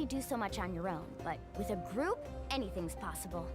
only do so much on your own, but with a group, anything's possible.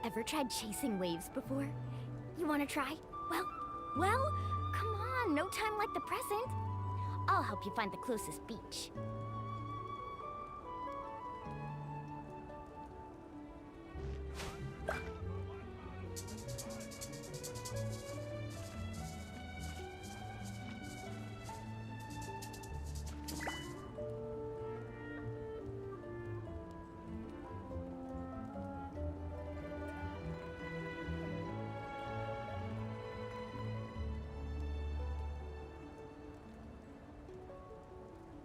Ever tried chasing waves before? You want to try? Well, come on, no time like the present. I'll help you find the closest beach.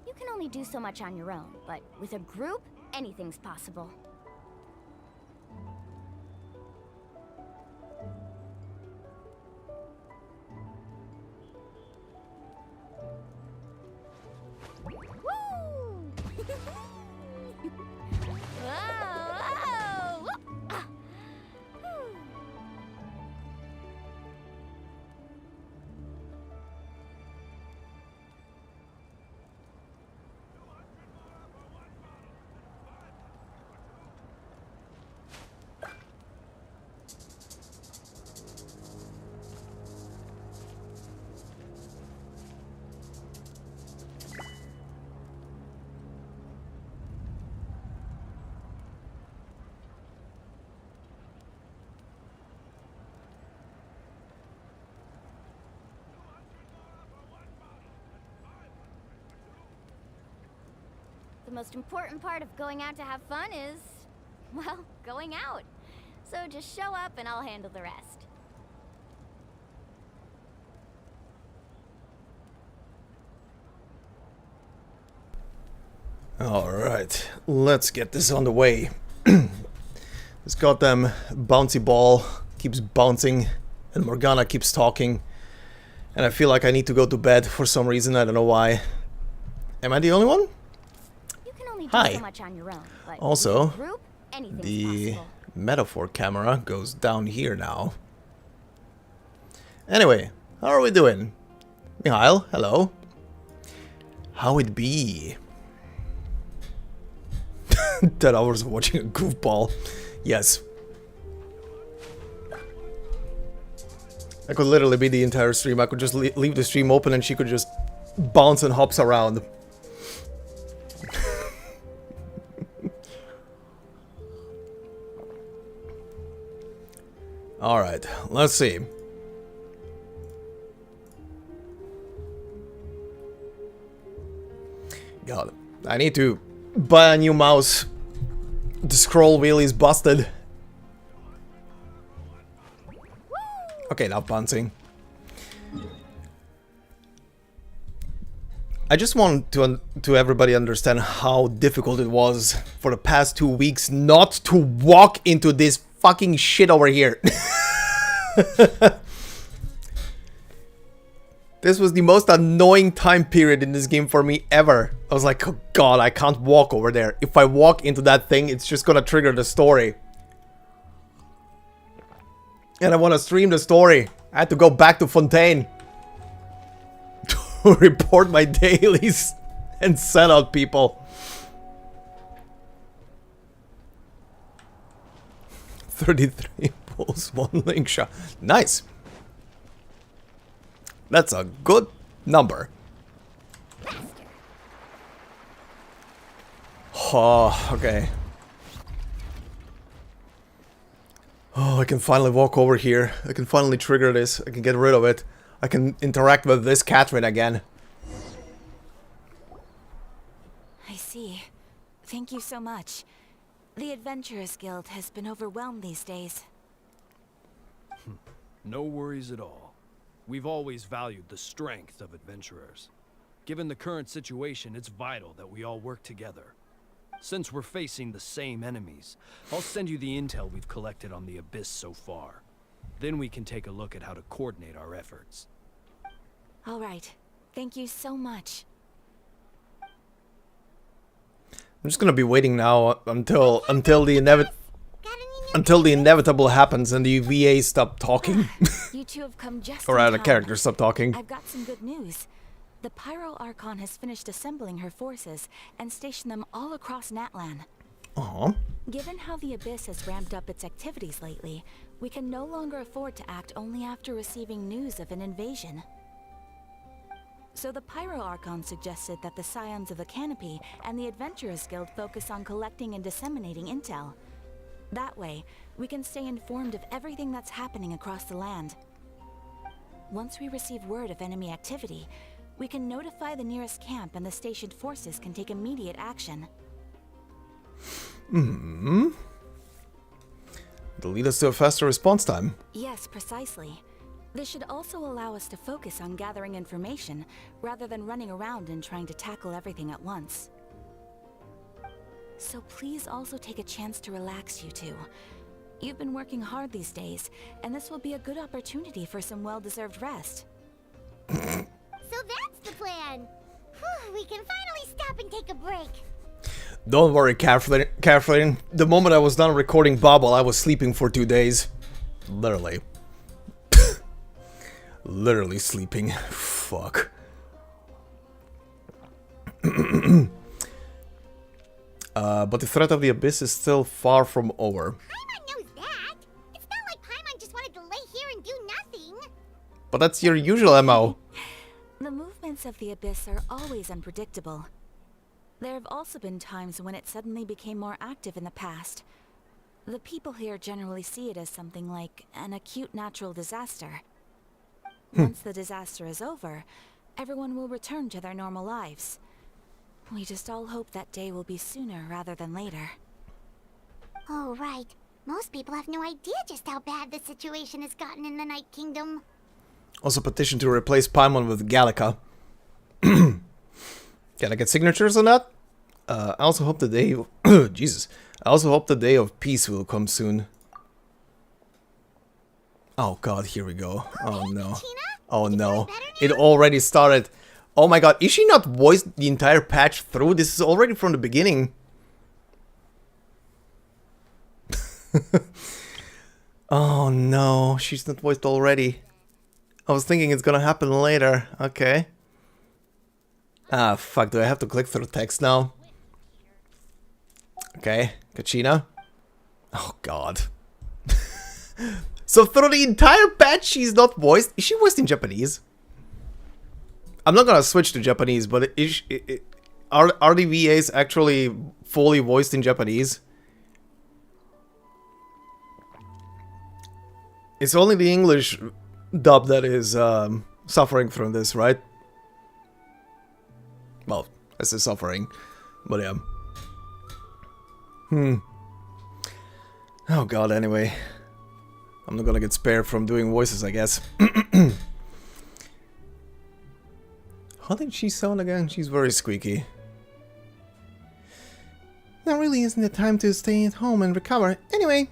You can only do so much on your own, but with a group, anything's possible. The most important part of going out to have fun is, well, going out. So just show up and I'll handle the rest. Alright, let's get this on the way. This goddamn bouncy ball keeps bouncing and Morgana keeps talking. And I feel like I need to go to bed for some reason, I don't know why. Am I the only one? Hi. Also, the metaphor camera goes down here now. Anyway, how are we doing? Mikhail, hello. How it be? 10 hours of watching a goofball. Yes. I could literally be the entire stream. I could just leave the stream open and she could just bounce and hops around. Alright, let's see. God, I need to buy a new mouse. The scroll wheel is busted. Okay, now bouncing. I just want to everybody understand how difficult it was for the past 2 weeks not to walk into this fucking shit over here. This was the most annoying time period in this game for me ever. I was like, oh god, I can't walk over there. If I walk into that thing, it's just gonna trigger the story. And I want to stream the story. I had to go back to Fontain to report my dailies and send out people. 33 pulls, 1 link shot. Nice. That's a good number. Oh, okay. Oh, I can finally walk over here. I can finally trigger this. I can get rid of it. I can interact with this Catherine again. I see. Thank you so much. The Adventurers Guild has been overwhelmed these days. No worries at all. We've always valued the strength of adventurers. Given the current situation, it's vital that we all work together. Since we're facing the same enemies, I'll send you the intel we've collected on the Abyss so far. Then we can take a look at how to coordinate our efforts. All right. Thank you so much. I'm just gonna be waiting now until the inevitable happens and the VA stop talking. You two have come just Or in the time. characters stop talking. I've got some good news. The Pyro Archon has finished assembling her forces and stationed them all across NATLAN. Aww. Given how the Abyss has ramped up its activities lately, we can no longer afford to act only after receiving news of an invasion. So the Pyro Archon suggested that the Scions of the Canopy and the Adventurers Guild focus on collecting and disseminating intel. That way, we can stay informed of everything that's happening across the land. Once we receive word of enemy activity, we can notify the nearest camp and the stationed forces can take immediate action. It'll lead us to a faster response time. Yes, precisely. This should also allow us to focus on gathering information, rather than running around and trying to tackle everything at once. So please also take a chance to relax, you two. You've been working hard these days, and this will be a good opportunity for some well-deserved rest. So that's the plan. Whew, we can finally stop and take a break. Don't worry, Kathleen. The moment I was done recording Bobble, I was sleeping for 2 days. Literally. Literally sleeping. Fuck. But the threat of the Abyss is still far from over. Paimon knows that. It's not like Paimon just wanted to lay here and do nothing. But that's your usual MO. The movements of the Abyss are always unpredictable. There have also been times when it suddenly became more active in the past. The people here generally see it as something like an acute natural disaster. Once the disaster is over, everyone will return to their normal lives. We just all hope that day will be sooner rather than later. Oh, right. Most people have no idea just how bad the situation has gotten in the Night Kingdom. Also petition to replace Paimon with Gallica. Can I get signatures on that? I also hope the day of Jesus. I also hope the day of peace will come soon. Oh god, here we go. Oh no. Oh no. It already started. Oh my god, is she not voiced the entire patch through? This is already from the beginning. Oh no, she's not voiced already. I was thinking it's gonna happen later. Okay. Ah, fuck, do I have to click through text now? Okay, Kachina. Oh god. So through the entire patch she's not voiced? Is she voiced in Japanese? I'm not gonna switch to Japanese, but are the VAs actually fully voiced in Japanese? It's only the English dub that is suffering from this, right? Well, I say suffering, but yeah. Oh god, anyway. I'm not gonna get spared from doing voices, I guess. How did she sound again? She's very squeaky. Now really isn't the time to stay at home and recover. Anyway,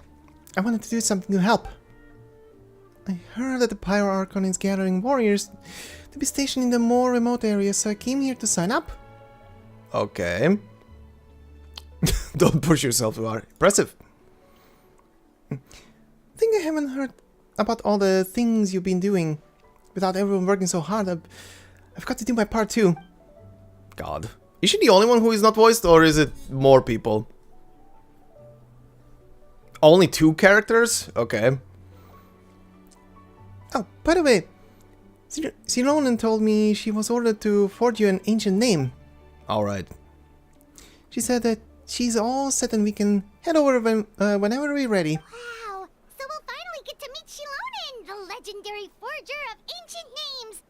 I wanted to do something to help. I heard that the Pyro Archon is gathering warriors to be stationed in the more remote areas, so I came here to sign up. Okay. Don't push yourself too hard. Impressive. I think I haven't heard about all the things you've been doing. Without everyone working so hard, I've got to do my part too. God. Is she the only one who is not voiced, or is it more people? Only 2 characters? Okay. Oh, by the way, Sironan told me she was ordered to forge you an ancient name. Alright. She said that she's all set and we can head over whenever we're ready. Wow, so we'll finally get to meet Shilonen, the legendary forger of ancient names.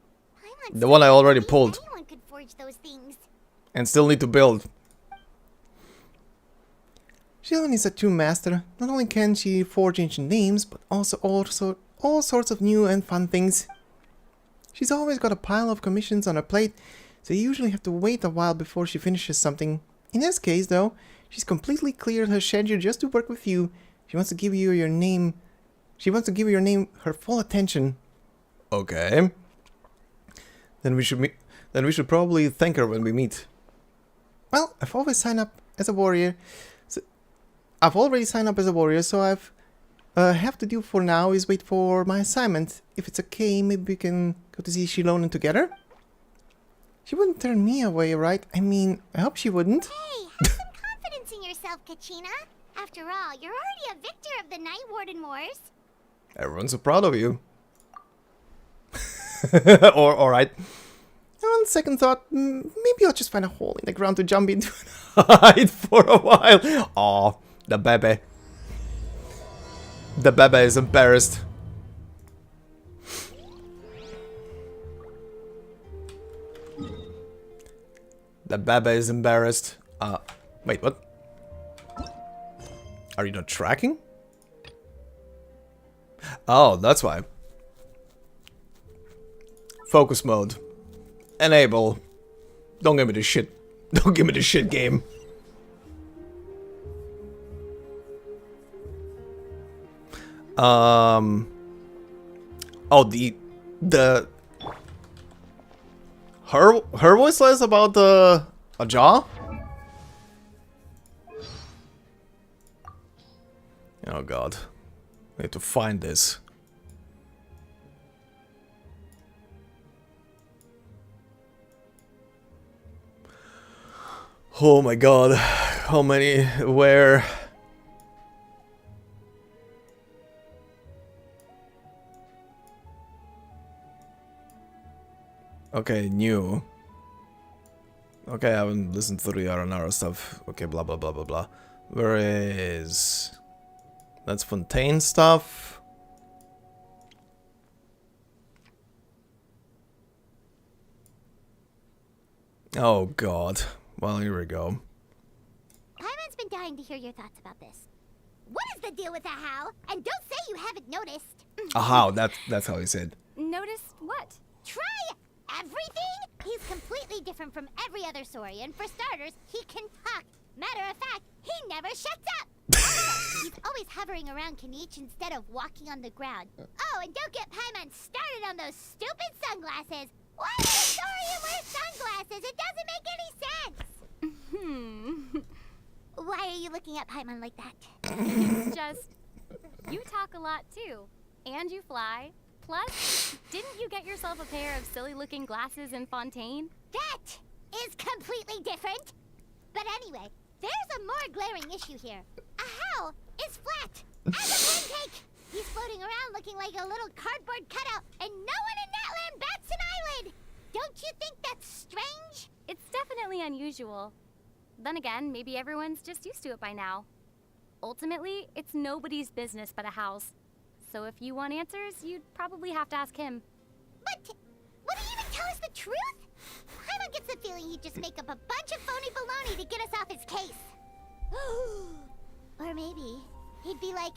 The one I already pulled. Anyone could forge those things. And still need to build. Shilonen is a true master. Not only can she forge ancient names, but also all sorts of new and fun things. She's always got a pile of commissions on her plate, so you usually have to wait a while before she finishes something. In this case, though, she's completely cleared her schedule just to work with you. She wants to give you your name. She wants to give your name her full attention. Okay. Then we should probably thank her when we meet. Well, I've always signed up as a warrior. I've already signed up as a warrior, so I've have to do for now is wait for my assignment. If it's okay, maybe we can go to see Shilonen together. She wouldn't turn me away, right? I mean, I hope she wouldn't. Hey, have some confidence in yourself, Kachina. After all, you're already a victor of the Night Warden Wars. Everyone's so proud of you. Alright. On second thought, maybe I'll just find a hole in the ground to jump into and hide for a while. Aw, the baby. The baby is embarrassed. The baby is embarrassed. Wait, what? Are you not tracking? Oh, that's why. Focus mode. Enable. Don't give me the shit. Don't give me the shit game. Oh, her voice is about a jaw? Oh god. We have to find this. Oh my god. How many? Where? Okay, new. Okay, I haven't listened to the R&R stuff. Okay, blah blah blah blah blah. Where is... That's Fontain stuff. Oh god. Well, here we go. Paimon's been dying to hear your thoughts about this. What is the deal with the How? And don't say you haven't noticed. How? That's how he said. Notice what? Try everything? He's completely different from every other Saurian. For starters, he can talk. Matter of fact, he never shuts up. Also, he's always hovering around Kanich instead of walking on the ground. Oh, and don't get Paimon started on those stupid sunglasses. Why would a Saurian wear sunglasses? It doesn't make any sense. Why are you looking at Paimon like that? It's just, you talk a lot too, and you fly. Plus, didn't you get yourself a pair of silly-looking glasses in Fontaine? That is completely different. But anyway, there's a more glaring issue here. A How is flat as a pancake. He's floating around looking like a little cardboard cutout, and no one in NATLAN bats an eyelid. Don't you think that's strange? It's definitely unusual. Then again, maybe everyone's just used to it by now. Ultimately, it's nobody's business but a house. So if you want answers, you'd probably have to ask him. But would he even tell us the truth? Paimon gets the feeling he'd just make up a bunch of phony baloney to get us off his case. Or maybe he'd be like,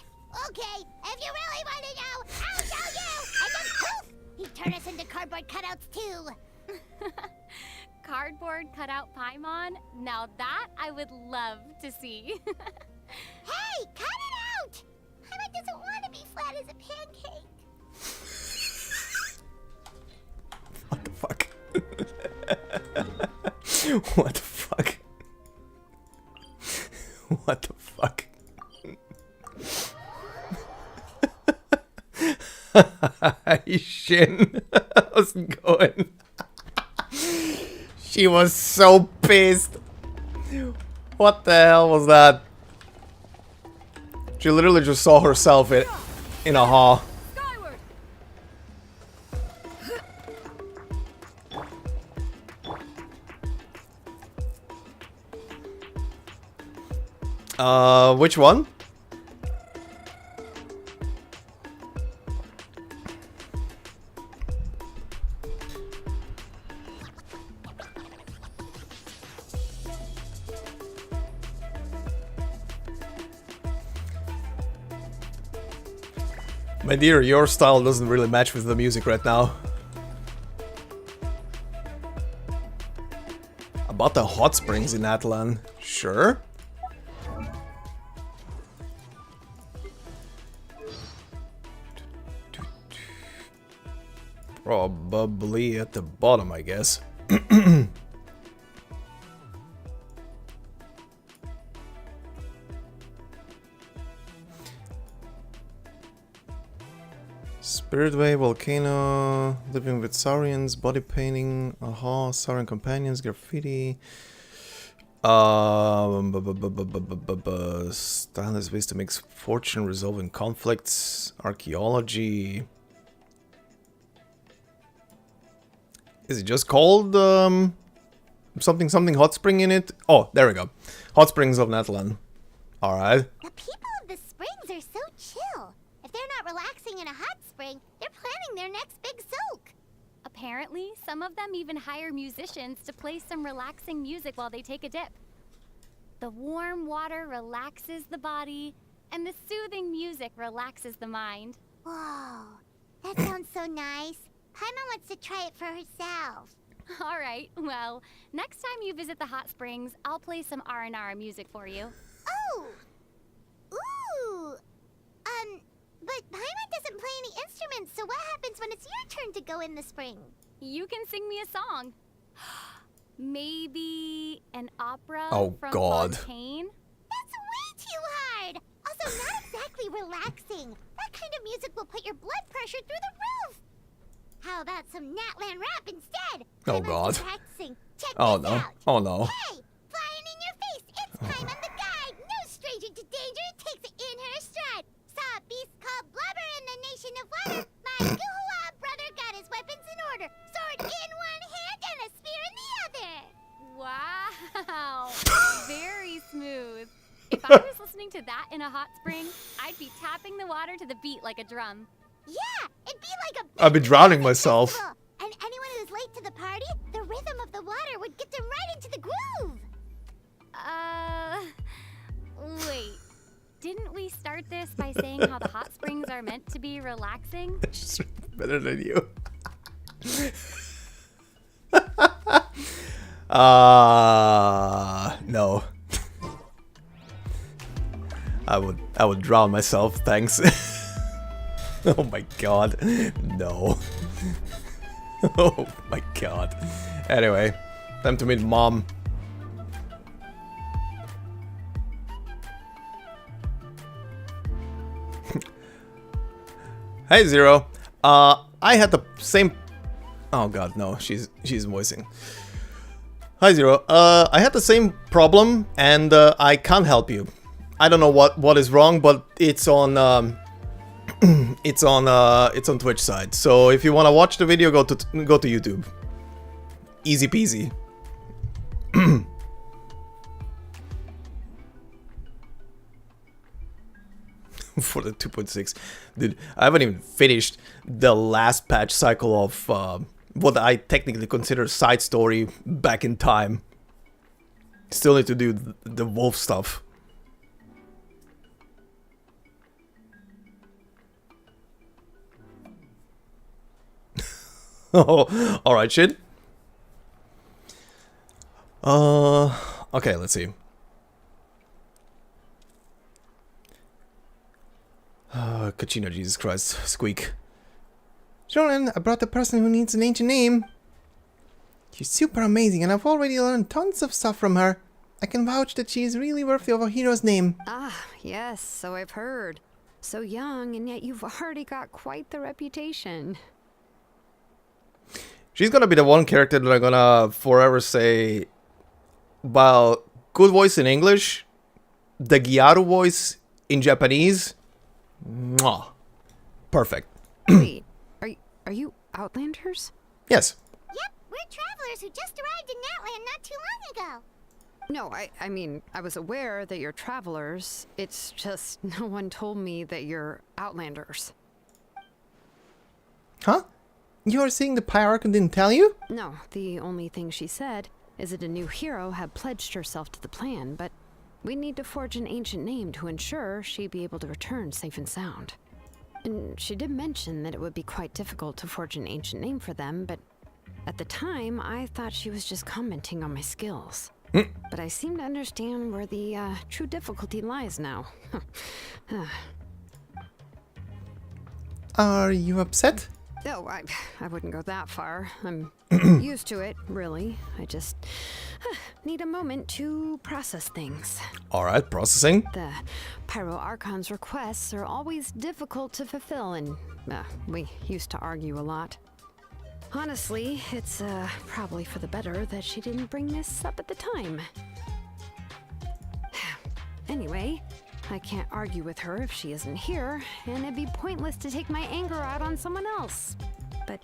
Okay, if you really want to know, I'll show you! And then poof! He turned us into cardboard cutouts too! Cardboard cutout Paimon? Now that I would love to see. Hey, cut it out! Paimon doesn't want to be flat as a pancake. What the fuck? What the fuck? What the fuck? Shin. How's it going? She was so pissed. What the hell was that? She literally just saw herself in a hall. Which one? My dear, your style doesn't really match with the music right now. About the hot springs in NATLAN. Sure. Probably at the bottom, I guess. Spiritway, volcano, living with Saurians, body painting, aha, Saurian companions, graffiti. Stylist ways to make fortune, resolving conflicts, archaeology. Is it just called something hot spring in it? Oh, there we go. Hot springs of NATLAN. Alright. The people of the springs are so chill. If they're not relaxing in a hot spring, they're planning their next big soak. Apparently, some of them even hire musicians to play some relaxing music while they take a dip. The warm water relaxes the body, and the soothing music relaxes the mind. Whoa, that sounds so nice. Paimon wants to try it for herself. All right, well, next time you visit the hot springs, I'll play some R&R music for you. Oh! Ooh! But Paimon doesn't play any instruments, so what happens when it's your turn to go in the spring? You can sing me a song. Maybe an opera Oh, from God. Fontain? That's way too hard! Also, not exactly relaxing. That kind of music will put your blood pressure through the roof. How about some NATLAN rap instead? Oh, Paimon's God. been practicing. Check Oh, this no. out. Oh, no. Hey, flying in your face, it's Paimon the guide. No stranger to danger, takes it in her stride. Saw a beast called Blubber in the nation of water. My Guhua brother got his weapons in order. Sword in one hand and a spear in the other. Wow, very smooth. If I was listening to that in a hot spring, I'd be tapping the water to the beat like a drum. Yeah, it'd be like a I've been big drowning music myself. festival. And anyone who's late to the party, the rhythm of the water would get them right into the groove. Wait. Didn't we start this by saying how the hot springs are meant to be relaxing? She's better than you. No. I would drown myself, thanks. Oh my god. No. Oh my god. Anyway, time to meet Mom. Hey Zero. I had the same. Oh god, no, she's voicing. Hi Zero. I had the same problem and I can't help you. I don't know what is wrong, but it's on it's on Twitch side. So if you want to watch the video, go to YouTube. Easy peasy. For the 2.6, dude, I haven't even finished the last patch cycle of what I technically consider side story back in time. Still need to do the wolf stuff. Oh, alright, shit. Okay, let's see. Kachina, Jesus Christ. Squeak. Jordan, I brought the person who needs an ancient name. She's super amazing, and I've already learned tons of stuff from her. I can vouch that she is really worthy of a hero's name. Ah, yes, so I've heard. So young, and yet you've already got quite the reputation. She's gonna be the one character that I'm gonna forever say, well, good voice in English, the Gyaru voice in Japanese, mwah, perfect. Wait, are you Outlanders? Yes. Yep, we're travelers who just arrived in NATLAN not too long ago. No, I mean, I was aware that you're travelers. It's just no one told me that you're Outlanders. Huh? You are seeing the Pyre Archon didn't tell you? No, the only thing she said is that a new hero had pledged herself to the plan, but we need to forge an ancient name to ensure she'd be able to return safe and sound. And she did mention that it would be quite difficult to forge an ancient name for them, but at the time, I thought she was just commenting on my skills. But I seem to understand where the true difficulty lies now. Are you upset? Oh, I wouldn't go that far. I'm used to it, really. I just need a moment to process things. Alright, processing. The Pyro Archon's requests are always difficult to fulfill, and we used to argue a lot. Honestly, it's probably for the better that she didn't bring this up at the time. Anyway, I can't argue with her if she isn't here, and it'd be pointless to take my anger out on someone else. But,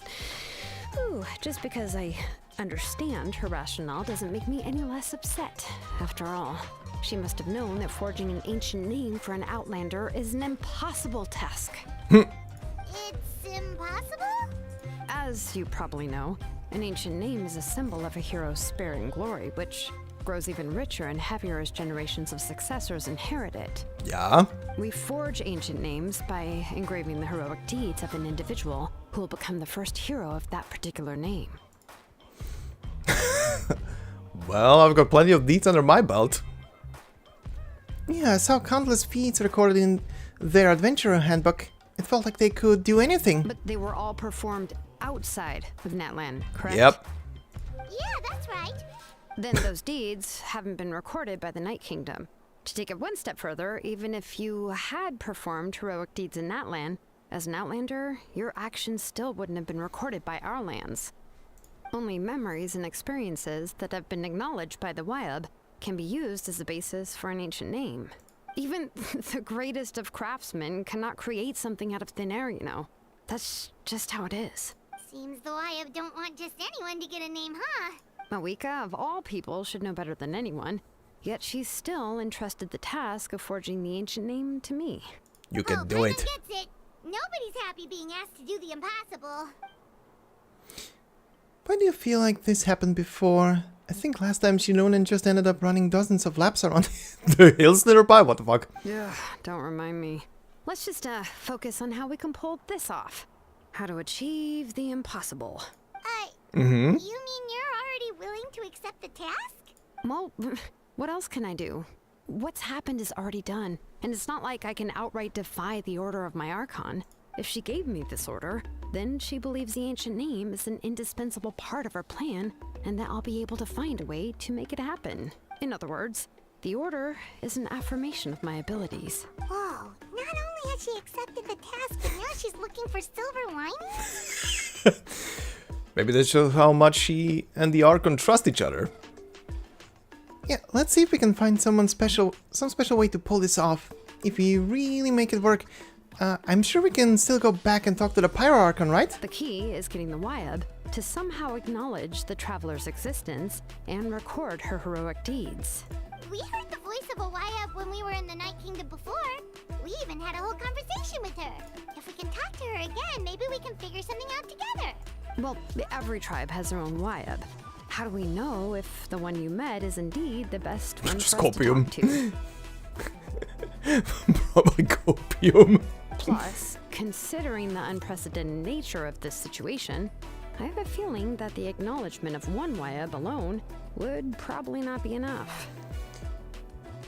just because I understand her rationale doesn't make me any less upset. After all, she must have known that forging an ancient name for an Outlander is an impossible task. It's impossible? As you probably know, an ancient name is a symbol of a hero's spirit and glory, which grows even richer and heavier as generations of successors inherit it. Yeah. We forge ancient names by engraving the heroic deeds of an individual who will become the first hero of that particular name. Well, I've got plenty of deeds under my belt. Yeah, I saw countless feats recorded in their adventurer handbook. It felt like they could do anything. But they were all performed outside of NATLAN, correct? Yep. Yeah, that's right. Then those deeds haven't been recorded by the Night Kingdom. To take it one step further, even if you had performed heroic deeds in NATLAN, as an Outlander, your actions still wouldn't have been recorded by our lands. Only memories and experiences that have been acknowledged by the Wyab can be used as a basis for an ancient name. Even the greatest of craftsmen cannot create something out of thin air, you know. That's just how it is. Seems the Wyab don't want just anyone to get a name, huh? Mawika, of all people, should know better than anyone. Yet she's still entrusted the task of forging the ancient name to me. You can Oh, do Brennan it. gets it. Nobody's happy being asked to do the impossible. Why do you feel like this happened before? I think last time Shinonen just ended up running dozens of laps around the hills nearby. What the fuck? Ugh, don't remind me. Let's just focus on how we can pull this off. How to achieve the impossible. You mean you're already willing to accept the task? Well, what else can I do? What's happened is already done, and it's not like I can outright defy the order of my Archon. If she gave me this order, then she believes the ancient name is an indispensable part of her plan, and that I'll be able to find a way to make it happen. In other words, the order is an affirmation of my abilities. Whoa, not only has she accepted the task, but now she's looking for silver linings? Maybe that shows how much she and the Archon trust each other. Yeah, let's see if we can find some special way to pull this off. If we really make it work, I'm sure we can still go back and talk to the Pyro Archon, right? The key is getting the Wyab to somehow acknowledge the traveler's existence and record her heroic deeds. We heard the voice of a Wyab when we were in the Night Kingdom before. We even had a whole conversation with her. If we can talk to her again, maybe we can figure something out together. Well, every tribe has their own Wyab. How do we know if the one you met is indeed the best one for us to Scorpion. talk to? Probably copium. Plus, considering the unprecedented nature of this situation, I have a feeling that the acknowledgement of one Wyab alone would probably not be enough.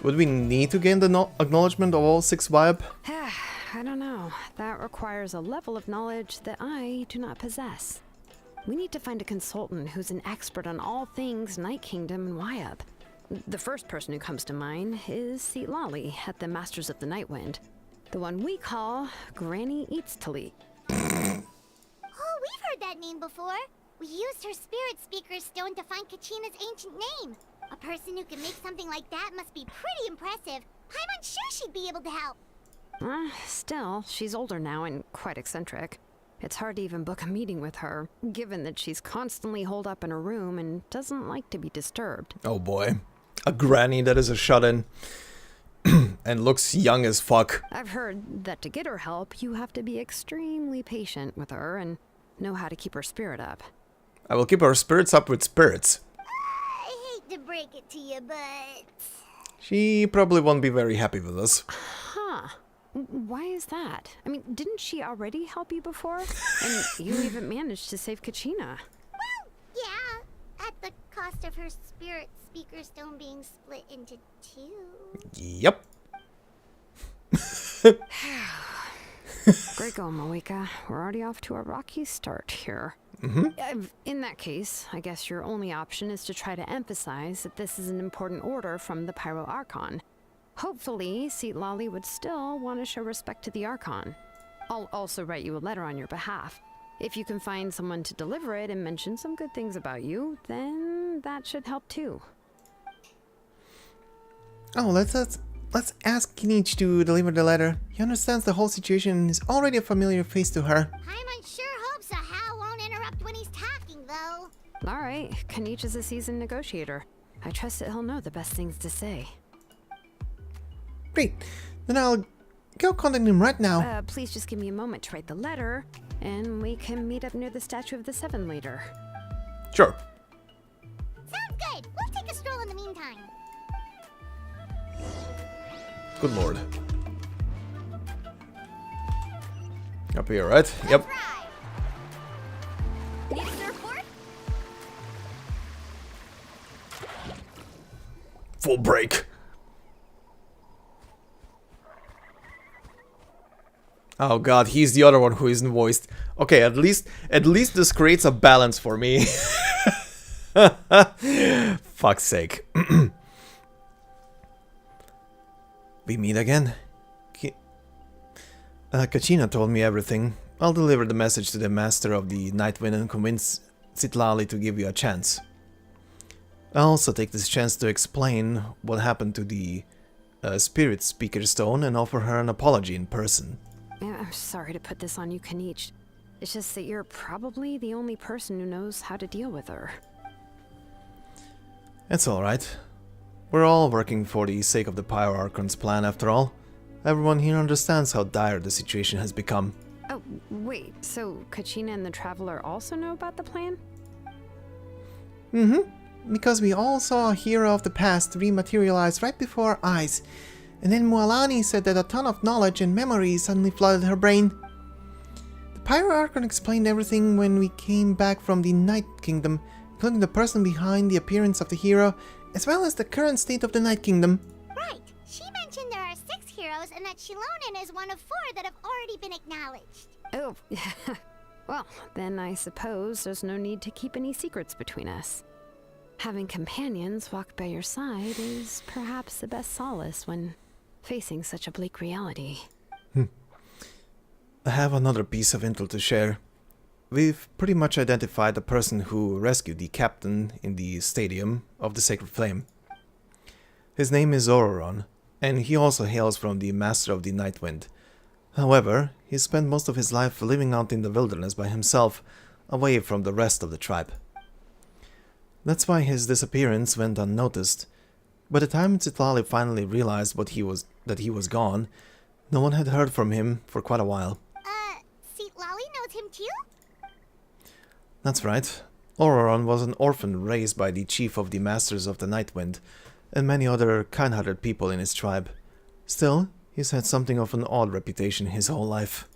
Would we need to gain the acknowledgement of all 6 Wyab? I don't know. That requires a level of knowledge that I do not possess. We need to find a consultant who's an expert on all things Night Kingdom and Wyab. The first person who comes to mind is Lali at the Masters of the Nightwind. The one we call Granny Eats to Lee. Oh, we've heard that name before. We used her spirit speaker stone to find Kachina's ancient name. A person who can make something like that must be pretty impressive. I'm unsure she'd be able to help. Still, she's older now and quite eccentric. It's hard to even book a meeting with her, given that she's constantly holed up in her room and doesn't like to be disturbed. Oh boy. A granny that is a shut-in. And looks young as fuck. I've heard that to get her help, you have to be extremely patient with her and know how to keep her spirit up. I will keep our spirits up with spirits. I hate to break it to you, but... She probably won't be very happy with us. Huh. Why is that? I mean, didn't she already help you before? And you even managed to save Kachina. Well, yeah. At the cost of her spirit speaker stone being split into 2. Yep. Great going, Moeka. We're already off to a rocky start here. In that case, I guess your only option is to try to emphasize that this is an important order from the Pyro Archon. Hopefully, Lali would still want to show respect to the Archon. I'll also write you a letter on your behalf. If you can find someone to deliver it and mention some good things about you, then that should help too. Oh, let's ask Kinich to deliver the letter. He understands the whole situation and is already a familiar face to her. Paimon sure hopes a Hal won't interrupt when he's talking, though. Alright, Kinich is a seasoned negotiator. I trust that he'll know the best things to say. Great. Then I'll go contact him right now. Please just give me a moment to write the letter, and we can meet up near the Statue of the Seven later. Sure. Sounds good. We'll take a stroll in the meantime. Good lord. Up here, right? Yep. Right. Need a surfboard? Full break. Oh god, he's the other one who isn't voiced. Okay, at least this creates a balance for me. Fuck's sake. We meet again. Kachina told me everything. I'll deliver the message to the Master of the Nightwind and convince Citlali to give you a chance. I'll also take this chance to explain what happened to the Spirit Speaker Stone and offer her an apology in person. I'm sorry to put this on you, Kinich. It's just that you're probably the only person who knows how to deal with her. It's alright. We're all working for the sake of the Pyro Archon's plan after all. Everyone here understands how dire the situation has become. Oh, wait, so Kachina and the Traveler also know about the plan? Because we all saw a hero of the past rematerialize right before our eyes. And then Mualani said that a ton of knowledge and memories suddenly flooded her brain. The Pyro Archon explained everything when we came back from the Night Kingdom, including the person behind the appearance of the hero, as well as the current state of the Night Kingdom. Right. She mentioned there are 6 heroes and that Shilonen is one of 4 that have already been acknowledged. Oh, well, then I suppose there's no need to keep any secrets between us. Having companions walk by your side is perhaps the best solace when facing such a bleak reality. I have another piece of intel to share. We've pretty much identified the person who rescued the captain in the stadium of the Sacred Flame. His name is Ororon, and he also hails from the Master of the Nightwind. However, he spent most of his life living out in the wilderness by himself, away from the rest of the tribe. That's why his disappearance went unnoticed. By the time Citlali finally realized that he was gone, no one had heard from him for quite a while. Lali knows him too? That's right. Ororon was an orphan raised by the chief of the Masters of the Nightwind, and many other kind-hearted people in his tribe. Still, he's had something of an odd reputation his whole life.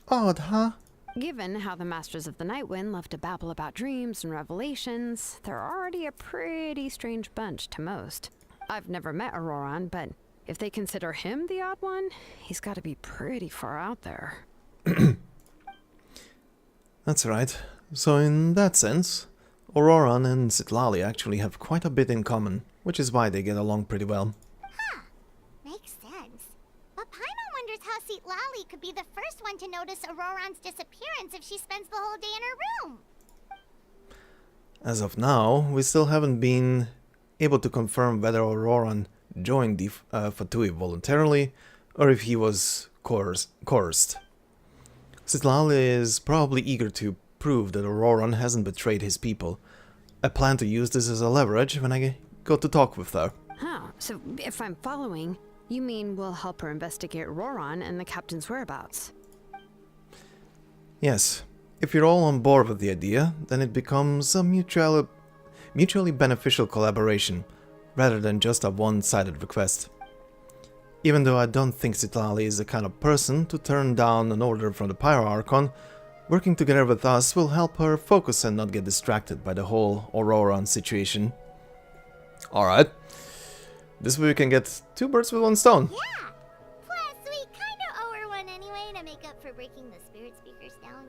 Odd, huh? Given how the Masters of the Nightwind love to babble about dreams and revelations, they're already a pretty strange bunch to most. I've never met Auroran, but if they consider him the odd one, he's got to be pretty far out there. That's right. So in that sense, Auroran and Citlali actually have quite a bit in common, which is why they get along pretty well. Huh. Makes sense. But Paimon wonders how Citlali could be the first one to notice Auroran's disappearance if she spends the whole day in her room. As of now, we still haven't been able to confirm whether Auroran joined the Fatui voluntarily, or if he was coerced. Citlali is probably eager to prove that Auroran hasn't betrayed his people. I plan to use this as a leverage when I go to talk with her. Huh, so if I'm following, you mean we'll help her investigate Auroran and the captain's whereabouts? Yes, if you're all on board with the idea, then it becomes a mutually beneficial collaboration, rather than just a one-sided request. Even though I don't think Citlali is the kind of person to turn down an order from the Pyro Archon, working together with us will help her focus and not get distracted by the whole Auroran situation. Alright. This way we can get 2 birds with 1 stone. Yeah. Plus, we kind of owe her one anyway to make up for breaking the spirit speakers down.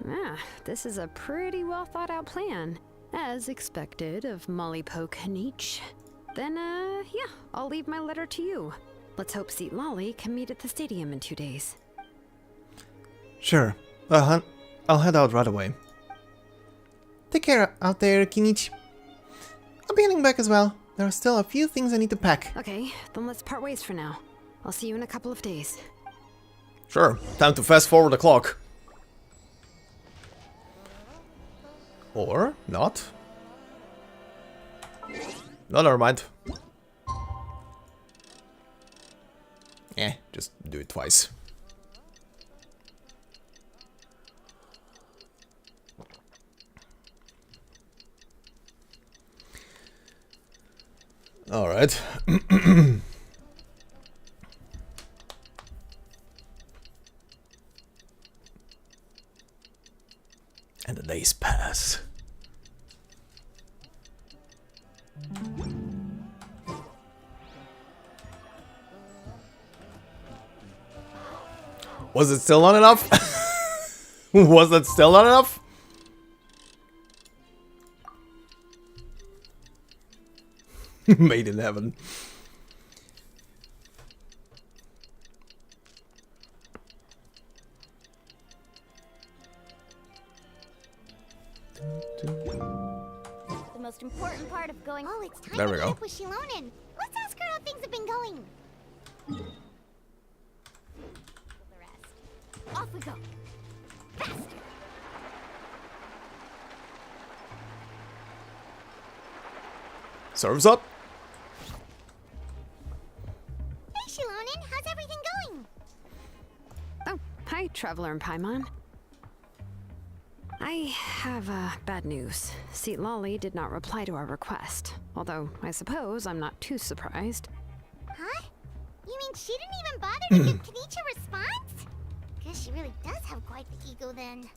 Ah, this is a pretty well thought out plan. As expected of Molly Poke Nietzsche. Then, yeah, I'll leave my letter to you. Let's hope Citlali can meet at the stadium in 2 days. Sure. I'll head out right away. Take care out there, Kinich. I'll be heading back as well. There are still a few things I need to pack. Okay, then let's part ways for now. I'll see you in a couple of days. Sure. Time to fast forward the clock. Or not. No, never mind. Just do it twice. All right. And the days pass. Was it still not enough? Was that still not enough? Made in heaven. The most important part of going. Oh, it's time There to we meet go. up with Shilonen. Let's ask her how things have been going. The rest. Off we go. Faster. Serves up. Hey, Shilonen, how's everything going? Oh, hi, Traveler and Paimon. I have bad news. Citlali did not reply to our request. Although, I suppose I'm not too surprised. Huh? You mean she didn't even bother to give Kenichi a response? Guess she really does have quite the ego then.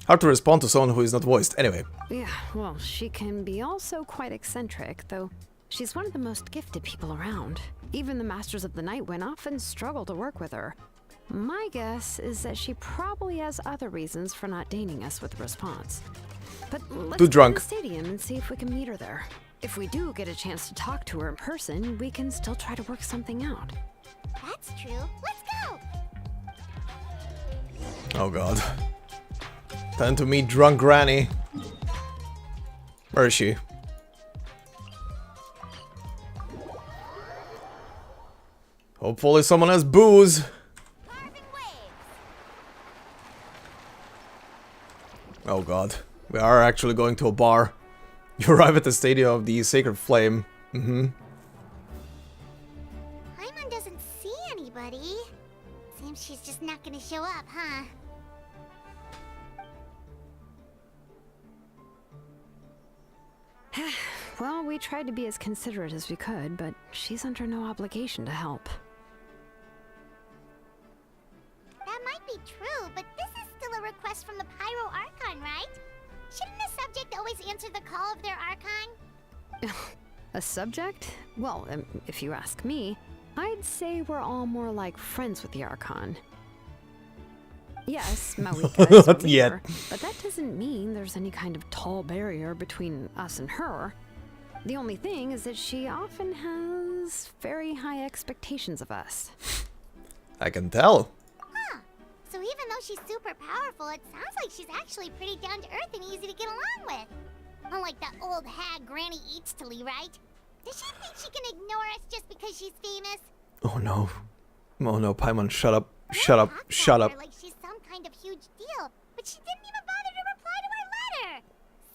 Hard to respond to someone who is not voiced. Anyway. Yeah, well, she can be also quite eccentric, though she's one of the most gifted people around. Even the Masters of the Nightwind often struggle to work with her. My guess is that she probably has other reasons for not deigning us with a response. But let's Too go drunk. to the stadium and see if we can meet her there. If we do get a chance to talk to her in person, we can still try to work something out. That's true. Let's go. Oh god. Time to meet drunk Granny. Where is she? Hopefully someone has booze. Carving waves. Oh god. We are actually going to a bar. You arrive at the stadium of the Sacred Flame. Paimon doesn't see anybody. Seems she's just not gonna show up, huh? Well, we tried to be as considerate as we could, but she's under no obligation to help. That might be true, but this is still a answer the call of their Archon? A subject? Well, if you ask me, I'd say we're all more like friends with the Archon. Yes, Mawika is our Not yet. leader, but that doesn't mean there's any kind of tall barrier between us and her. The only thing is that she often has very high expectations of us. I can tell. Huh. So even though she's super powerful, it sounds like she's actually pretty down to earth and easy to get along with. Unlike that old hag Granny Eatstily, right? Does she think she can ignore us just because she's famous? Oh no. Oh no, Paimon, shut up. Shut up. Shut up. Like she's some kind of huge deal, but she didn't even bother to reply to our letter.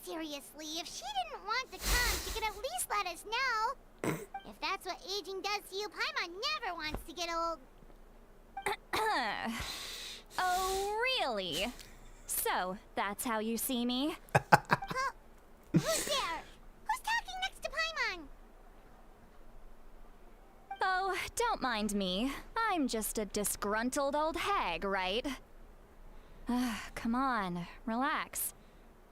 Seriously, if she didn't want to come, she could at least let us know. If that's what aging does to you, Paimon never wants to get old. Oh, really? So, that's how you see me? Who's there? Who's talking next to Paimon? Oh, don't mind me. I'm just a disgruntled old hag, right? Come on, relax.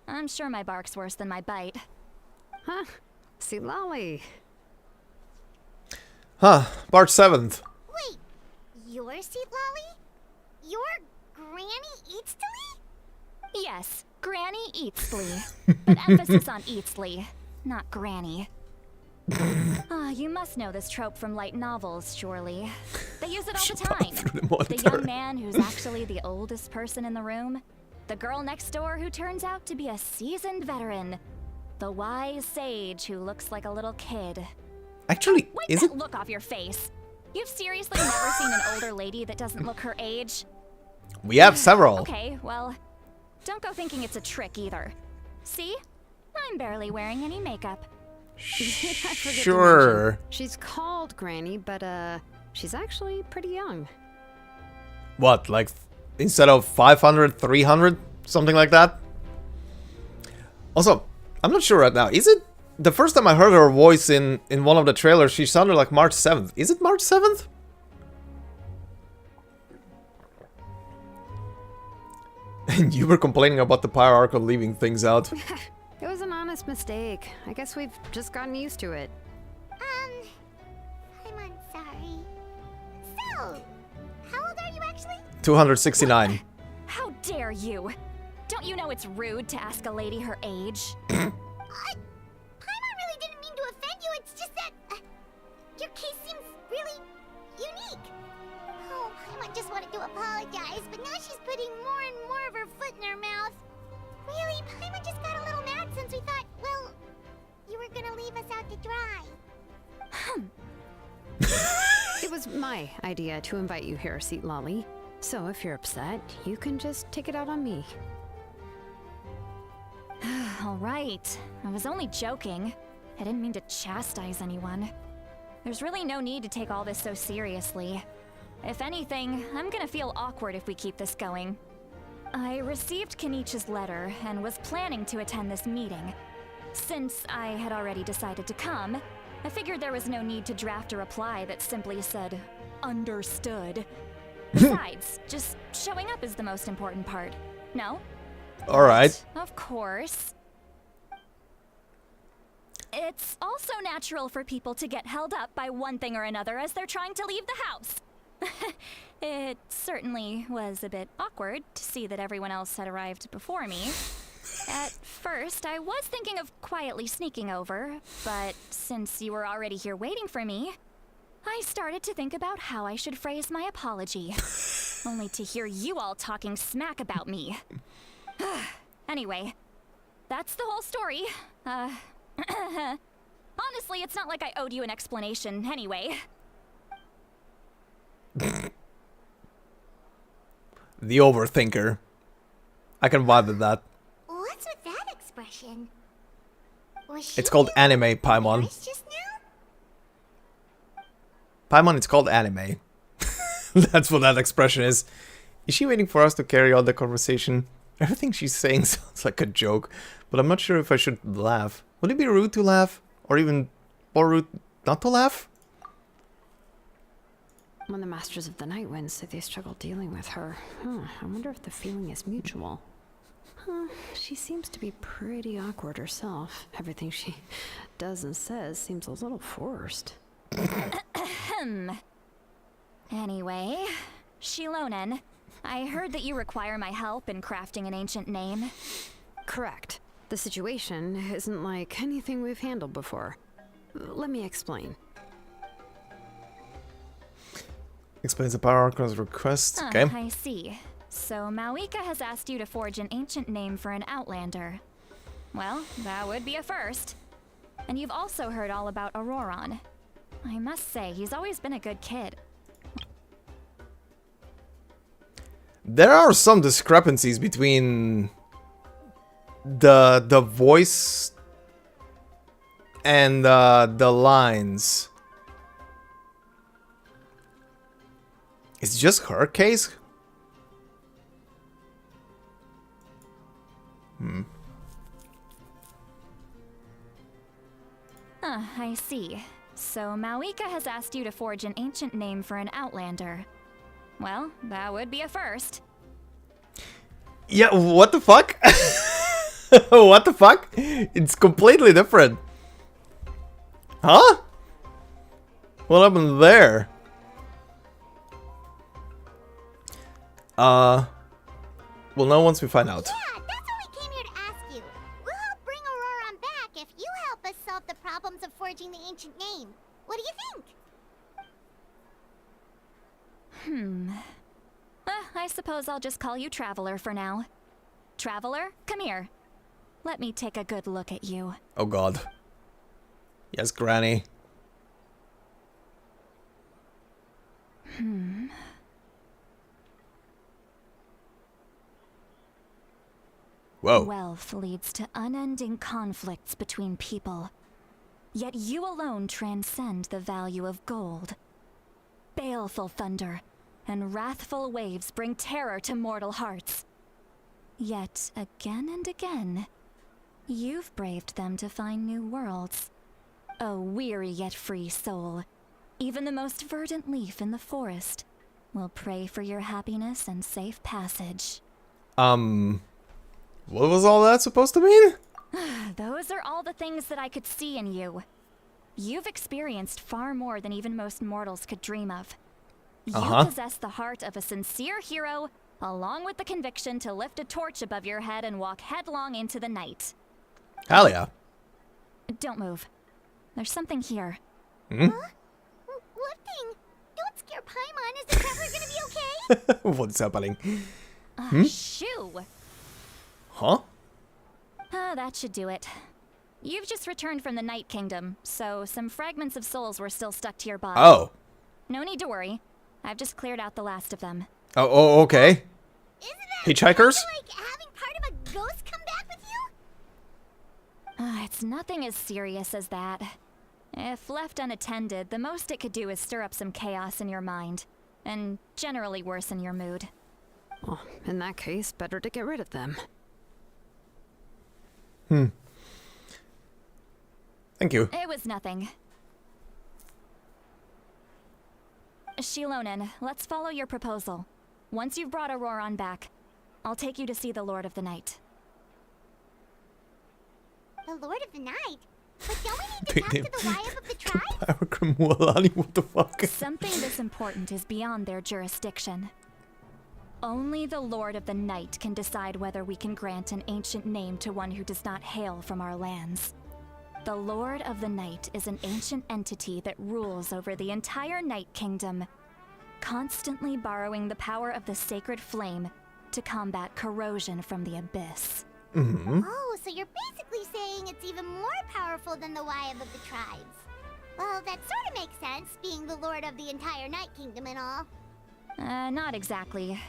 I'm sure my bark's worse than my bite. Huh? See, Lolly. Huh, March 7th. Wait, your seat, Lolly? Your Granny Eatstily? Yes, Granny Eatsley. But emphasis on Eatsley, not Granny. You must know this trope from light novels, surely. They use it all the time. through the The monitor. young man who's actually the oldest person in the room. The girl next door who turns out to be a seasoned veteran. The wise sage who looks like a little kid. Actually, Wipe is that it? look off your face. You've seriously never seen an older lady that doesn't look her age? We have several. Okay, well, don't go thinking it's a trick either. See? I'm barely wearing any makeup. I forget to Sure. mention, she's called Granny, but she's actually pretty young. What, like instead of 500, 300? Something like that? Also, I'm not sure right now. Is it the first time I heard her voice in one of the trailers, she sounded like March 7th. Is it March 7th? And you were complaining about the Pyro Archon leaving things out. It was an honest mistake. I guess we've just gotten used to it. I'm sorry. So, how old are you actually? 269. How dare you? Don't you know it's rude to ask a lady her age? Paimon really didn't mean to offend you. It's just that your case seems really unique. Oh, Paimon just wanted to apologize, but now she's putting more and more of her foot in her mouth. Really, Paimon just got a little mad since we thought, well, you were gonna leave us out to dry. It was my idea to invite you here, Seat Lolly. So if you're upset, you can just take it out on me. All right. I was only joking. I didn't mean to chastise anyone. There's really no need to take all this so seriously. If anything, I'm gonna feel awkward if we keep this going. I received Kenichi's letter and was planning to attend this meeting. Since I had already decided to come, I figured there was no need to draft a reply that simply said, "Understood." Besides, just showing up is the most important part. No? Alright. Of course. It's also natural for people to get held up by one thing or another as they're trying to leave the house. It certainly was a bit awkward to see that everyone else had arrived before me. At first, I was thinking of quietly sneaking over, but since you were already here waiting for me, I started to think about how I should phrase my apology. Only to hear you all talking smack about me. Anyway, that's the whole story. Honestly, it's not like I owed you an explanation anyway. The overthinker. I can vibe with that. What's with that expression? Was she It's called being anime, Paimon. nice just now? Paimon, it's called anime. That's what that expression is. Is she waiting for us to carry on the conversation? Everything she's saying sounds like a joke, but I'm not sure if I should laugh. Would it be rude to laugh? Or even more rude not to laugh? When the Masters of the Night Wind say they struggle dealing with her, I wonder if the feeling is mutual. She seems to be pretty awkward herself. Everything she does and says seems a little forced. Anyway, Shilonen, I heard that you require my help in crafting an ancient name. Correct. The situation isn't like anything we've handled before. Let me explain. Explains the Power Archon's request. Okay. I see. So Mawika has asked you to forge an ancient name for an Outlander. Well, that would be a first. And you've also heard all about Auroron. I must say, he's always been a good kid. There are some discrepancies between the voice and the lines. It's just her case? I see. So Mawika has asked you to forge an ancient name for an Outlander. Well, that would be a first. Yeah, what the fuck? What the fuck? It's completely different. Huh? What happened there? We'll know once we find out. Yeah, that's what we came here to ask you. We'll help bring Auroron back if you help us solve the problems of forging the ancient name. What do you think? I suppose I'll just call you Traveler for now. Traveler, come here. Let me take a good look at you. Oh god. Yes, Granny. Whoa. Wealth leads to unending conflicts between people. Yet you alone transcend the value of gold. Baleful thunder and wrathful waves bring terror to mortal hearts. Yet again and again, you've braved them to find new worlds. A weary yet free soul, even the most verdant leaf in the forest, will pray for your happiness and safe passage. What was all that supposed to mean? Those are all the things that I could see in you. You've experienced far more than even most mortals could dream of. You possess the heart of a sincere hero, along with the conviction to lift a torch above your head and walk headlong into the night. Hell yeah. Don't move. There's something here. Huh? What thing? Don't scare Paimon. Is the traveler gonna be okay? What's happening? Shoo! Huh? That should do it. You've just returned from the Night Kingdom, so some fragments of souls were still stuck to your body. Oh. No need to worry. I've just cleared out the last of them. Oh, okay. Isn't that Hitchhikers? like having part of a ghost come back with you? It's nothing as serious as that. If left unattended, the most it could do is stir up some chaos in your mind, and generally worsen your mood. Well, in that case, better to get rid of them. Thank you. It was nothing. Shilonen, let's follow your proposal. Once you've brought Auroron back, I'll take you to see the Lord of the Night. The Lord of the Night? But don't we need to talk to the Wyeth of the tribe? Archon Quest, what the fuck? Something this important is beyond their jurisdiction. Only the Lord of the Night can decide whether we can grant an ancient name to one who does not hail from our lands. The Lord of the Night is an ancient entity that rules over the entire Night Kingdom, constantly borrowing the power of the sacred flame to combat corrosion from the abyss. Oh, so you're basically saying it's even more powerful than the Wyeth of the tribes. Well, that sort of makes sense, being the lord of the entire Night Kingdom and all. Not exactly.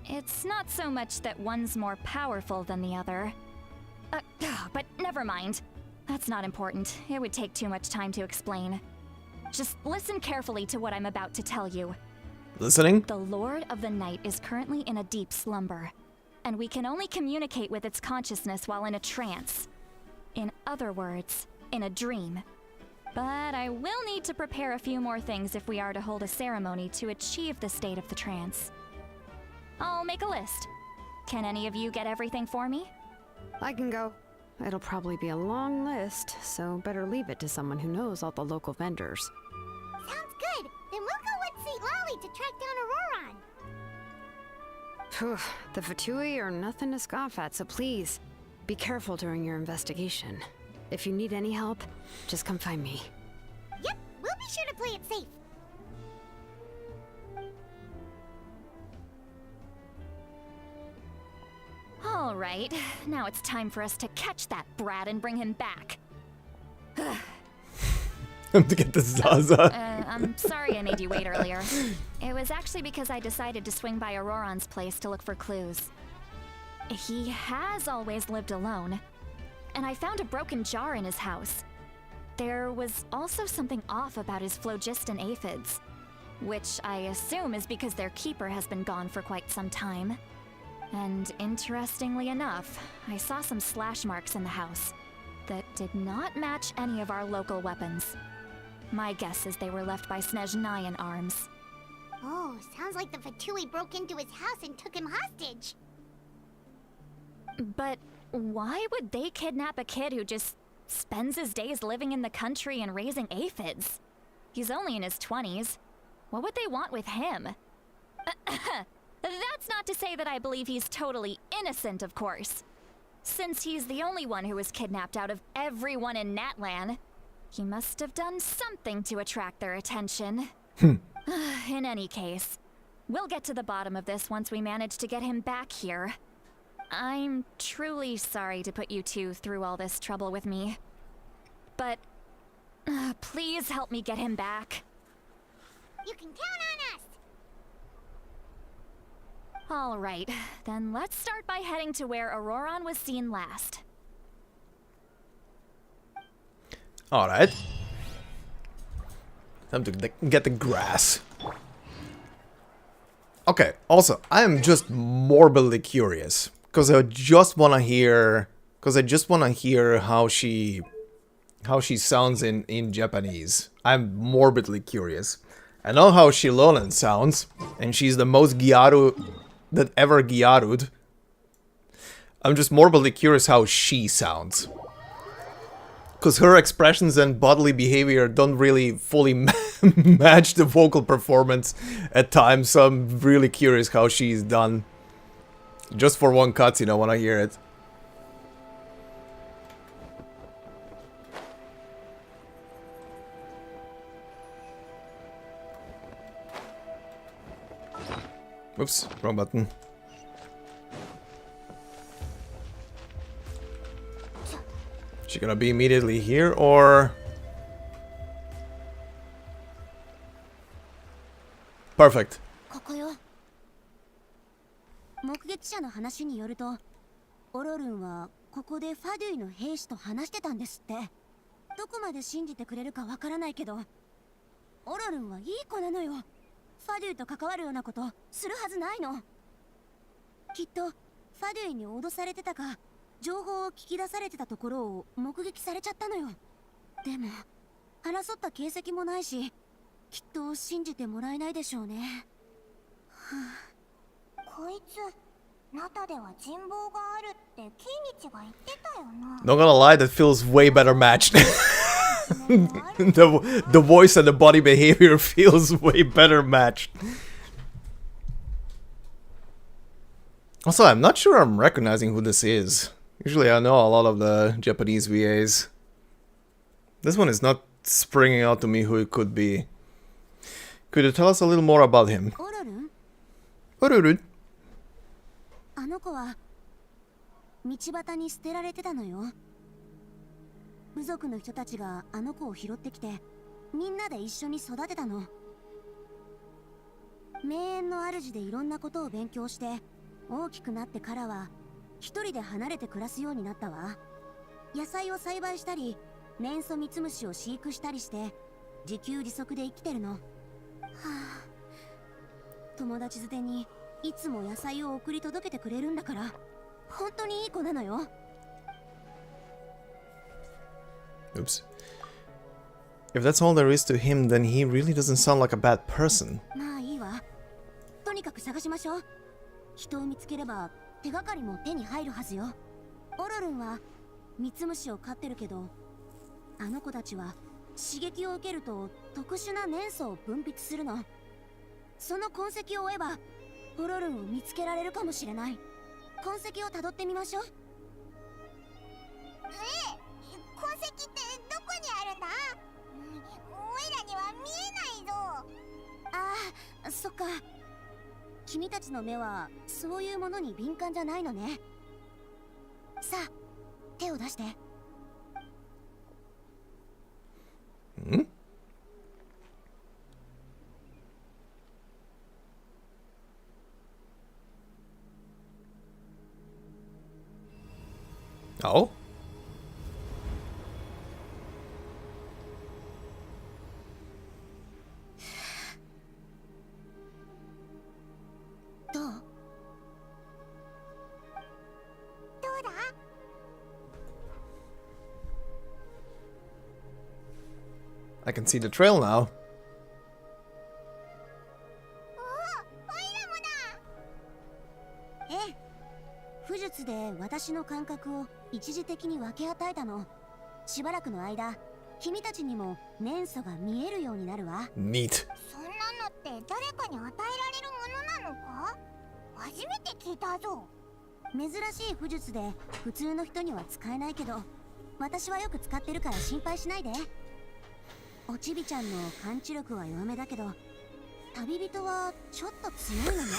It's not so much that one's more powerful than the other. But never mind. That's not important. It would take too much time to explain. Just listen carefully to what I'm about to tell you. Listening? The Lord of the Night is currently in a deep slumber, and we can only communicate with its consciousness while in a trance. In other words, in a dream. But I will need to prepare a few more things if we are to hold a ceremony to achieve the state of the trance. I'll make a list. Can any of you get everything for me? I can go. It'll probably be a long list, so better leave it to someone who knows all the local vendors. Sounds good. Then we'll go with St. Lolly to track down Auroron. Phew, the Fatui are nothing to scoff at, so please, be careful during your investigation. If you need any help, just come find me. Yep, we'll be sure to play it safe. All right, now it's time for us to catch that brat and bring him back. To get the Zaza. I'm sorry I made you wait earlier. It was actually because I decided to swing by Auroron's place to look for clues. He has always lived alone, and I found a broken jar in his house. There was also something off about his phlogiston aphids, which I assume is because their keeper has been gone for quite some time. And interestingly enough, I saw some slash marks in the house that did not match any of our local weapons. My guess is they were left by Snezhnayan arms. Oh, sounds like the Fatui broke into his house and took him hostage. But why would they kidnap a kid who just spends his days living in the country and raising aphids? He's only in his 20s. What would they want with him? That's not to say that I believe he's totally innocent, of course. Since he's the only one who was kidnapped out of everyone in NATLAN, he must have done something to attract their attention. In any case, we'll get to the bottom of this once we manage to get him back here. I'm truly sorry to put you two through all this trouble with me. But please help me get him back. You can count on us! All right, then let's start by heading to where Auroron was seen last. Alright. Time to get the grass. Okay, also, I am just morbidly curious. Because I just wanna hear... how she sounds in Japanese. I'm morbidly curious. I know how Shilolan sounds, and she's the most Gyaru that ever Gyaru'd. I'm just morbidly curious how she sounds. Because her expressions and bodily behavior don't really fully match the vocal performance at times, so I'm really curious how she's done. Just for one cutscene, I want to hear it. Oops, wrong button. She gonna be immediately here, or... Perfect. ここよ。目撃者の話によると、オロルンはここでファデュイの兵士と話してたんですって。どこまで信じてくれるかわからないけど、オロルンはいい子なのよ。ファデュイと関わるようなことするはずないの。きっとファデュイに脅されてたか、情報を聞き出されてたところを目撃されちゃったのよ。でも争った形跡もないし、きっと信じてもらえないでしょうね。こいつ、ナタでは人望があるってキイニチが言ってたよな。 Not gonna lie, that feels way better matched. the voice and the body behavior feels way better matched. Also, I'm not sure I'm recognizing who this is. Usually I know a lot of the Japanese VAs. This one is not springing out to me who it could be. Could you tell us a little more about him? オロルン？ Orurun. あの子は道端に捨てられてたのよ。部族の人たちがあの子を拾ってきて、みんなで一緒に育てたの。名園の主でいろんなことを勉強して、大きくなってからは一人で離れて暮らすようになったわ。野菜を栽培したり、メンソミツムシを飼育したりして自給自足で生きてるの。はあ、友達づてにいつも野菜を送り届けてくれるんだから、本当にいい子なのよ。 Oops. If that's all there is to him, then he really doesn't sound like a bad person. まあいいわ。とにかく探しましょう。人を見つければ手がかりも手に入るはずよ。オロルンはミツムシを飼ってるけど、あの子たちは刺激を受けると特殊な粘素を分泌するの。その痕跡を追えばオロルンを見つけられるかもしれない。痕跡をたどってみましょう。痕跡ってどこにあるんだ？おいらには見えないぞ。ああ、そっか。君たちの目はそういうものに敏感じゃないのね。さあ、手を出して。んOh? どう？どうだ？ I can see the trail now. ええ、巫術で私の感覚を一時的に分け与えたの。しばらくの間、君たちにも粘素が見えるようになるわ。Neat. そんなのって誰かに与えられるものなのか？初めて聞いたぞ。珍しい巫術で普通の人には使えないけど、私はよく使ってるから心配しないで。おちびちゃんの感知力は弱めだけど、旅人はちょっと強いのね。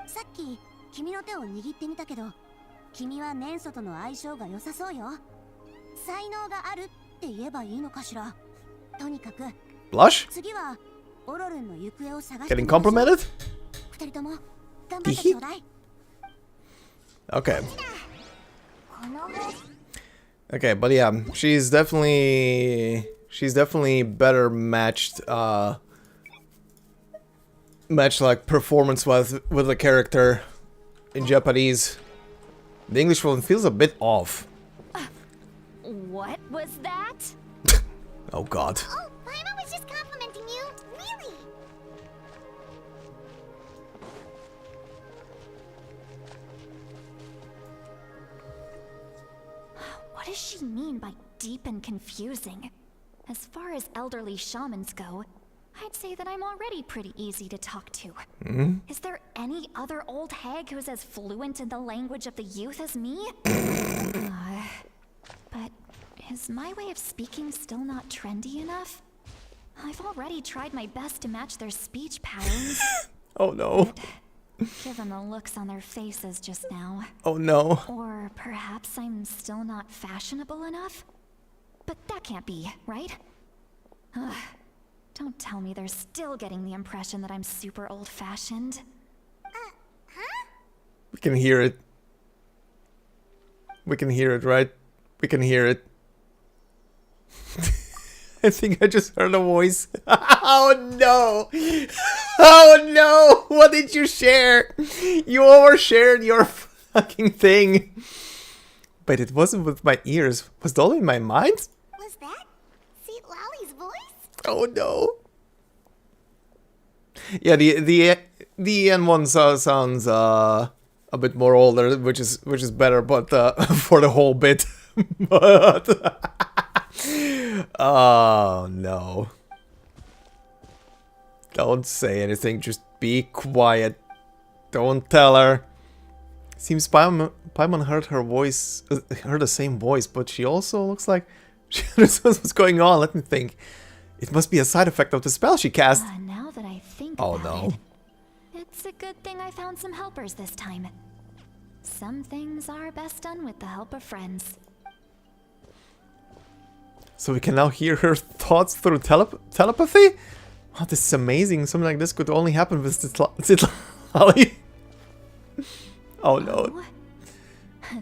さっき君の手を握ってみたけど、君は粘素との相性が良さそうよ。才能があるって言えばいいのかしら。とにかく Blush? 次はオロルンの行方を探してみ Getting ましょう。 complimented? 二人とも頑張ってちょうだい。 Okay. この Okay, but yeah, she's definitely better matched matched like performance with the character in Japanese. The English one feels a bit off. What was that? Oh god. Oh, Paimon was just complimenting you. Really? What does she mean by deep and confusing? As far as elderly shamans go, I'd say that I'm already pretty easy to talk to. Is there any other old hag who's as fluent in the language of the youth as me? But is my way of speaking still not trendy enough? I've already tried my best to match their speech patterns. Oh no. Given the looks on their faces just now. Oh no. Or perhaps I'm still not fashionable enough? But that can't be, right? Ugh. Don't tell me they're still getting the impression that I'm super old-fashioned. We can hear it. We can hear it, right? We can hear it. I think I just heard a voice. Oh no! Oh no! What did you share? You overshared your fucking thing. But it wasn't with my ears. Was it all in my mind? Was that St. Lally's voice? Oh no! Yeah, the N one sounds a bit more older, which is better, but for the whole bit. But oh no! Don't say anything. Just be quiet. Don't tell her. Seems Paimon heard her voice, heard the same voice, but she also looks like she understands what's going on. Let me think. It must be a side effect of the spell she cast. Now that I think Oh about no. it, it's a good thing I found some helpers this time. Some things are best done with the help of friends. So we can now hear her thoughts through telepathy? Oh, this is amazing. Something like this could only happen with Zitlali. Oh no. Oh,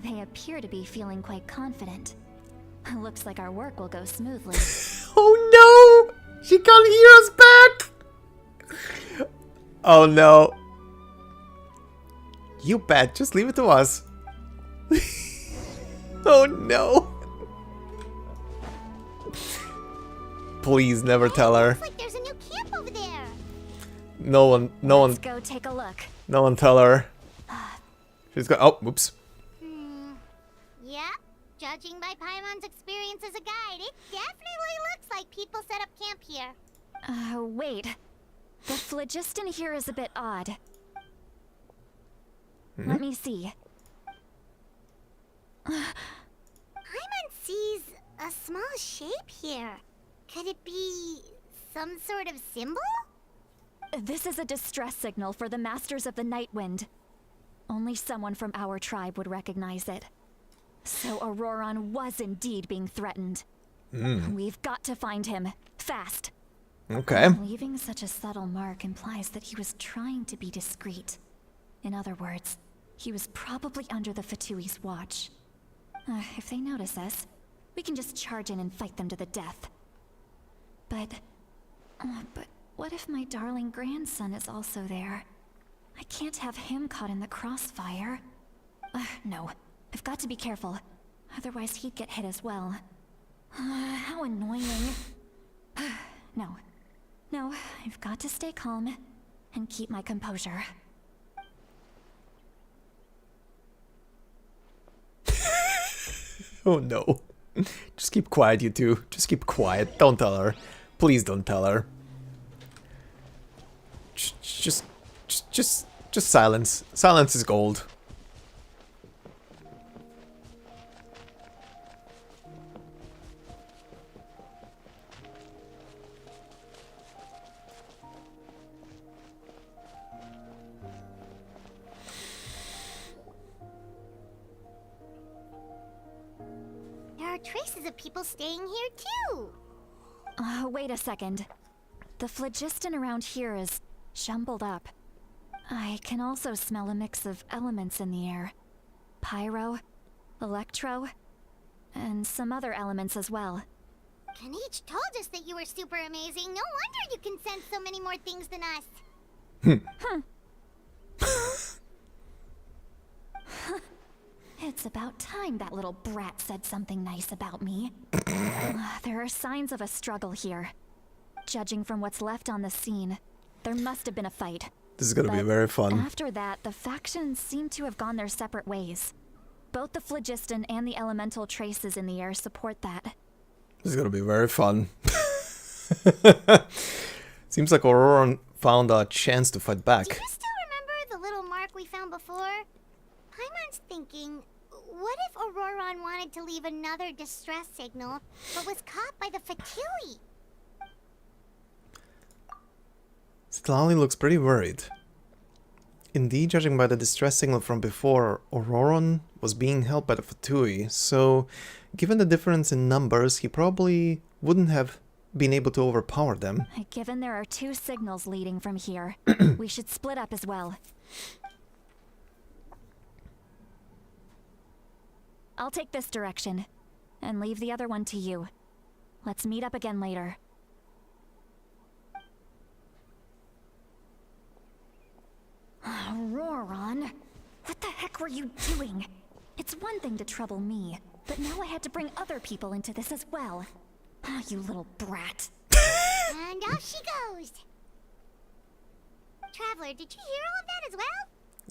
they appear to be feeling quite confident. Looks like our work will go smoothly. Oh no! She can't hear us back! Oh no. You bet, just leave it to us. Oh no. Please never tell her. Looks like there's a new camp over there. No one. Let's go take a look. No one tell her. She's got. Oh, whoops. Yeah, judging by Paimon's experience as a guide, it definitely looks like people set up camp here. Wait. The phlogiston here is a bit odd. Let me see. Paimon sees a small shape here. Could it be some sort of symbol? This is a distress signal for the Masters of the Night Wind. Only someone from our tribe would recognize it. So Auroron was indeed being threatened. We've got to find him. Fast. Okay. Leaving such a subtle mark implies that he was trying to be discreet. In other words, he was probably under the Fatui's watch. If they notice us, we can just charge in and fight them to the death. But what if my darling grandson is also there? I can't have him caught in the crossfire. No, I've got to be careful. Otherwise he'd get hit as well. How annoying. No, I've got to stay calm and keep my composure. Oh no. Just keep quiet, you two. Just keep quiet. Don't tell her. Please don't tell her. Just silence. Silence is gold. There are traces of people staying here too. Wait a second. The phlogiston around here is jumbled up. I can also smell a mix of elements in the air. Pyro, electro, and some other elements as well. Kanich told us that you were super amazing. No wonder you can sense so many more things than us. It's about time that little brat said something nice about me. There are signs of a struggle here. Judging from what's left on the scene, there must have been a fight. This is gonna be But very fun. After that, the factions seem to have gone their separate ways. Both the phlogiston and the elemental traces in the air support that. This is gonna be very fun. Seems like Auroron found a chance to fight back. Do you still remember the little mark we found before? Paimon's thinking, what if Auroron wanted to leave another distress signal, but was caught by the Fatui? Stalali looks pretty worried. Indeed, judging by the distress signal from before, Auroron was being held by the Fatui, so given the difference in numbers, he probably wouldn't have been able to overpower them. Given there are two signals leading from here, we should split up as well. I'll take this direction, and leave the other one to you. Let's meet up again later. Auroron, what the heck were you doing? It's one thing to trouble me, but now I had to bring other people into this as well. You little brat. And off she goes. Traveler, did you hear all of that as well?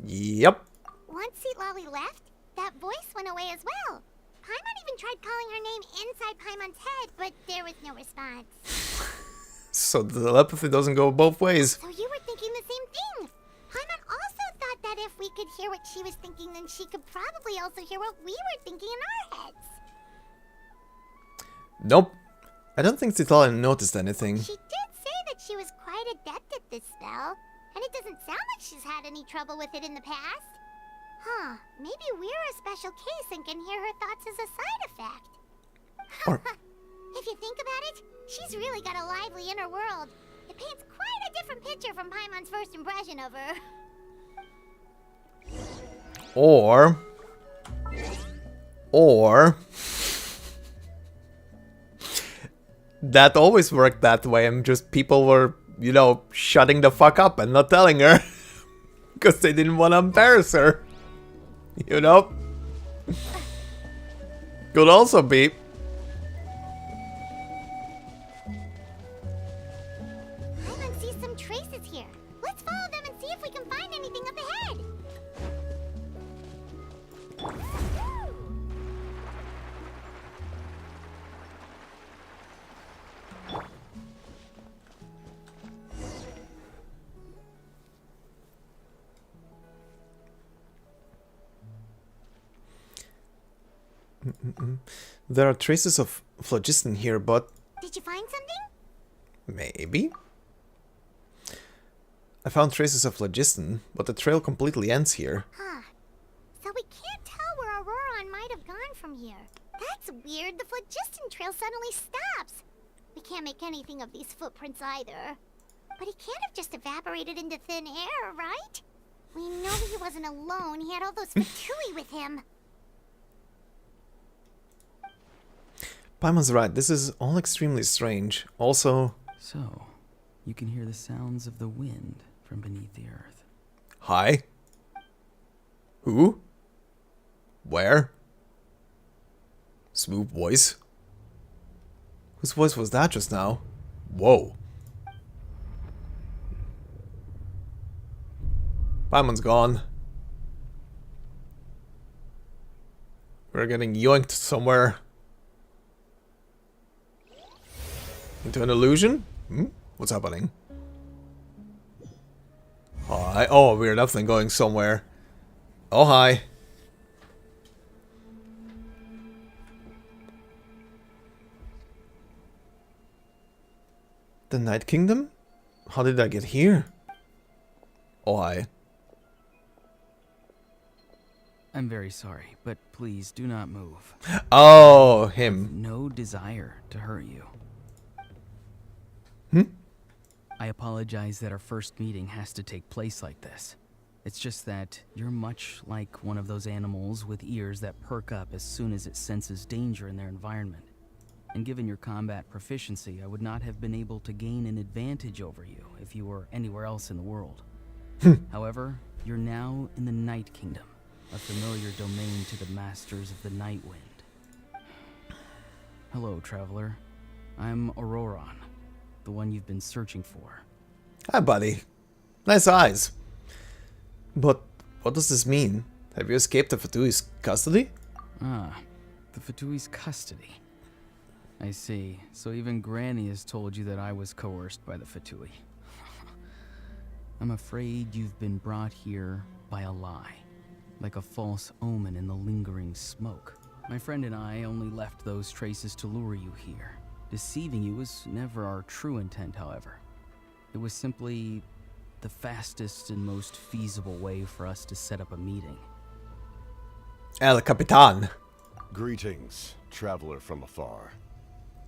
Yep. Once Seatlali left, that voice went away as well. Paimon even tried calling her name inside Paimon's head, but there was no response. So the telepathy doesn't go both ways. So you were thinking the same thing. Paimon also thought that if we could hear what she was thinking, then she could probably also hear what we were thinking in our heads. Nope. I don't think Stalali noticed anything. She did say that she was quite adept at this spell, and it doesn't sound like she's had any trouble with it in the past. Huh, maybe we're a special case and can hear her thoughts as a side effect. Or- If you think about it, she's really got a lively inner world. It paints quite a different picture from Paimon's first impression of her. Or that always worked that way, and just people were, you know, shutting the fuck up and not telling her because they didn't want to embarrass her. You know? Could also be. Paimon sees some traces here. Let's follow them and see if we can find anything up ahead. There are traces of phlogiston here, but Did you find something? maybe? I found traces of phlogiston, but the trail completely ends here. Huh. So we can't tell where Auroron might have gone from here. That's weird. The phlogiston trail suddenly stops. We can't make anything of these footprints either. But he can't have just evaporated into thin air, right? We know he wasn't alone. He had all those Fatui with him. Paimon's right, this is all extremely strange. Also, So, you can hear the sounds of the wind from beneath the earth. hi? Who? Where? Smooth voice? Whose voice was that just now? Whoa. Paimon's gone. We're getting yoinked somewhere. Into an illusion? What's happening? Hi. Oh, we're definitely going somewhere. Oh, hi. The Night Kingdom? How did I get here? Oh, hi. I'm very sorry, but please do not move. Oh, him. No desire to hurt you. I apologize that our first meeting has to take place like this. It's just that you're much like one of those animals with ears that perk up as soon as it senses danger in their environment. And given your combat proficiency, I would not have been able to gain an advantage over you if you were anywhere else in the world. However, you're now in the Night Kingdom, a familiar domain to the masters of the Night Wind. Hello, traveler. I'm Auroron, the one you've been searching for. Hi, buddy. Nice eyes. But what does this mean? Have you escaped the Fatui's custody? Ah, the Fatui's custody. I see. So even Granny has told you that I was coerced by the Fatui. I'm afraid you've been brought here by a lie, like a false omen in the lingering smoke. My friend and I only left those traces to lure you here. Deceiving you was never our true intent, however. It was simply the fastest and most feasible way for us to set up a meeting. El Capitan. Greetings, traveler from afar.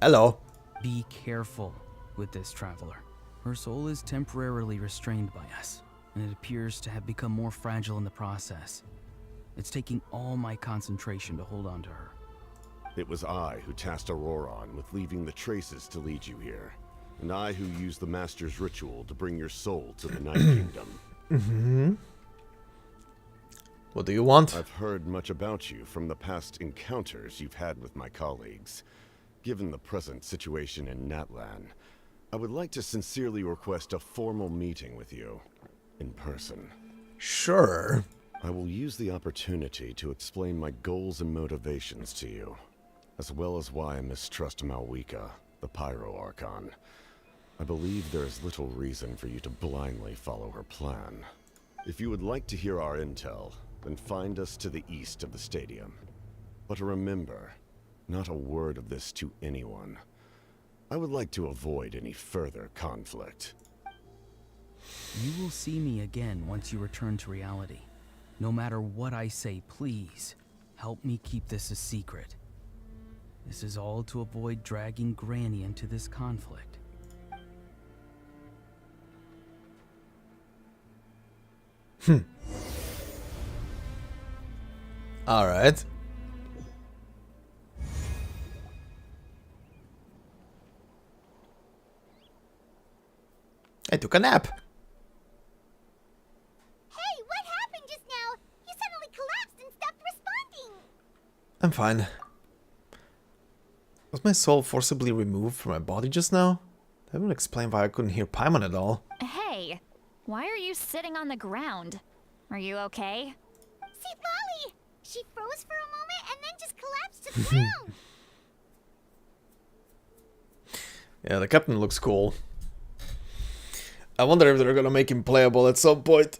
Hello. Be careful with this traveler. Her soul is temporarily restrained by us, and it appears to have become more fragile in the process. It's taking all my concentration to hold on to her. It was I who tasked Auroron with leaving the traces to lead you here, and I who used the Master's ritual to bring your soul to the Night Kingdom. What do you want? I've heard much about you from the past encounters you've had with my colleagues. Given the present situation in NATLAN, I would like to sincerely request a formal meeting with you, in person. Sure. I will use the opportunity to explain my goals and motivations to you, as well as why I mistrust Malwika, the Pyro Archon. I believe there is little reason for you to blindly follow her plan. If you would like to hear our intel, then find us to the east of the stadium. But remember, not a word of this to anyone. I would like to avoid any further conflict. You will see me again once you return to reality. No matter what I say, please, help me keep this a secret. This is all to avoid dragging Granny into this conflict. Alright. I took a nap. Hey, what happened just now? You suddenly collapsed and stopped responding. I'm fine. Was my soul forcibly removed from my body just now? That would explain why I couldn't hear Paimon at all. Hey, why are you sitting on the ground? Are you okay? See, Lolly! She froze for a moment and then just collapsed to the ground. Yeah, the captain looks cool. I wonder if they're gonna make him playable at some point.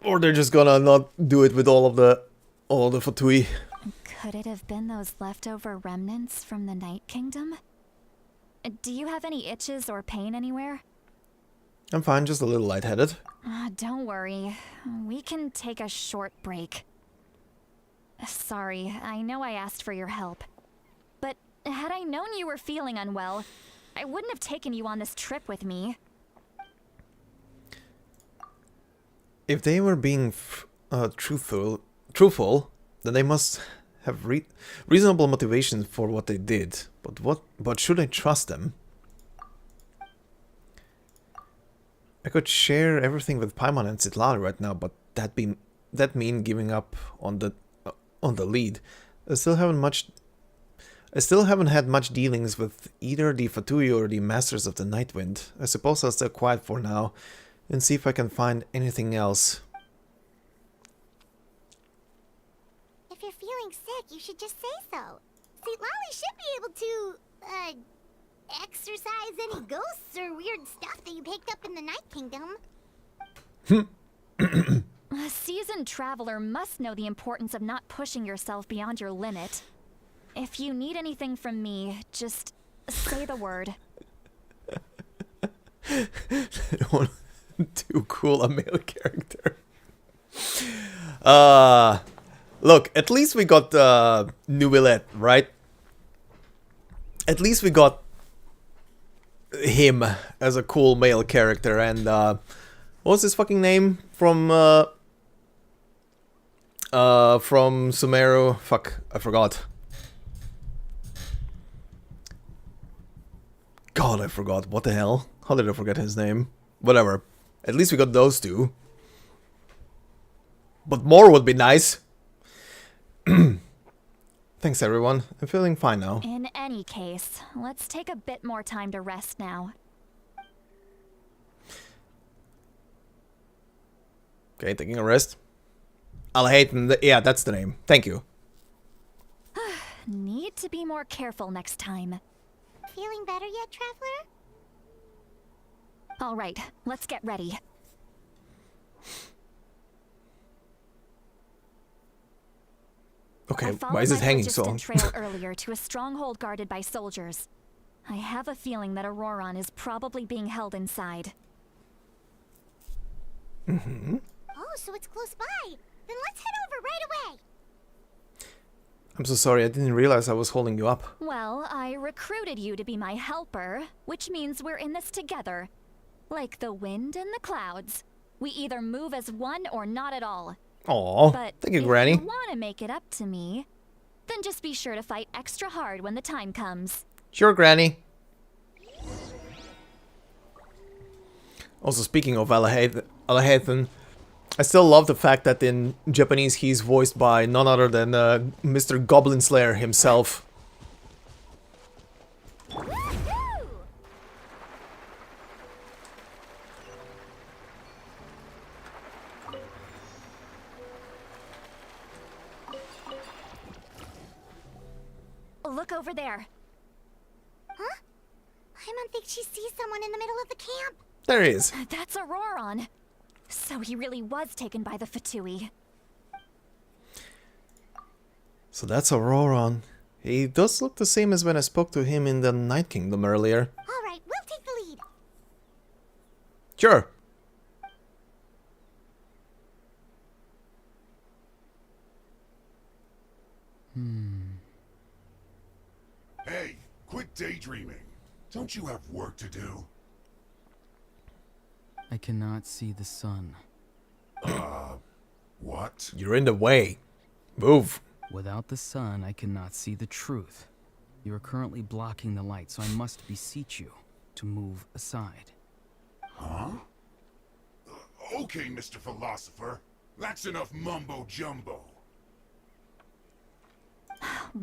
Or they're just gonna not do it with all the Fatui. Could it have been those leftover remnants from the Night Kingdom? Do you have any itches or pain anywhere? I'm fine, just a little lightheaded. Don't worry. We can take a short break. Sorry, I know I asked for your help. But had I known you were feeling unwell, I wouldn't have taken you on this trip with me. If they were being truthful, then they must have reasonable motivation for what they did. But should I trust them? I could share everything with Paimon and Citlali right now, but that mean giving up on the lead. I still haven't had much dealings with either the Fatui or the Masters of the Nightwind. I suppose I'll stay quiet for now and see if I can find anything else. If you're feeling sick, you should just say so. See, Lolly should be able to, exorcise any ghosts or weird stuff that you picked up in the Night Kingdom. A seasoned traveler must know the importance of not pushing yourself beyond your limit. If you need anything from me, just say the word. Too cool a male character. Look, at least we got Nubillet, right? At least we got him as a cool male character, and what was his fucking name from Sumeru? Fuck, I forgot. God, I forgot. What the hell? How did I forget his name? Whatever. At least we got those two. But more would be nice. Thanks, everyone. I'm feeling fine now. In any case, let's take a bit more time to rest now. Okay, taking a rest. Alhaiten, yeah, that's the name. Thank you. Need to be more careful next time. Feeling better yet, Traveler? All right, let's get ready. Okay, I why is it hanging so long? Trail earlier to a stronghold guarded by soldiers. I have a feeling that Auroron is probably being held inside. Mm-hmm. Oh, so it's close by. Then let's head over right away. I'm so sorry, I didn't realize I was holding you up. Well, I recruited you to be my helper, which means we're in this together. Like the wind and the clouds. We either move as one or not at all. Aw, thank you, Granny. If you want to make it up to me, then just be sure to fight extra hard when the time comes. Sure, Granny. Also, speaking of Alhaiten, I still love the fact that in Japanese he's voiced by none other than Mr. Goblin Slayer himself. Look over there. Huh? Paimon thinks she sees someone in the middle of the camp. There he is. That's Auroron. So he really was taken by the Fatui. So that's Auroron. He does look the same as when I spoke to him in the Night Kingdom earlier. All right, we'll take the lead. Sure. Hey, quit daydreaming. Don't you have work to do? I cannot see the sun. What? You're in the way. Move. Without the sun, I cannot see the truth. You are currently blocking the light, so I must beseech you to move aside. Huh? Okay, Mr. Philosopher. That's enough mumbo-jumbo.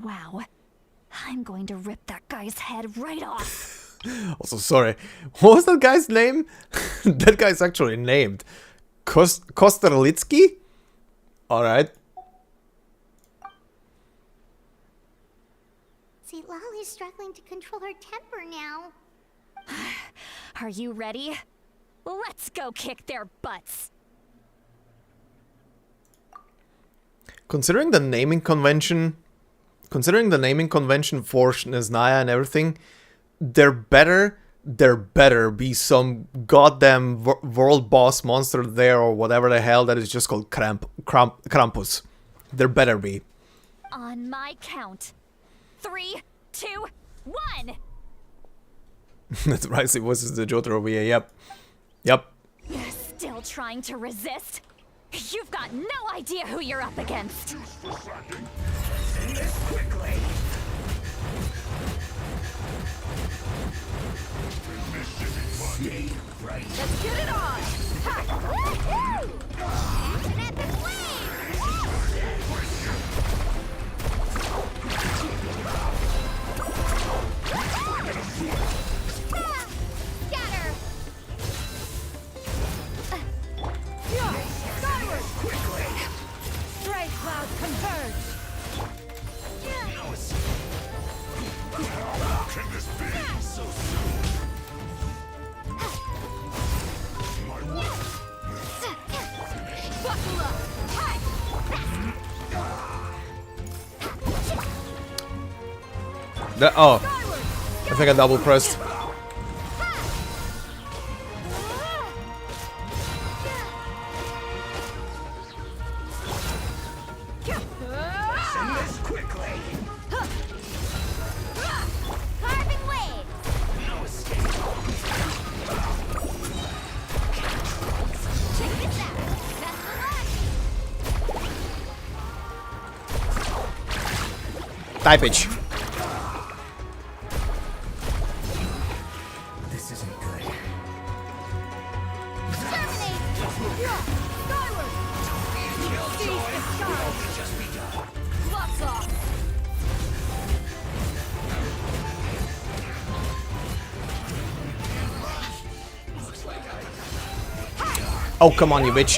Wow. I'm going to rip that guy's head right off. Also, sorry. What was that guy's name? That guy's actually named Kosterlitsky? Alright. See, Lolly's struggling to control her temper now. Are you ready? Let's go kick their butts. Considering the naming convention, considering the naming convention for Nesnaya and everything, there better be some goddamn world boss monster there or whatever the hell that is just called Krampus. There better be. On my count. 3, 2, 1! That's right, it was the Jotaro VA, yep. Yep. Still trying to resist? You've got no idea who you're up against. Let's get it on! Ha! Action epic flame! Ah, scatter! Skyward! Quickly! Strike cloud converge! How can this be so soon? Buckle up! Oh, I think I double pressed. Carving waves! Check this out! Best of luck! Typage. This isn't good. Terminate! Skyward! Seize the sky! Blocks off! Oh, come on, you bitch.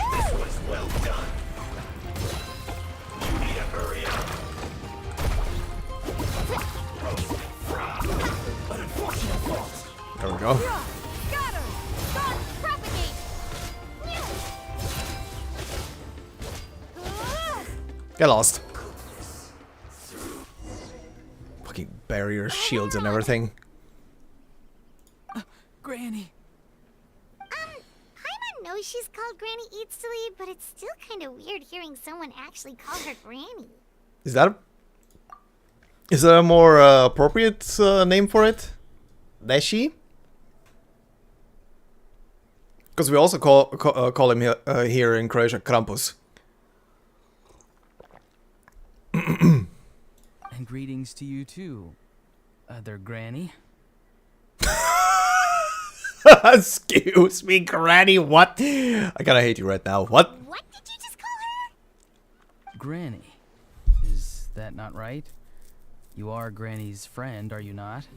There we go. Scatter! Stun! Propagate! Get lost. Fucking barriers, shields, and everything. Granny. Paimon knows she's called Granny Eats to Lead, but it's still kind of weird hearing someone actually call her Granny. Is that a more appropriate name for it? Dashi? Because we also call him here in Croatia Krampus. And greetings to you too, other granny. Excuse me, Granny, what? I gotta hate you right now. What? What did you just call her? Granny. Is that not right? You are Granny's friend, are you not?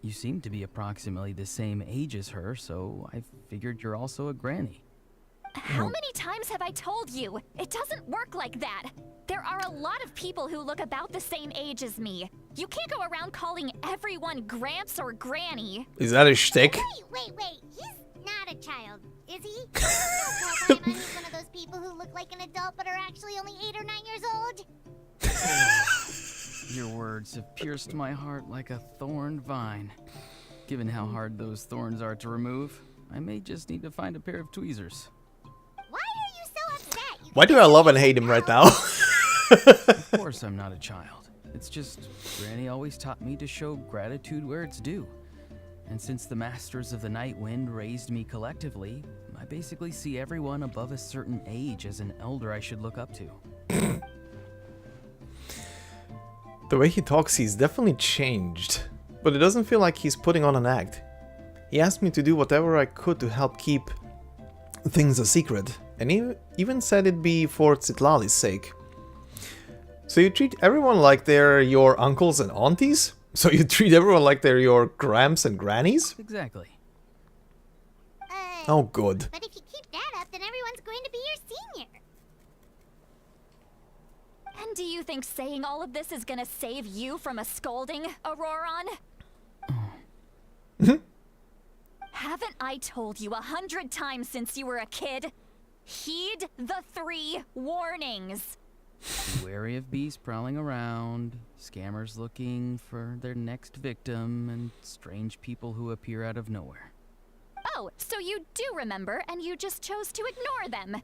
You seem to be approximately the same age as her, so I figured you're also a granny. How many times have I told you? It doesn't work like that. There are a lot of people who look about the same age as me. You can't go around calling everyone Gramps or Granny. Is that a shtick? Wait. He's not a child, is he? Don't tell Paimon he's one of those people who look like an adult but are actually only 8 or 9 years old. Your words have pierced my heart like a thorned vine. Given how hard those thorns are to remove, I may just need to find a pair of tweezers. Why are you so upset? Why do I love and hate him right now? Of course I'm not a child. It's just Granny always taught me to show gratitude where it's due. And since the Masters of the Night Wind raised me collectively, I basically see everyone above a certain age as an elder I should look up to. The way he talks, he's definitely changed. But it doesn't feel like he's putting on an act. He asked me to do whatever I could to help keep things a secret. And he even said it'd be for Tsitlali's sake. So you treat everyone like they're your uncles and aunties? So you treat everyone like they're your gramps and grannies? Exactly. Oh, good. But if you keep that up, then everyone's going to be your senior. And do you think saying all of this is gonna save you from a scolding, Auroron? Haven't I told you 100 times since you were a kid? Heed the 3 warnings. Be wary of beasts prowling around, scammers looking for their next victim, and strange people who appear out of nowhere. Oh, so you do remember, and you just chose to ignore them.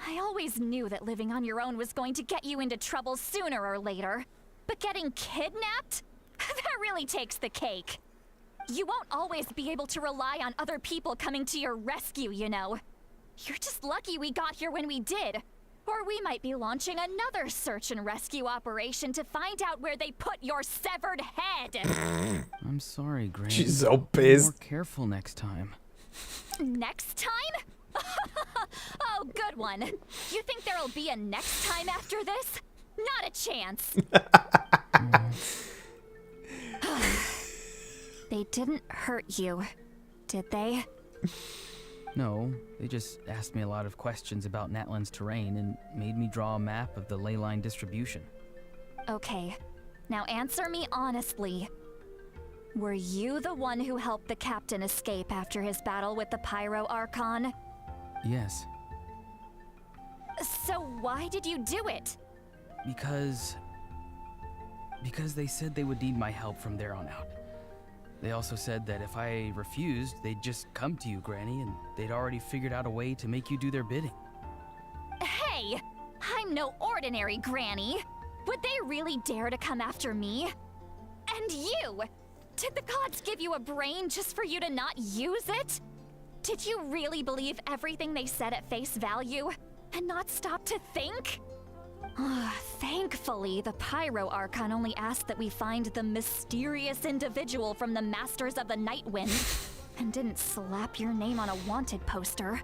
I always knew that living on your own was going to get you into trouble sooner or later. But getting kidnapped? That really takes the cake. You won't always be able to rely on other people coming to your rescue, you know. You're just lucky we got here when we did. Or we might be launching another search and rescue operation to find out where they put your severed head. I'm sorry, Granny. She's so Be pissed. more careful next time. Next time? Oh, good one. You think there'll be a next time after this? Not a chance. They didn't hurt you, did they? No, they just asked me a lot of questions about Natlan's terrain and made me draw a map of the ley line distribution. Okay, now answer me honestly. Were you the one who helped the captain escape after his battle with the Pyro Archon? Yes, So why did you do it? because they said they would need my help from there on out. They also said that if I refused, they'd just come to you, Granny, and they'd already figured out a way to make you do their bidding. Hey, I'm no ordinary Granny. Would they really dare to come after me? And you! Did the gods give you a brain just for you to not use it? Did you really believe everything they said at face value and not stop to think? Thankfully, the Pyro Archon only asked that we find the mysterious individual from the Masters of the Night Wind and didn't slap your name on a wanted poster.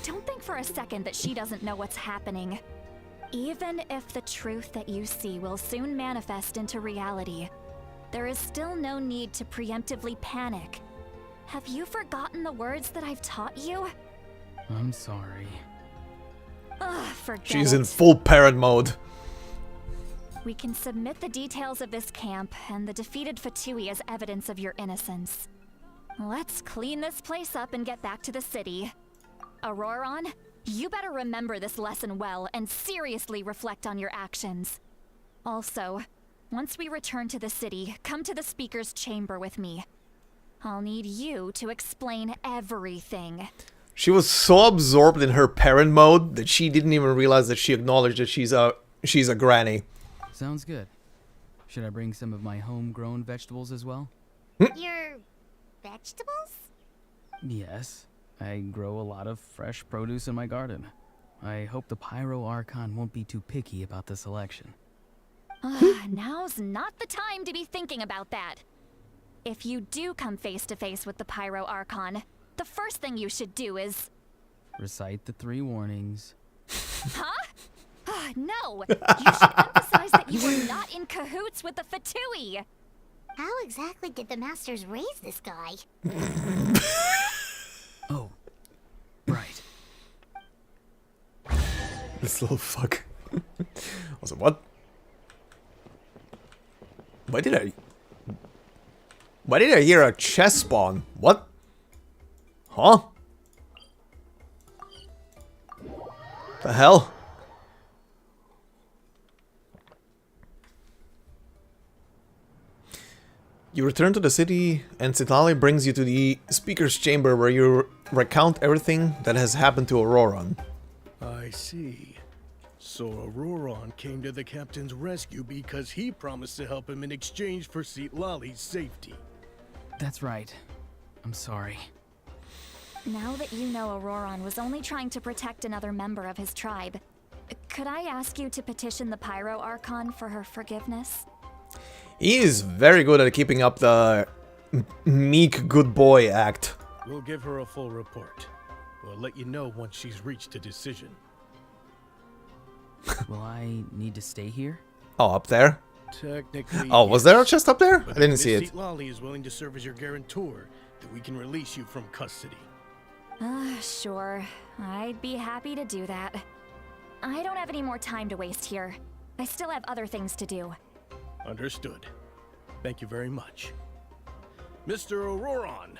Don't think for a second that she doesn't know what's happening. Even if the truth that you see will soon manifest into reality, there is still no need to preemptively panic. Have you forgotten the words that I've taught you? I'm sorry. Forget She's it. in full parent mode. We can submit the details of this camp and the defeated Fatui as evidence of your innocence. Let's clean this place up and get back to the city. Auroron, you better remember this lesson well and seriously reflect on your actions. Also, once we return to the city, come to the speaker's chamber with me. I'll need you to explain everything. She was so absorbed in her parent mode that she didn't even realize that she acknowledged that she's a granny. Sounds good. Should I bring some of my homegrown vegetables as well? Your vegetables? Yes. I grow a lot of fresh produce in my garden. I hope the Pyro Archon won't be too picky about the selection. Now's not the time to be thinking about that. If you do come face to face with the Pyro Archon, the first thing you should do is... Recite the 3 warnings. Huh? No! You should emphasize that you were not in cahoots with the Fatui! How exactly did the masters raise this guy? Oh, right. This little fuck. Also, what? Why did I hear a chest spawn? What? Huh? The hell? You return to the city, and Citali brings you to the speaker's chamber where you recount everything that has happened to Auroron. I see. So Auroron came to the captain's rescue because he promised to help him in exchange for Citlali's safety. That's right. I'm sorry. Now that you know Auroron was only trying to protect another member of his tribe, could I ask you to petition the Pyro Archon for her forgiveness? He is very good at keeping up the meek good boy act. We'll give her a full report. We'll let you know once she's reached a decision. Will I need to stay here? Oh, up there? Technically, Oh, was yes. there a chest up there? But I didn't if see Miss it. Citlali is willing to serve as your guarantor, then we can release you from custody. Sure. I'd be happy to do that. I don't have any more time to waste here. I still have other things to do. Understood. Thank you very much. Mr. Auroron,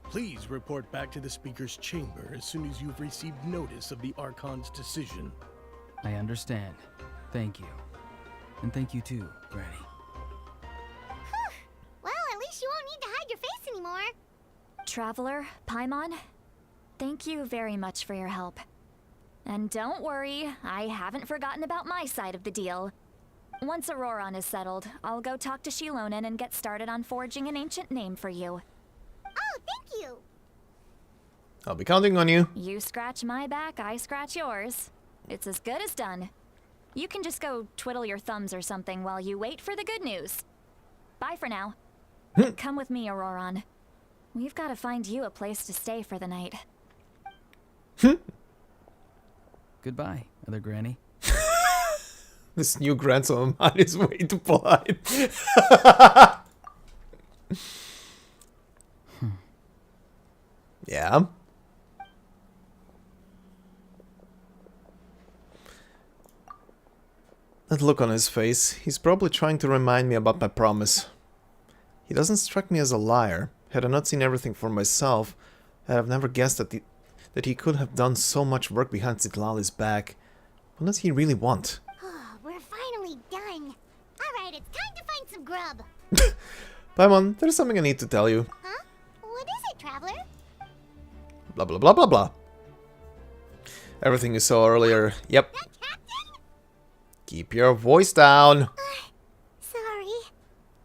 please report back to the speaker's chamber as soon as you've received notice of the Archon's decision. I understand. Thank you. And thank you too, Granny. Well, at least you won't need to hide your face anymore. Traveler, Paimon, thank you very much for your help. And don't worry, I haven't forgotten about my side of the deal. Once Auroron is settled, I'll go talk to Shilonen and get started on forging an ancient name for you. Oh, thank you. I'll be counting on you. You scratch my back, I scratch yours. It's as good as done. You can just go twiddle your thumbs or something while you wait for the good news. Bye for now. Come with me, Auroron. We've got to find you a place to stay for the night. Goodbye, other Granny. This new grandson of mine is way too polite. Yeah. That look on his face, he's probably trying to remind me about my promise. He doesn't strike me as a liar. Had I not seen everything for myself, I'd have never guessed that he could have done so much work behind Zitlali's back. What does he really want? Oh, we're finally done. Alright, it's time to find some grub. Paimon, there's something I need to tell you. Huh? What is it, Traveler? Blah blah blah blah blah. Everything you saw earlier. Yep. That captain? Keep your voice down. Sorry.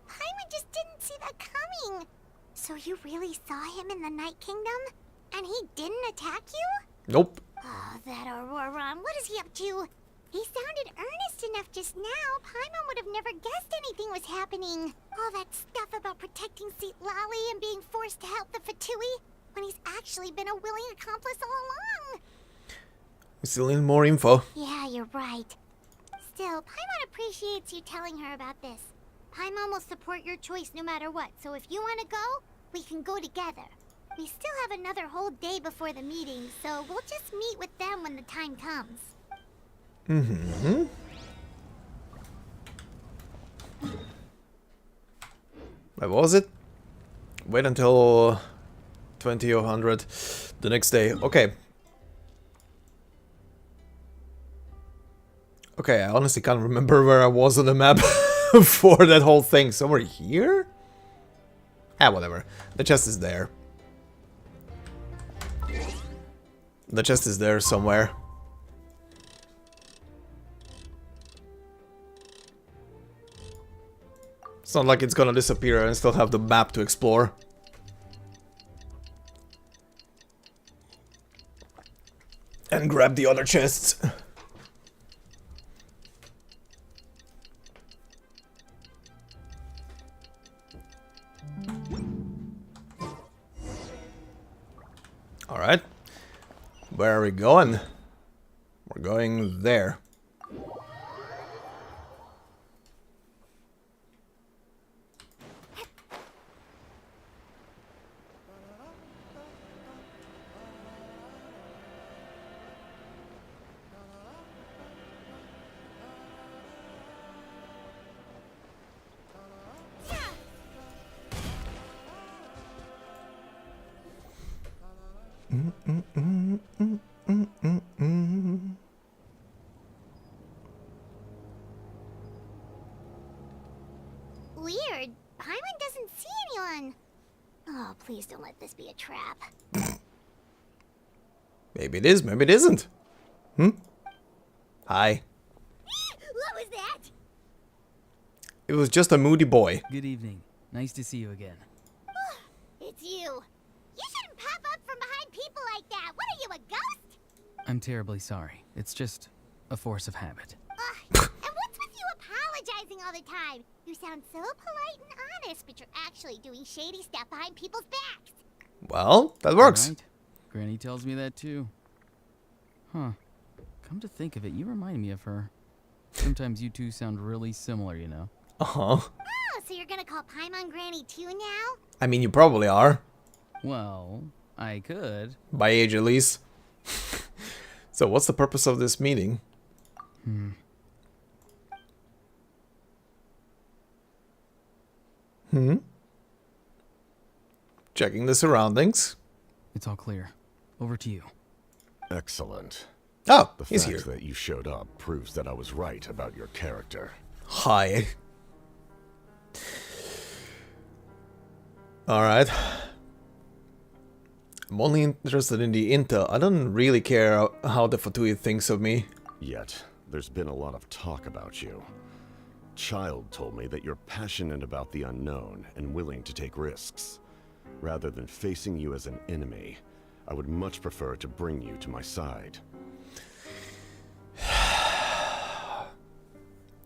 Paimon just didn't see that coming. So you really saw him in the Night Kingdom? And he didn't attack you? Nope. Oh, that Auroron, what is he up to? He sounded earnest enough just now. Paimon would have never guessed anything was happening. All that stuff about protecting Zitlali and being forced to help the Fatui, when he's actually been a willing accomplice all along. We still need more info. Yeah, you're right. Still, Paimon appreciates you telling her about this. Paimon will support your choice no matter what, so if you want to go, we can go together. We still have another whole day before the meeting, so we'll just meet with them when the time comes. Mm-hmm. What was it? Wait until 2000 the next day. Okay. Okay, I honestly can't remember where I was on the map for that whole thing. Somewhere here? Ah, whatever. The chest is there. The chest is there somewhere. It's not like it's gonna disappear and still have the map to explore. And grab the other chests. Alright. Where are we going? We're going there. Weird. Paimon doesn't see anyone. Oh, please don't let this be a trap. Maybe it is, maybe it isn't. Hi. What was that? It was just a moody boy. Good evening. Nice to see you again. It's you. You shouldn't pop up from behind people like that. What are you, a ghost? I'm terribly sorry. It's just a force of habit. And what's with you apologizing all the time? You sound so polite and honest, but you're actually doing shady stuff behind people's backs. Well, that works. Right. Granny tells me that too. Huh. Come to think of it, you remind me of her. Sometimes you two sound really similar, you know. Uh-huh. Oh, so you're gonna call Paimon Granny too now? I mean, you probably are. Well, I could. By age, at least. So, what's the purpose of this meeting? Checking the surroundings. It's all clear. Over to you. Excellent. Oh, The he's fact here. that you showed up proves that I was right about your character. Hi. Alright. I'm only interested in the intel. I don't really care how the Fatui thinks of me. Yet, there's been a lot of talk about you. Child told me that you're passionate about the unknown and willing to take risks. Rather than facing you as an enemy, I would much prefer to bring you to my side.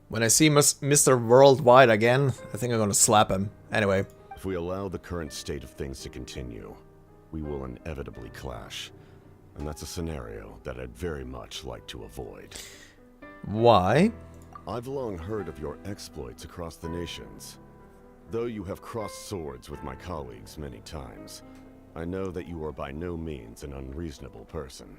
When I see Mr. Worldwide again, I think I'm gonna slap him. Anyway. If we allow the current state of things to continue, we will inevitably clash. And that's a scenario that I'd very much like to avoid. Why? I've long heard of your exploits across the nations. Though you have crossed swords with my colleagues many times, I know that you are by no means an unreasonable person.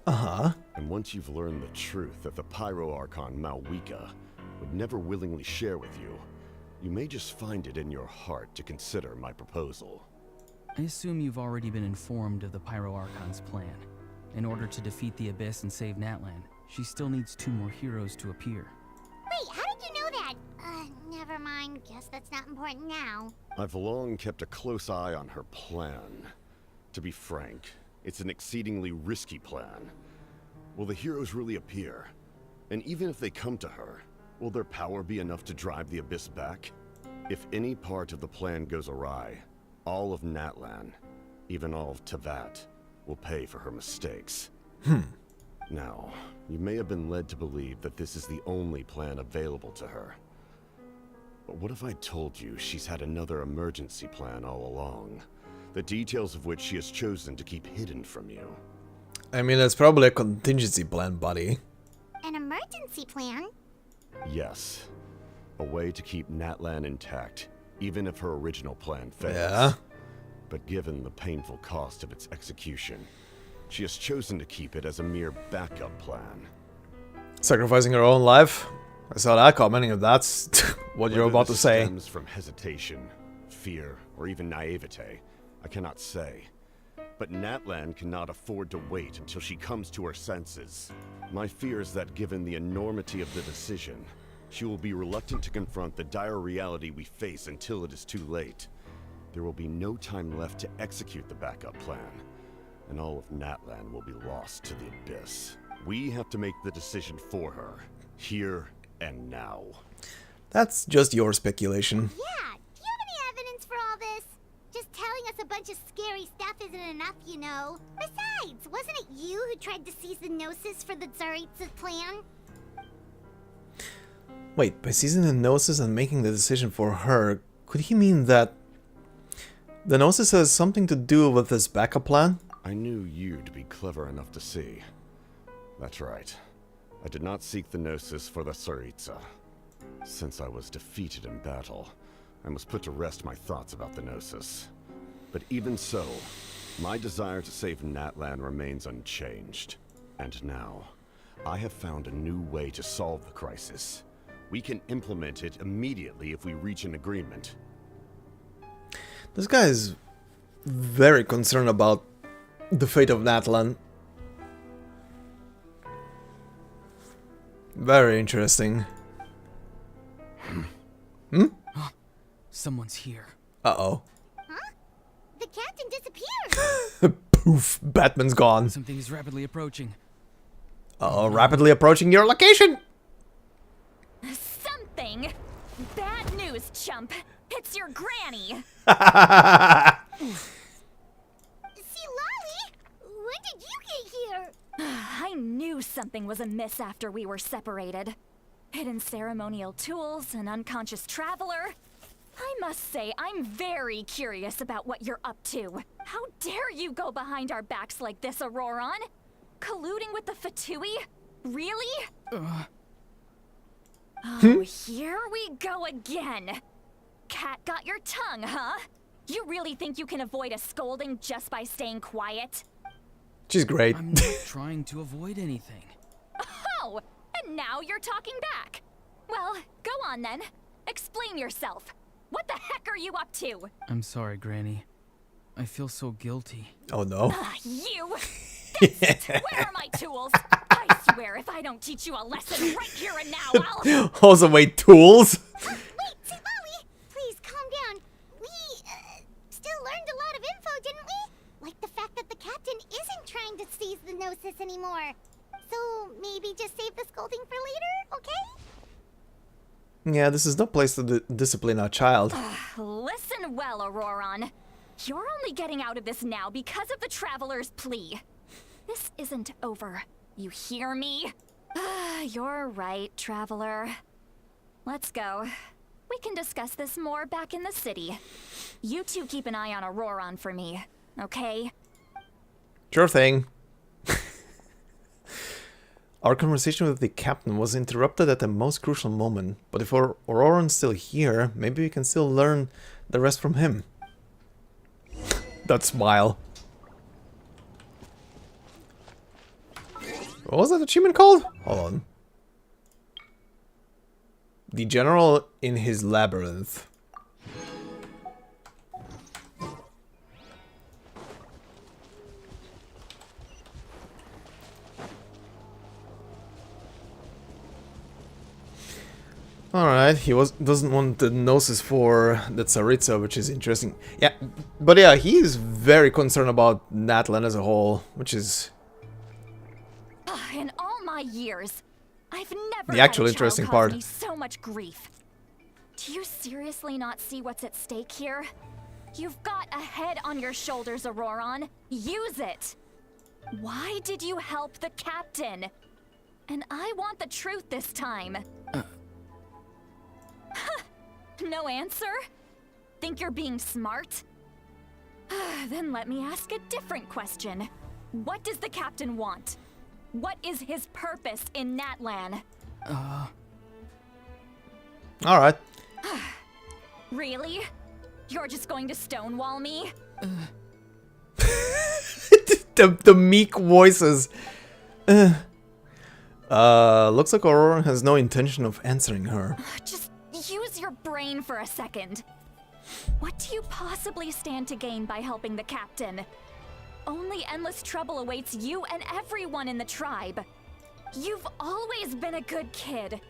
Uh-huh. And once you've learned the truth that the Pyro Archon Malwika would never willingly share with you, you may just find it in your heart to consider my proposal. I assume you've already been informed of the Pyro Archon's plan. In order to defeat the Abyss and save NATLAN, she still needs 2 more heroes to appear. Wait, how did you know that? Never mind. Guess that's not important now. I've long kept a close eye on her plan. To be frank, it's an exceedingly risky plan. Will the heroes really appear? And even if they come to her, will their power be enough to drive the Abyss back? If any part of the plan goes awry, all of NATLAN, even all of Tevat, will pay for her mistakes. Now, you may have been led to believe that this is the only plan available to her. But what if I told you she's had another emergency plan all along, the details of which she has chosen to keep hidden from you? I mean, that's probably a contingency plan, buddy. An emergency plan? Yes. A way to keep NATLAN intact, even if her original plan fails. Yeah. But given the painful cost of its execution, she has chosen to keep it as a mere backup plan. Sacrificing her own life? I saw that coming, if that's what you're about to say. Stems from hesitation, fear, or even naivete, I cannot say. But NATLAN cannot afford to wait until she comes to her senses. My fear is that given the enormity of the decision, she will be reluctant to confront the dire reality we face until it is too late. There will be no time left to execute the backup plan, and all of NATLAN will be lost to the Abyss. We have to make the decision for her, here and now. That's just your speculation. Yeah, do you have any evidence for all this? Just telling us a bunch of scary stuff isn't enough, you know. Besides, wasn't it you who tried to seize the Gnosis for the Tsaritsa's plan? Wait, by seizing the Gnosis and making the decision for her, could he mean that the Gnosis has something to do with this backup plan? I knew you'd be clever enough to see. That's right. I did not seek the Gnosis for the Tsaritsa. Since I was defeated in battle, I must put to rest my thoughts about the Gnosis. But even so, my desire to save NATLAN remains unchanged. And now, I have found a new way to solve the crisis. We can implement it immediately if we reach an agreement. This guy is very concerned about the fate of NATLAN. Very interesting. Someone's here. Uh-oh. Huh? The captain disappeared! Poof, Batman's gone. Something is rapidly approaching. Uh-oh, rapidly approaching your location! Something? Bad news, chump. It's your granny. See, Lolly? When did you get here? I knew something was amiss after we were separated. Hidden ceremonial tools, an unconscious traveler. I must say, I'm very curious about what you're up to. How dare you go behind our backs like this, Auroron? Colluding with the Fatui? Really? Oh, here we go again. Cat got your tongue, huh? You really think you can avoid a scolding just by staying quiet? She's great. I'm not trying to avoid anything. Oh, and now you're talking back. Well, go on then. Explain yourself. What the heck are you up to? I'm sorry, Granny. I feel so guilty. Oh no. You! That's it. Where are my tools? I I swear, if I don't teach you a lesson right here and now, I'll... Also, wait, tools? Wait, Lolly, please calm down. We still learned a lot of info, didn't we? Like the fact that the captain isn't trying to seize the Gnosis anymore. So maybe just save the scolding for later, okay? Yeah, this is no place to discipline a child. Listen well, Auroron. You're only getting out of this now because of the Traveler's plea. This isn't over. You hear me? You're right, Traveler. Let's go. We can discuss this more back in the city. You two keep an eye on Auroron for me, okay? Sure thing. Our conversation with the captain was interrupted at the most crucial moment, but if Auroron's still here, maybe we can still learn the rest from him. That smile. What was that achievement called? Hold on. The General in his Labyrinth. Alright, he doesn't want the Gnosis for the Tsaritsa, which is interesting. Yeah, but yeah, he is very concerned about NATLAN as a whole, which is... In all my years, I've never the actual had a interesting child part. cause me so much grief. Do you seriously not see what's at stake here? You've got a head on your shoulders, Auroron. Use it! Why did you help the captain? And I want the truth this time. No answer? Think you're being smart? Then let me ask a different question. What does the captain want? What is his purpose in NATLAN? Alright. Really? You're just going to stonewall me? the meek voices. Looks like Auroron has no intention of answering her. Just use your brain for a second. What do you possibly stand to gain by helping the captain? Only endless trouble awaits you and everyone in the tribe. You've always been a good kid.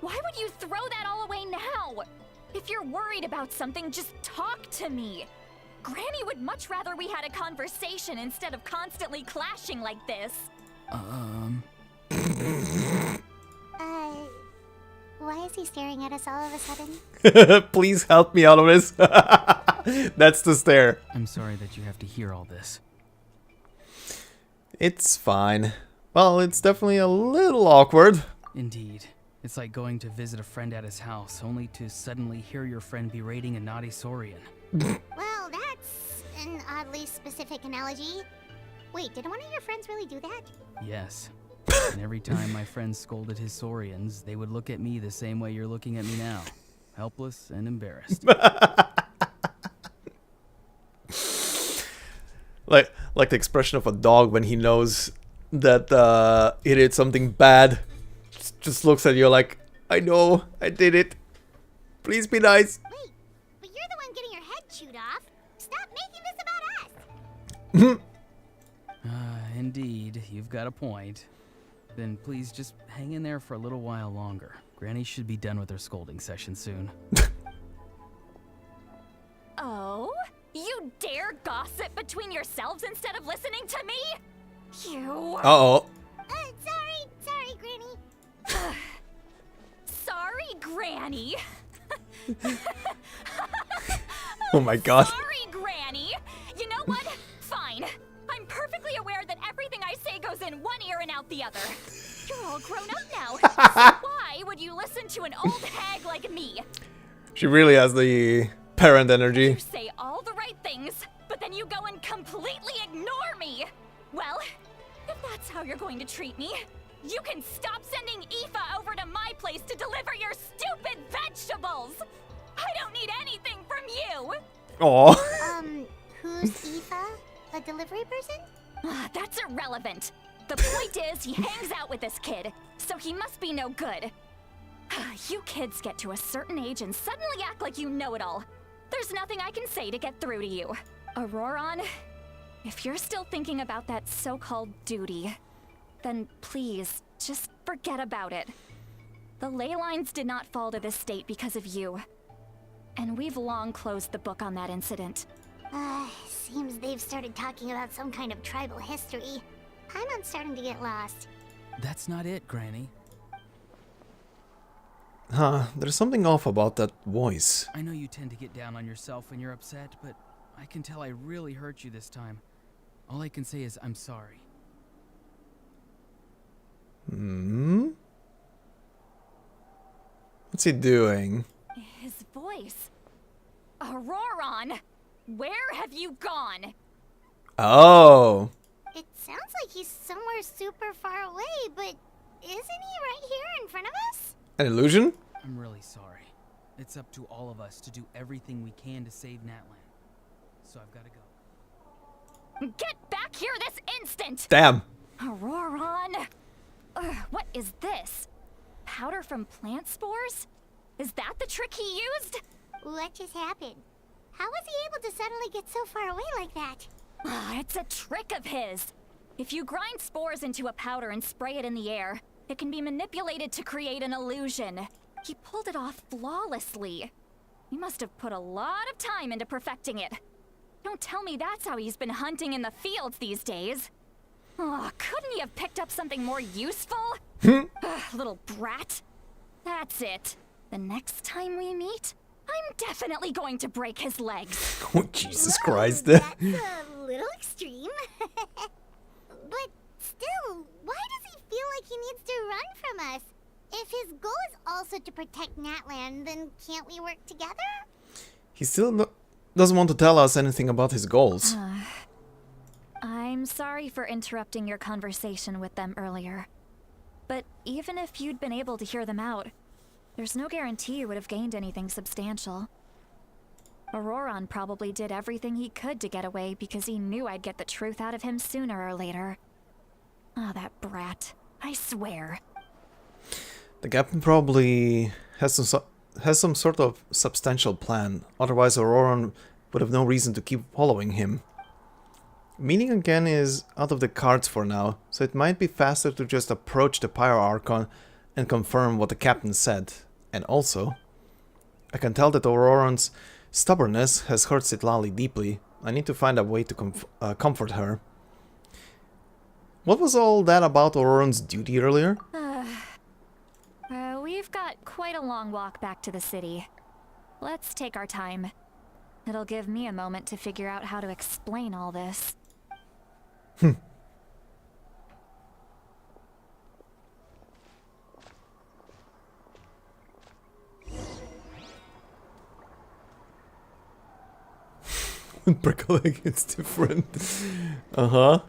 Why would you throw that all away now? If you're worried about something, just talk to me. Granny would much rather we had a conversation instead of constantly clashing like this. Why is he staring at us all of a sudden? Please help me out of this. That's the stare. I'm sorry that you have to hear all this. It's fine. Well, it's definitely a little awkward. Indeed. It's like going to visit a friend at his house, only to suddenly hear your friend berating a naughty Saurian. Well, that's an oddly specific analogy. Wait, did one of your friends really do that? Yes. And every time my friends scolded his Saurians, they would look at me the same way you're looking at me now. Helpless and embarrassed. Like the expression of a dog when he knows that he did something bad. Just looks at you like, I know, I did it. Please be nice. Wait, but you're the one getting your head chewed off. Stop making this about us. Indeed, you've got a point. Then please just hang in there for a little while longer. Granny should be done with her scolding session soon. Oh? You dare gossip between yourselves instead of listening to me? You... Uh-oh. Sorry, Granny. Sorry, Granny. Oh my god. Sorry, Granny. You know what? Fine. I'm perfectly aware that everything I say goes in one ear and out the other. You're all grown up now. So why would you listen to an old hag like me? She really has the parent energy. You say all the right things, but then you go and completely ignore me. Well, if that's how you're going to treat me, you can stop sending Aoife over to my place to deliver your stupid vegetables. I don't need anything from you. Aw. Who's Aoife? A delivery person? That's irrelevant. The point is, he hangs out with this kid, so he must be no good. You kids get to a certain age and suddenly act like you know it all. There's nothing I can say to get through to you. Auroron, if you're still thinking about that so-called duty, then please, just forget about it. The ley lines did not fall to this state because of you. And we've long closed the book on that incident. Seems they've started talking about some kind of tribal history. I'm starting to get lost. That's not it, Granny. Huh, there's something off about that voice. I know you tend to get down on yourself when you're upset, but I can tell I really hurt you this time. All I can say is I'm sorry. Hmm? What's he doing? His voice. Auroron! Where have you gone? Oh! It sounds like he's somewhere super far away, but isn't he right here in front of us? An illusion? I'm really sorry. It's up to all of us to do everything we can to save NATLAN. So I've got to go. Get back here this instant! Damn! Auroron! What is this? Powder from plant spores? Is that the trick he used? What just happened? How was he able to suddenly get so far away like that? It's a trick of his. If you grind spores into a powder and spray it in the air, it can be manipulated to create an illusion. He pulled it off flawlessly. He must have put a lot of time into perfecting it. Don't tell me that's how he's been hunting in the fields these days. Oh, couldn't he have picked up something more useful? Little brat. That's it. The next time we meet, I'm definitely going to break his legs. Oh, Jesus Christ. That's a little extreme. But still, why does he feel like he needs to run from us? If his goal is also to protect NATLAN, then can't we work together? He still doesn't want to tell us anything about his goals. I'm sorry for interrupting your conversation with them earlier. But even if you'd been able to hear them out, there's no guarantee you would have gained anything substantial. Auroron probably did everything he could to get away because he knew I'd get the truth out of him sooner or later. Ah, that brat. I swear. The captain probably has some sort of substantial plan, otherwise Auroron would have no reason to keep following him. Meeting again is out of the cards for now, so it might be faster to just approach the Pyro Archon and confirm what the captain said. And also, I can tell that Auroron's stubbornness has hurt Citlali deeply. I need to find a way to comfort her. What was all that about Auroron's duty earlier? We've got quite a long walk back to the city. Let's take our time. It'll give me a moment to figure out how to explain all this. Brickling, it's different. Uh-huh.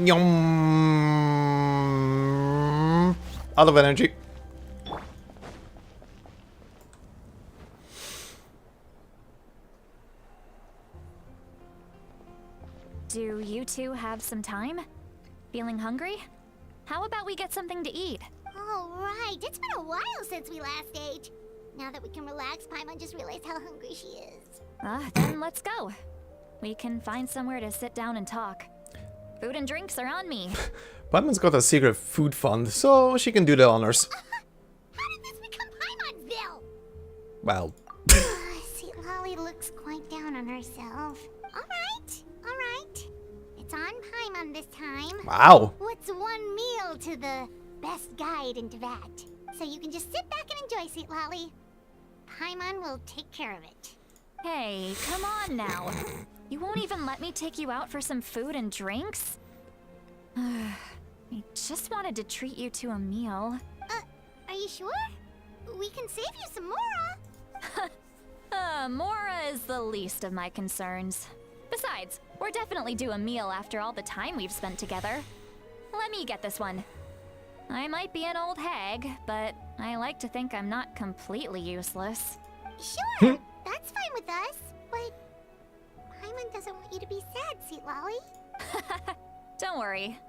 Yum. Out of energy. Do you two have some time? Feeling hungry? How about we get something to eat? All right, it's been a while since we last ate. Now that we can relax, Paimon just realized how hungry she is. Then let's go. We can find somewhere to sit down and talk. Food and drinks are on me. Paimon's got a secret food fund, so she can do the honors. How did this become Paimon's bill? Well. See, Lolly looks quite down on herself. All right. It's on Paimon this time. Wow. What's one meal to the best guide into that? So you can just sit back and enjoy, Sweet Lolly. Paimon will take care of it. Hey, come on now. You won't even let me take you out for some food and drinks? I just wanted to treat you to a meal. Are you sure? We can save you some Mora. Mora is the least of my concerns. Besides, we're definitely due a meal after all the time we've spent together. Let me get this one. I might be an old hag, but I like to think I'm not completely useless. Sure, that's fine with us, but Paimon doesn't want you to be sad, Sweet Lolly. Don't worry.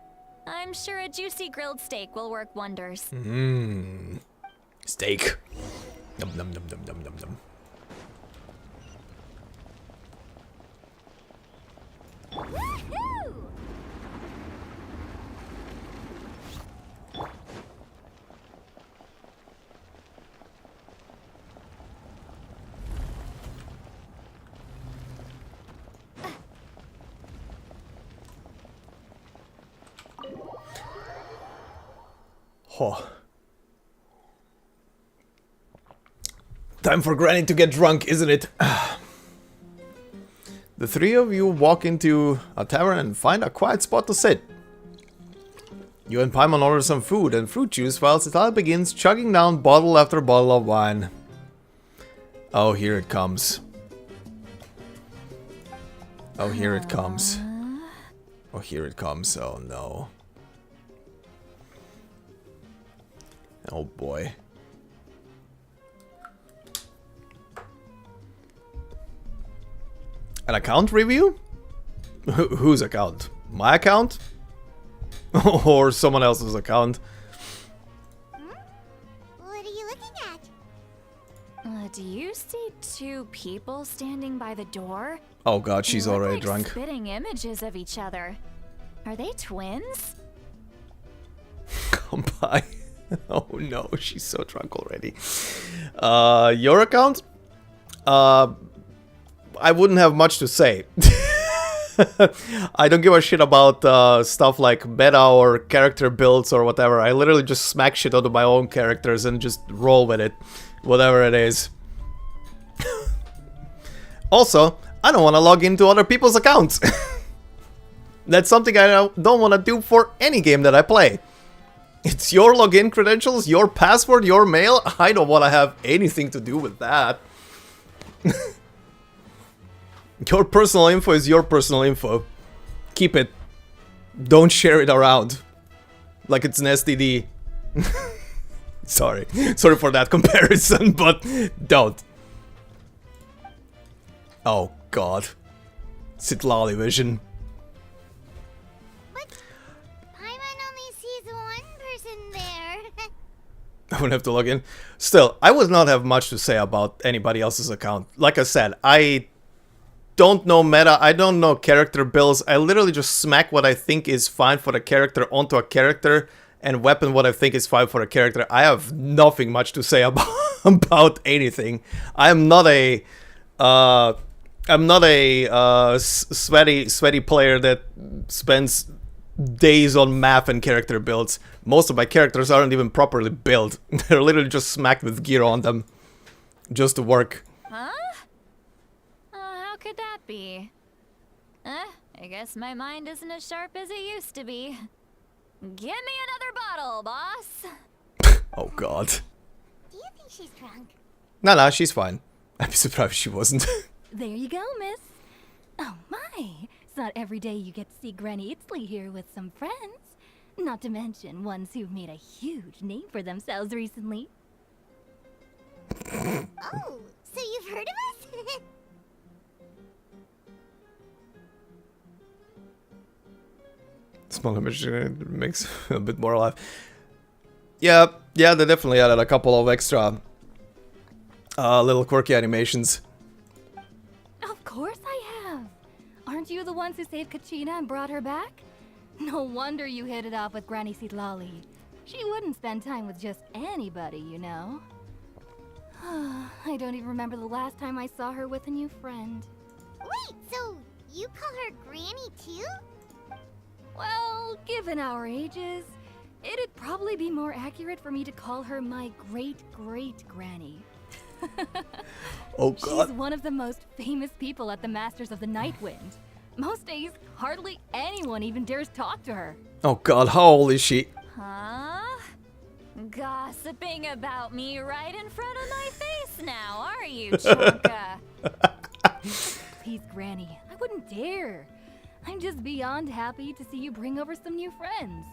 I'm sure a juicy grilled steak will work wonders. Steak. Num num num num num num num. Woohoo! Oh. Time for Granny to get drunk, isn't it? The three of you walk into a tavern and find a quiet spot to sit. You and Paimon order some food and fruit juice while Citala begins chugging down bottle after bottle of wine. Oh, here it comes. Oh, here it comes. Oh, here it comes. Oh, no. Oh, boy. An account review? Whose account? My account? Or someone else's account? What are you looking at? Do you see two people standing by the door? Oh god, she's Look already like drunk. Spitting images of each other. Are they twins? Come by. Oh no, she's so drunk already. Your account? I wouldn't have much to say. I don't give a shit about stuff like meta or character builds or whatever. I literally just smack shit onto my own characters and just roll with it. Whatever it is. Also, I don't want to log into other people's accounts. That's something I don't want to do for any game that I play. It's your login credentials, your password, your mail. I don't want to have anything to do with that. Your personal info is your personal info. Keep it. Don't share it around. Like it's an STD. Sorry. Sorry for that comparison, but don't. Oh god. Citlali vision. But Paimon only sees one person there. I wouldn't have to log in. Still, I would not have much to say about anybody else's account. Like I said, I don't know meta, I don't know character builds. I literally just smack what I think is fine for the character onto a character and weapon what I think is fine for a character. I have nothing much to say about about anything. I'm not a sweaty player that spends days on math and character builds. Most of my characters aren't even properly built. They're literally just smacked with gear on them just to work. Huh? How could that be? I guess my mind isn't as sharp as it used to be. Give me another bottle, boss. Oh god. Do you think she's drunk? Nah, she's fine. I'd be surprised if she wasn't. There you go, miss. Oh my, it's not every day you get to see Granny Itzley here with some friends. Not to mention ones who've made a huge name for themselves recently. Oh, so you've heard of us? Small image makes a bit more alive. Yeah, they definitely added a couple of extra little quirky animations. Of course I have. Aren't you the ones who saved Kachina and brought her back? No wonder you hit it off with Granny Citlali. She wouldn't spend time with just anybody, you know. I don't even remember the last time I saw her with a new friend. Wait, so you call her Granny too? Well, given our ages, it'd probably be more accurate for me to call her my great-great-granny. Oh god. She's one of the most famous people at the Masters of the Nightwind. Most days, hardly anyone even dares talk to her. Oh god, how old is she? Huh? Gossiping about me right in front of my face now, are you, Chonka? Please, Granny, I wouldn't dare. I'm just beyond happy to see you bring over some new friends.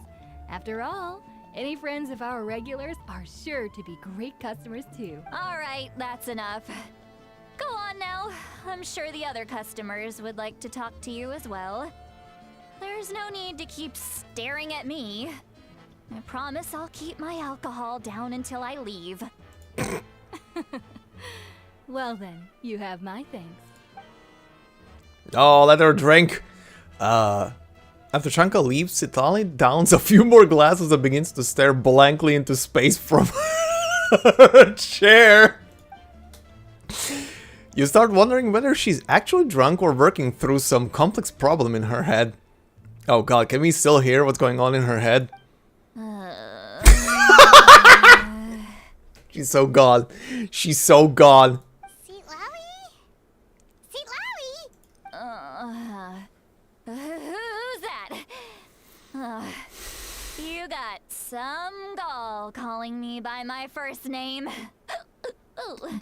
After all, any friends of our regulars are sure to be great customers too. All right, that's enough. Go on now. I'm sure the other customers would like to talk to you as well. There's no need to keep staring at me. I promise I'll keep my alcohol down until I leave. Well then, you have my thanks. Oh, let her drink. After Chanka leaves, Citali downs a few more glasses and begins to stare blankly into space from her chair. You start wondering whether she's actually drunk or working through some complex problem in her head. Oh god, can we still hear what's going on in her head? She's so gone. She's so gone. Who's that? You got some gall calling me by my first name. Let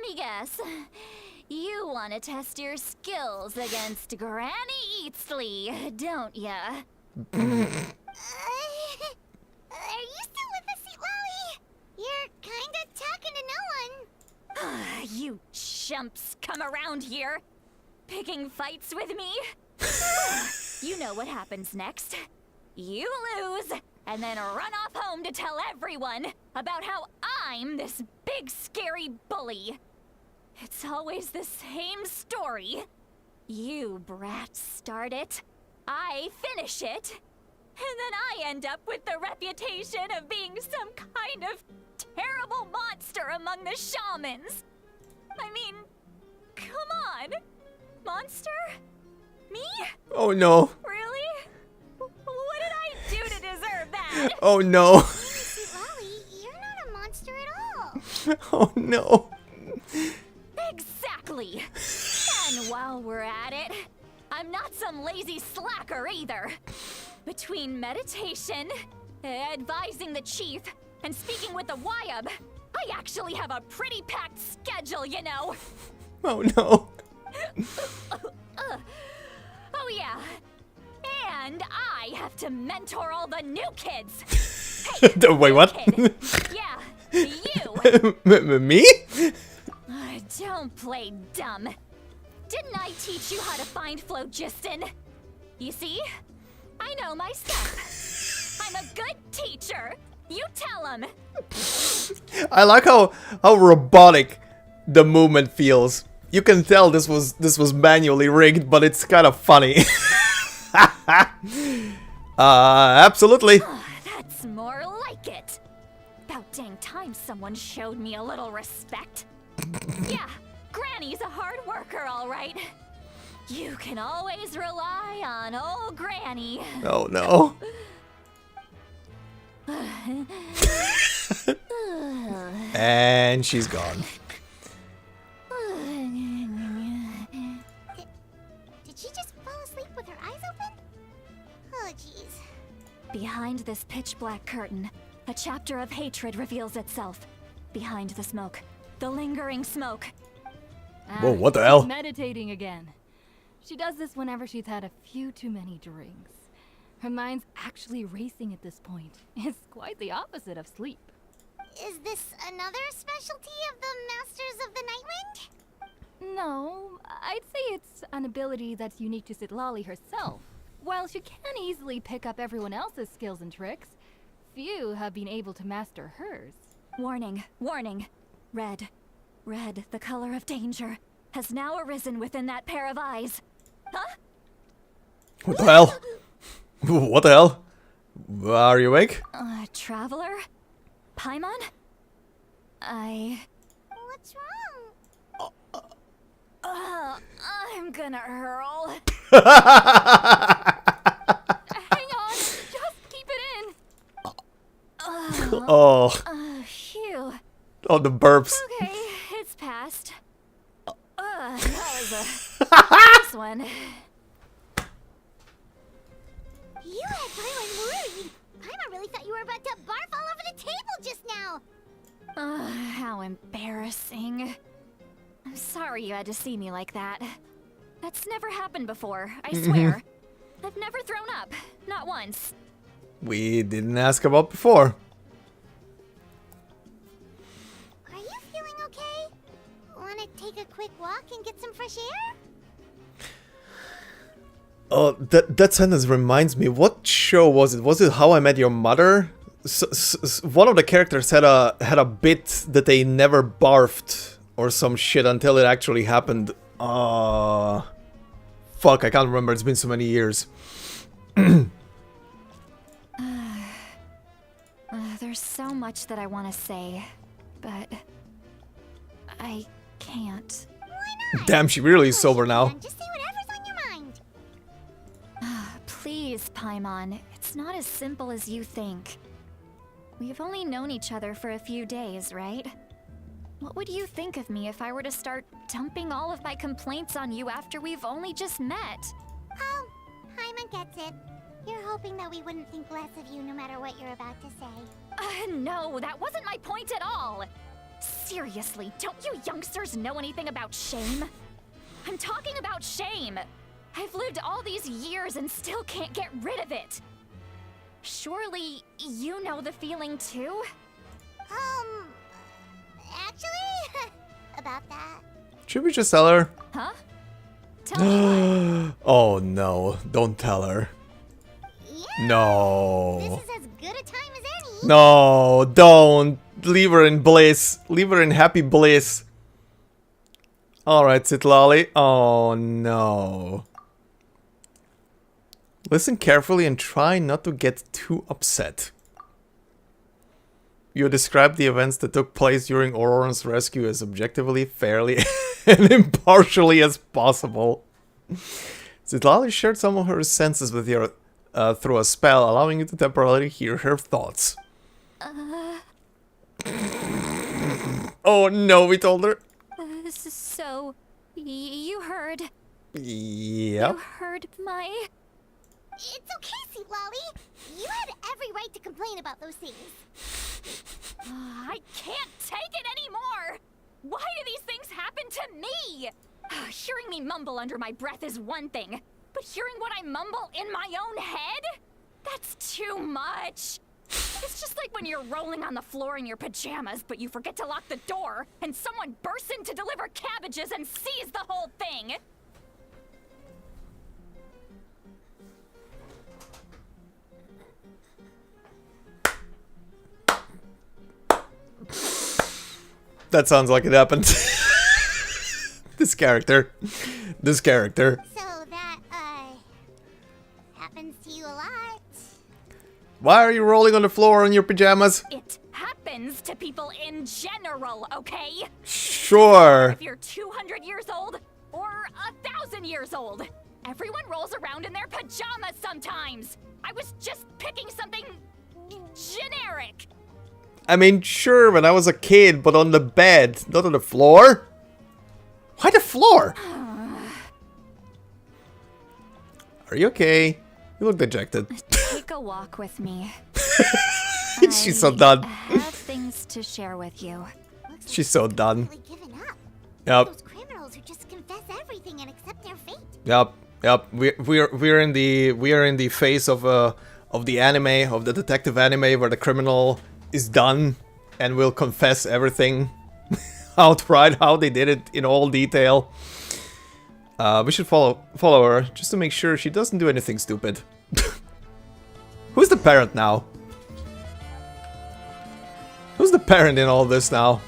me guess. You want to test your skills against Granny Eatsley, don't ya? Are you still with us, Lolly? You're kinda talking to no one. You chumps come around here, picking fights with me. You know what happens next. You lose, and then run off home to tell everyone about how I'm this big scary bully. It's always the same story. You brats start it, I finish it, and then I end up with the reputation of being some kind of terrible monster among the shamans. I mean, come on. Monster? Me? Oh no. Really? What did I do to deserve that? Oh no. Lolly, you're not a monster at all. Oh no. Exactly. And while we're at it, I'm not some lazy slacker either. Between meditation, advising the chief, and speaking with the Wyab, I actually have a pretty packed schedule, you know. Oh no. Oh yeah. And I have to mentor all the new kids. Hey, Wait, what? kid. Yeah, you. Me? Don't play dumb. Didn't I teach you how to find phlogiston? You see? I know my stuff. I'm a good teacher. You tell him. I like how robotic the movement feels. You can tell this was manually rigged, but it's kind of funny. Absolutely. That's more like it. About dang time someone showed me a little respect. Yeah, Granny's a hard worker, all right. You can always rely on old Granny. Oh no. And she's gone. Did she just fall asleep with her eyes open? Oh, jeez. Behind this pitch-black curtain, a chapter of hatred reveals itself. Behind the smoke, the lingering smoke. Whoa, what the hell? She's meditating again. She does this whenever she's had a few too many drinks. Her mind's actually racing at this point. It's quite the opposite of sleep. Is this another specialty of the Masters of the Nightwind? No, I'd say it's an ability that's unique to Citlali herself. While she can easily pick up everyone else's skills and tricks, few have been able to master hers. Warning, warning. Red, the color of danger, has now arisen within that pair of eyes. Huh? What the hell? What the hell? Are you awake? Traveler? Paimon? What's wrong? I'm gonna hurl. Hang on, just keep it in. Oh. Phew. Oh, the burps. Okay, it's passed. That was a nice one. You had Paimon worried. Paimon really thought you were about to barf all over the table just now. How embarrassing. I'm sorry you had to see me like that. That's never happened before, I swear. I've never thrown up. Not once. We didn't ask about before. Are you feeling okay? Want to take a quick walk and get some fresh air? Oh, that sentence reminds me. What show was it? Was it How I Met Your Mother? one of the characters had a bit that they never barfed or some shit until it actually happened. Fuck, I can't remember. It's been so many years. There's so much that I want to say, but I can't. Damn, she really is sober now. Just say whatever's on your mind. Please, Paimon, it's not as simple as you think. We've only known each other for a few days, right? What would you think of me if I were to start dumping all of my complaints on you after we've only just met? Oh, Paimon gets it. You're hoping that we wouldn't think less of you no matter what you're about to say. No, that wasn't my point at all. Seriously, don't you youngsters know anything about shame? I'm talking about shame. I've lived all these years and still can't get rid of it. Surely, you know the feeling too? Actually, about that. Should we just tell her? Huh? Tell me what? Oh no, don't tell her. Yeah. No. This is as good a time as any. No, don't. Leave her in bliss. Leave her in happy bliss. Alright, Citlali. Oh no. Listen carefully and try not to get too upset. You described the events that took place during Auroran's rescue as objectively, fairly, and impartially as possible. Citlali shared some of her senses with you through a spell, allowing you to temporarily hear her thoughts. Oh no, we told her. So, you heard. Yep. You heard my... It's okay, Citlali. You had every right to complain about those things. I can't take it anymore! Why do these things happen to me? Hearing me mumble under my breath is one thing, but hearing what I mumble in my own head? That's too much. It's just like when you're rolling on the floor in your pajamas, but you forget to lock the door, and someone bursts in to deliver cabbages and sees the whole thing. That sounds like it happened. This character. So that, happens to you a lot. Why are you rolling on the floor in your pajamas? It happens to people in general, okay? Sure. If you're 200 years old or 1,000 years old, everyone rolls around in their pajamas sometimes. I was just picking something generic. I mean, sure, when I was a kid, but on the bed, not on the floor. Why the floor? Are you okay? You look dejected. Take a walk with me. She's so done. I have things to share with you. She's so done. Really given up. Yep. Those criminals who just confess everything and accept their fate. Yep. We're in the phase of the anime, of the detective anime, where the criminal is done and will confess everything outright, how they did it in all detail. We should follow her just to make sure she doesn't do anything stupid. Who's the parent now? Who's the parent in all this now?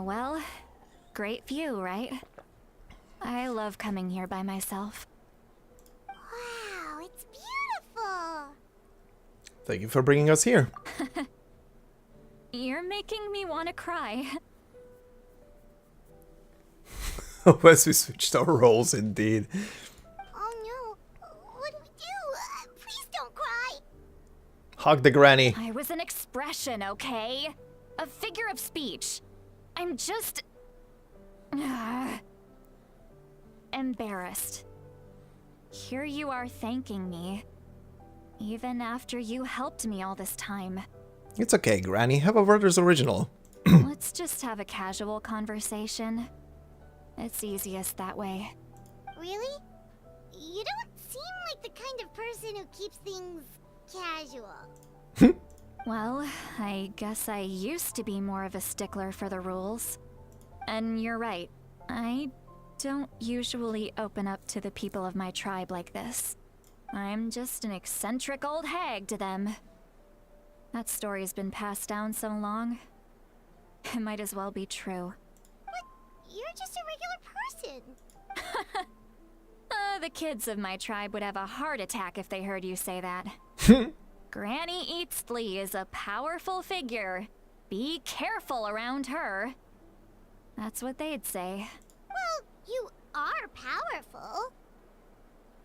Well, great view, right? I love coming here by myself. Wow, it's beautiful. Thank you for bringing us here. You're making me want to cry. As we switched our roles, indeed. Oh no, what do we do? Please don't cry. Hug the granny. I was an expression, okay? A figure of speech. I'm just... embarrassed. Here you are thanking me. Even after you helped me all this time. It's okay, Granny. Have a word as original. Let's just have a casual conversation. It's easiest that way. Really? You don't seem like the kind of person who keeps things casual. Well, I guess I used to be more of a stickler for the rules. And you're right, I don't usually open up to the people of my tribe like this. I'm just an eccentric old hag to them. That story's been passed down so long, it might as well be true. But you're just a regular person. The kids of my tribe would have a heart attack if they heard you say that. Granny Eatsley is a powerful figure. Be careful around her. That's what they'd say. Well, you are powerful.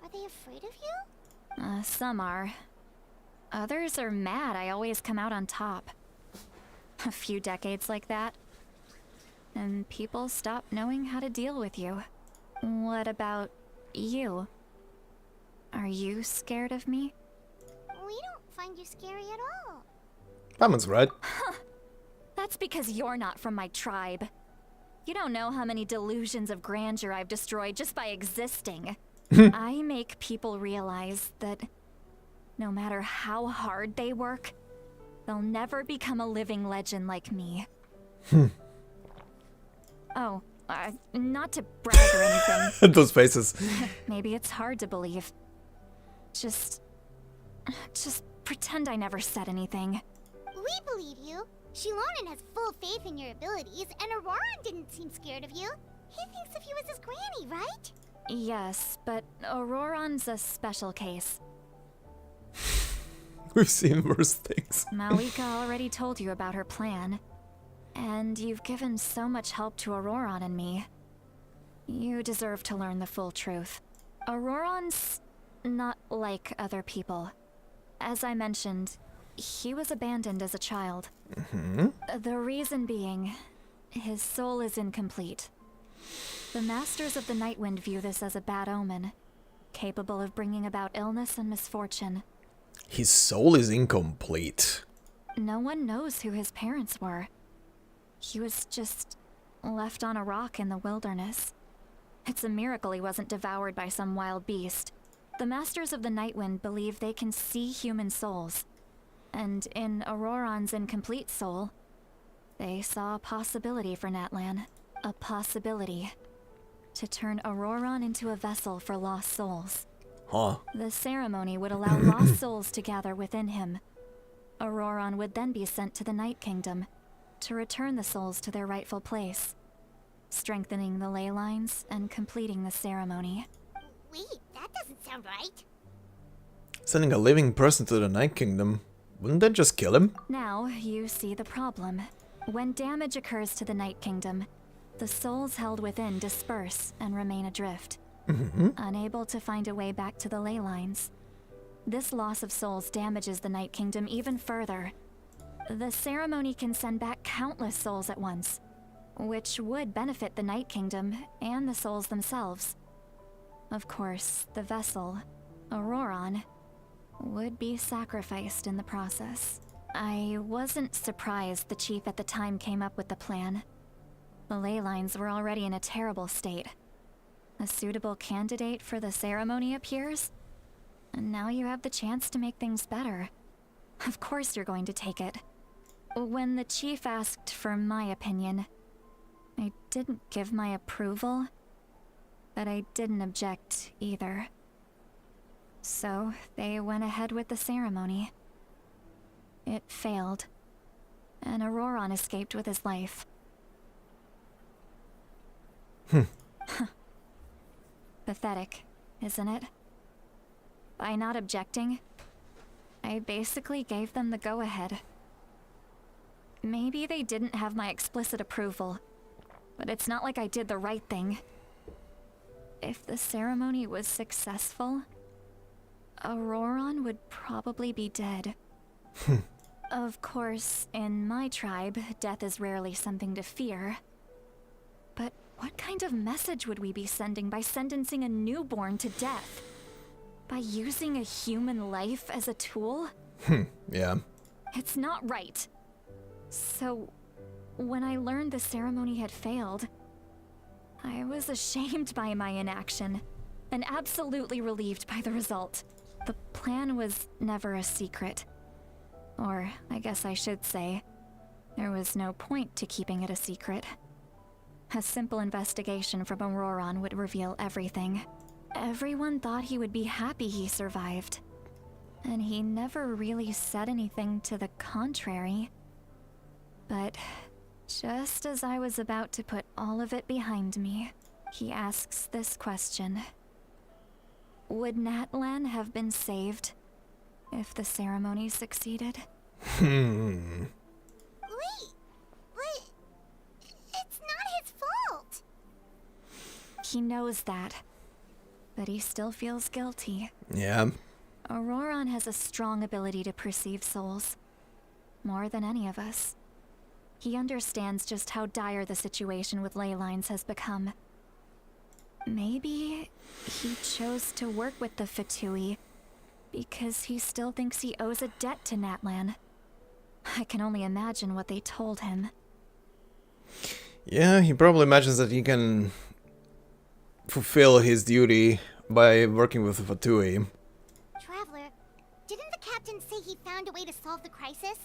Are they afraid of you? Some are. Others are mad I always come out on top. A few decades like that, and people stop knowing how to deal with you. What about you? Are you scared of me? We don't find you scary at all. That right. That's because you're not from my tribe. You don't know how many delusions of grandeur I've destroyed just by existing. I make people realize that no matter how hard they work, they'll never become a living legend like me. Oh, not to brag or anything. Those faces. Maybe it's hard to believe. Just pretend I never said anything. We believe you. Shilonen has full faith in your abilities, and Auroran didn't seem scared of you. He thinks of you as his granny, right? Yes, but Auroran's a special case. We've seen worse things. Malika already told you about her plan. And you've given so much help to Auroran and me. You deserve to learn the full truth. Auroran's not like other people. As I mentioned, he was abandoned as a child. The reason being, his soul is incomplete. The Masters of the Nightwind view this as a bad omen, capable of bringing about illness and misfortune. His soul is incomplete. No one knows who his parents were. He was just left on a rock in the wilderness. It's a miracle he wasn't devoured by some wild beast. The Masters of the Nightwind believe they can see human souls. And in Auroran's incomplete soul, they saw a possibility for NATLAN. A possibility to turn Auroran into a vessel for lost souls. Huh. The ceremony would allow lost souls to gather within him. Auroran would then be sent to the Night Kingdom to return the souls to their rightful place, strengthening the ley lines and completing the ceremony. Wait, that doesn't sound right. Sending a living person to the Night Kingdom, wouldn't that just kill him? Now you see the problem. When damage occurs to the Night Kingdom, the souls held within disperse and remain adrift, unable to find a way back to the ley lines. This loss of souls damages the Night Kingdom even further. The ceremony can send back countless souls at once, which would benefit the Night Kingdom and the souls themselves. Of course, the vessel, Auroran, would be sacrificed in the process. I wasn't surprised the chief at the time came up with the plan. The ley lines were already in a terrible state. A suitable candidate for the ceremony appears, and now you have the chance to make things better. Of course you're going to take it. When the chief asked for my opinion, I didn't give my approval, but I didn't object either. So they went ahead with the ceremony. It failed, and Auroran escaped with his life. Pathetic, isn't it? By not objecting, I basically gave them the go-ahead. Maybe they didn't have my explicit approval, but it's not like I did the right thing. If the ceremony was successful, Auroran would probably be dead. Of course, in my tribe, death is rarely something to fear. But what kind of message would we be sending by sentencing a newborn to death? By using a human life as a tool? Yeah. It's not right. So, when I learned the ceremony had failed, I was ashamed by my inaction, and absolutely relieved by the result. The plan was never a secret. Or, I guess I should say, there was no point to keeping it a secret. A simple investigation from Auroron would reveal everything. Everyone thought he would be happy he survived. And he never really said anything to the contrary. But just as I was about to put all of it behind me, he asks this question. Would NATLAN have been saved if the ceremony succeeded? Wait, but it's not his fault. He knows that, but he still feels guilty. Yeah. Auroron has a strong ability to perceive souls, more than any of us. He understands just how dire the situation with ley lines has become. Maybe he chose to work with the Fatui because he still thinks he owes a debt to NATLAN. I can only imagine what they told him. Yeah, he probably imagines that he can fulfill his duty by working with the Fatui. Traveler, didn't the captain say he found a way to solve the crisis?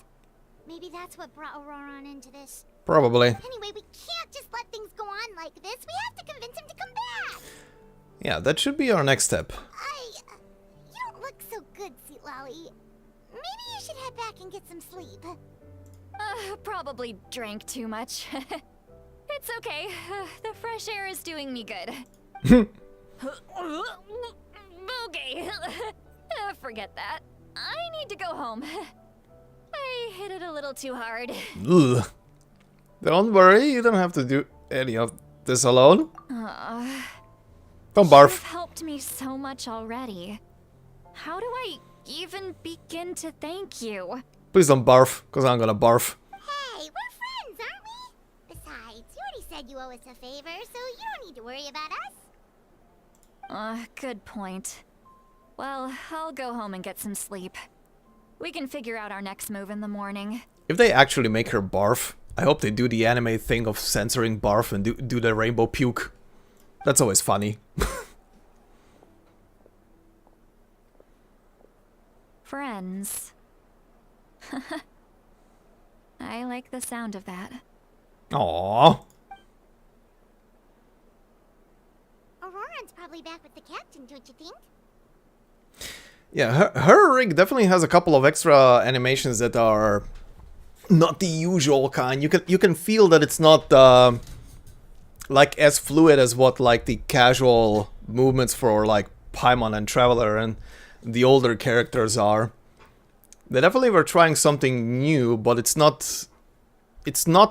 Maybe that's what brought Auroron into this. Probably. Anyway, we can't just let things go on like this. We have to convince him to come back. Yeah, that should be our next step. You don't look so good, Lolly. Maybe you should head back and get some sleep. Probably drank too much. It's okay. The fresh air is doing me good. Okay. Forget that. I need to go home. I hit it a little too hard. Ugh. Don't worry, you don't have to do any of this alone. Don't barf. You've helped me so much already. How do I even begin to thank you? Please don't barf, because I'm gonna barf. Hey, we're friends, aren't we? Besides, you already said you owe us a favor, so you don't need to worry about us. Good point. Well, I'll go home and get some sleep. We can figure out our next move in the morning. If they actually make her barf, I hope they do the anime thing of censoring barf and do the rainbow puke. That's always funny. Friends. I like the sound of that. Aww. Auroron's probably back with the captain, don't you think? Yeah, her rig definitely has a couple of extra animations that are not the usual kind. You can feel that it's not like as fluid as what like the casual movements for like Paimon and Traveler and the older characters are. They definitely were trying something new, but it's not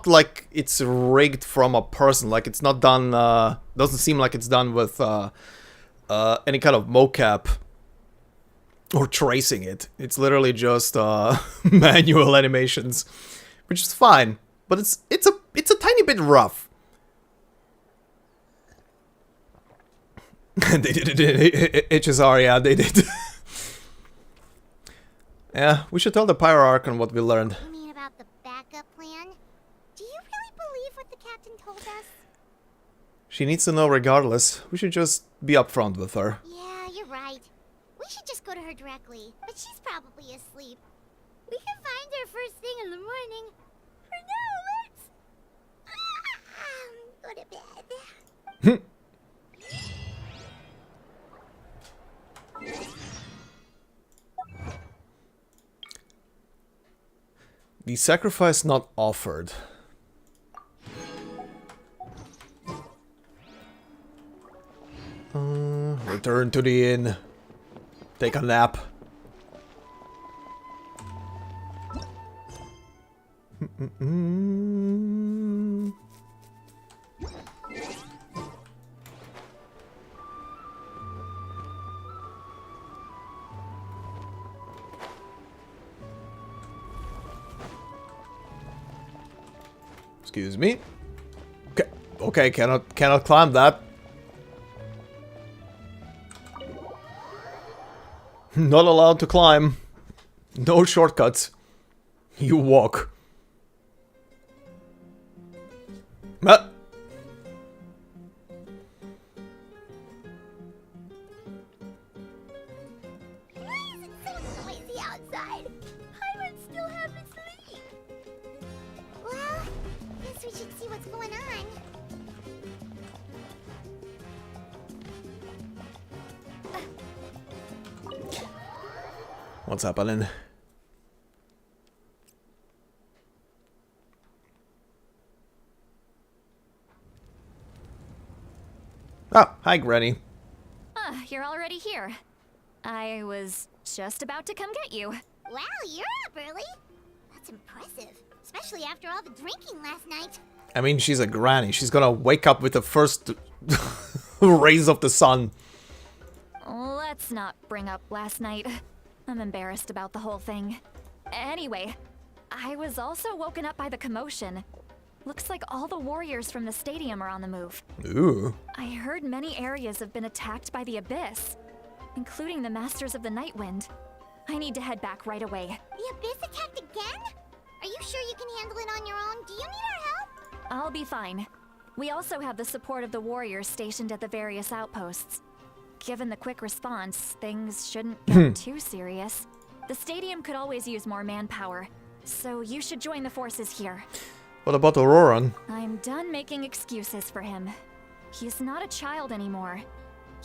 like it's rigged from a person. Like it's not done. Doesn't seem like it's done with any kind of mocap or tracing it. It's literally just manual animations, which is fine. But it's a tiny bit rough. They did it. HSR, yeah, they did. Yeah, we should tell the Pyro Archon what we learned. You mean about the backup plan? Do you really believe what the captain told us? She needs to know regardless. We should just be upfront with her. Yeah, you're right. We should just go to her directly, but she's probably asleep. We can find her first thing in the morning. For now, let's go to bed. The sacrifice not offered. Return to the inn. Take a nap. Excuse me. Okay, cannot climb that. Not allowed to climb. No shortcuts. You walk. Ah. Why is it so noisy outside? Pirates still haven't sleep. Well, guess we should see what's going on. What's happening? Oh, hi, Granny. You're already here. I was just about to come get you. Wow, you're up early. That's impressive, especially after all the drinking last night. I mean, she's a granny. She's gonna wake up with the first rays of the sun. Let's not bring up last night. I'm embarrassed about the whole thing. Anyway, I was also woken up by the commotion. Looks like all the warriors from the stadium are on the move. Ooh. I heard many areas have been attacked by the Abyss, including the Masters of the Night Wind. I need to head back right away. The Abyss attacked again? Are you sure you can handle it on your own? Do you need our help? I'll be fine. We also have the support of the warriors stationed at the various outposts. Given the quick response, things shouldn't get too serious. The stadium could always use more manpower, so you should join the forces here. What about Auroran? I'm done making excuses for him. He's not a child anymore.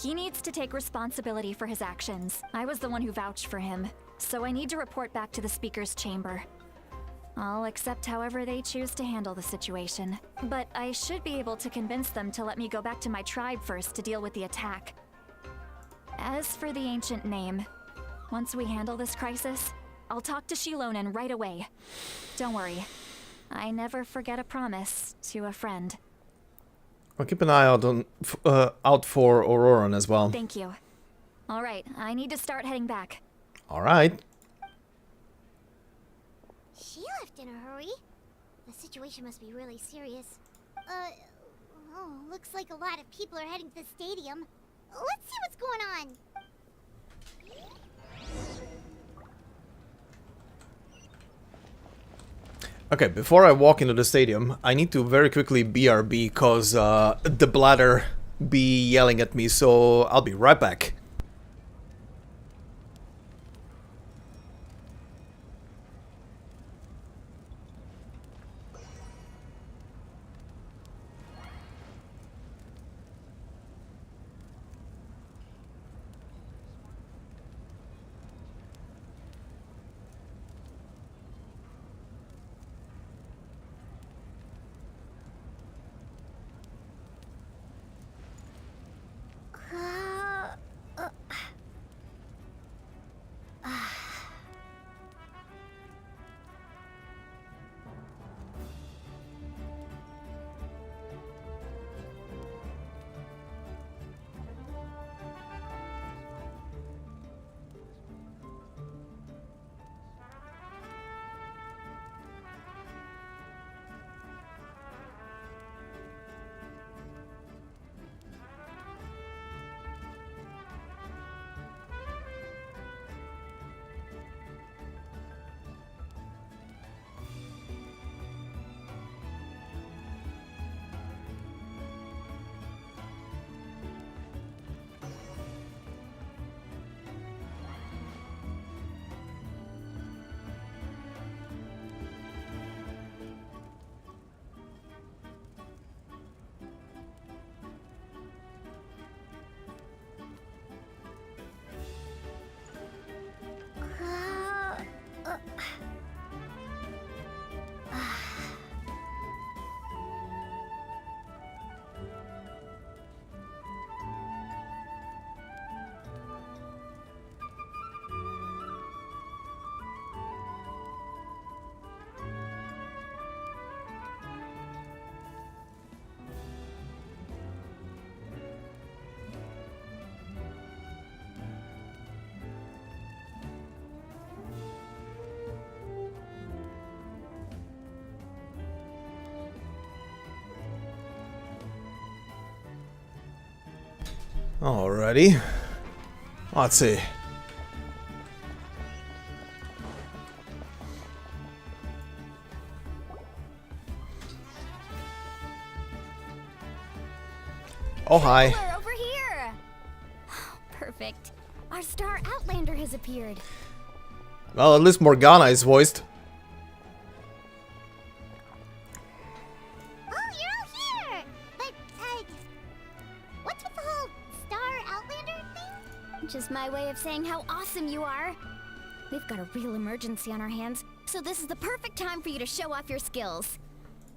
He needs to take responsibility for his actions. I was the one who vouched for him, so I need to report back to the Speaker's chamber. I'll accept however they choose to handle the situation. But I should be able to convince them to let me go back to my tribe first to deal with the attack. As for the ancient name, once we handle this crisis, I'll talk to Shilonen right away. Don't worry. I never forget a promise to a friend. I'll keep an eye out for Auroran as well. Thank you. All right, I need to start heading back. All right. She left in a hurry. The situation must be really serious. Oh, looks like a lot of people are heading to the stadium. Let's see what's going on. Okay, before I walk into the stadium, I need to very quickly BRB because the bladder be yelling at me, so I'll be right back. Alrighty. Let's see. Oh, hi. Traveler, over here! Perfect. Our star Outlander has appeared. Well, at least Morgana is voiced. Oh, you're all here! But, what's with the whole Star Outlander thing? Just my way of saying how awesome you are. We've got a real emergency on our hands, so this is the perfect time for you to show off your skills.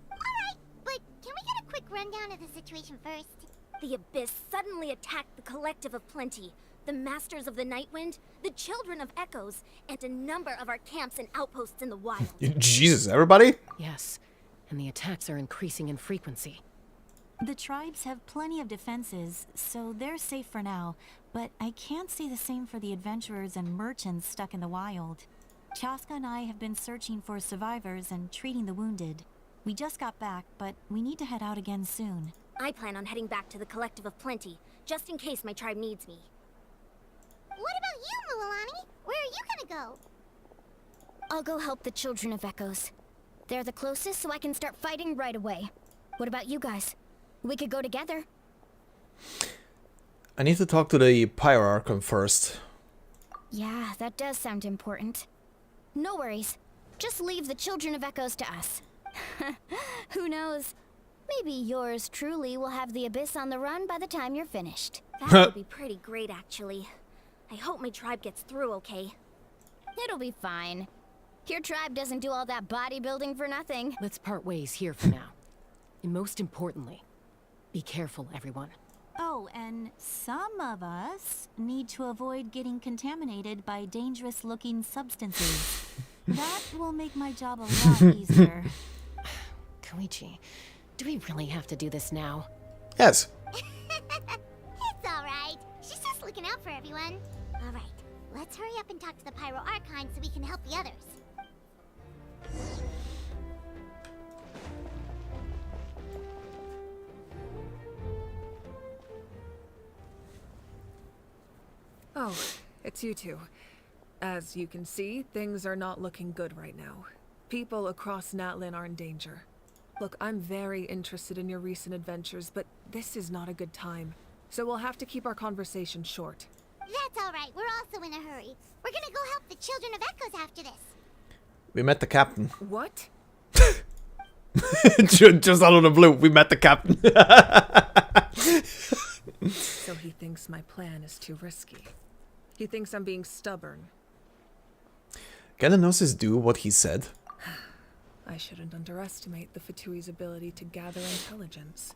Alright, but can we get a quick rundown of the situation first? The Abyss suddenly attacked the Collective of Plenty, the Masters of the Nightwind, the Children of Echoes, and a number of our camps and outposts in the wild. Jesus, everybody? Yes, and the attacks are increasing in frequency. The tribes have plenty of defenses, so they're safe for now, but I can't say the same for the adventurers and merchants stuck in the wild. Chaska and I have been searching for survivors and treating the wounded. We just got back, but we need to head out again soon. I plan on heading back to the Collective of Plenty, just in case my tribe needs me. What about you, Mualani? Where are you gonna go? I'll go help the Children of Echoes. They're the closest, so I can start fighting right away. What about you guys? We could go together. I need to talk to the Pyro Archon first. Yeah, that does sound important. No worries. Just leave the Children of Echoes to us. Who knows? Maybe yours truly will have the Abyss on the run by the time you're finished. That would be pretty great, actually. I hope my tribe gets through okay. It'll be fine. Your tribe doesn't do all that bodybuilding for nothing. Let's part ways here for now. And most importantly, be careful, everyone. Oh, and some of us need to avoid getting contaminated by dangerous-looking substances. That will make my job a lot easier. Koichi, do we really have to do this now? Yes. It's alright. She's just looking out for everyone. Alright, let's hurry up and talk to the Pyro Archon so we can help the others. Oh, it's you two. As you can see, things are not looking good right now. People across NATLAN are in danger. Look, I'm very interested in your recent adventures, but this is not a good time. So we'll have to keep our conversation short. That's alright, we're also in a hurry. We're gonna go help the Children of Echoes after this. We met the captain. What? Just out of the blue, we met the captain. So he thinks my plan is too risky. He thinks I'm being stubborn. Can the Gnosis do what he said? I shouldn't underestimate the Fatui's ability to gather intelligence.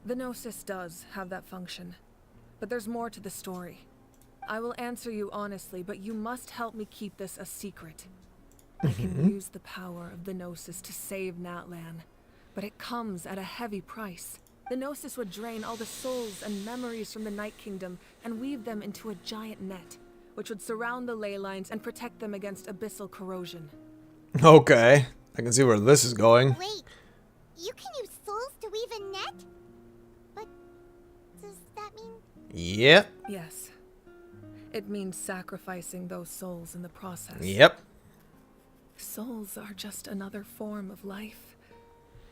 The Gnosis does have that function, but there's more to the story. I will answer you honestly, but you must help me keep this a secret. I can use the power of the Gnosis to save NATLAN, but it comes at a heavy price. The Gnosis would drain all the souls and memories from the Night Kingdom and weave them into a giant net, which would surround the ley lines and protect them against abyssal corrosion. Okay, I can see where this is going. Wait, you can use souls to weave a net? But does that mean... Yep. Yes. It means sacrificing those souls in the process. Yep. Souls are just another form of life.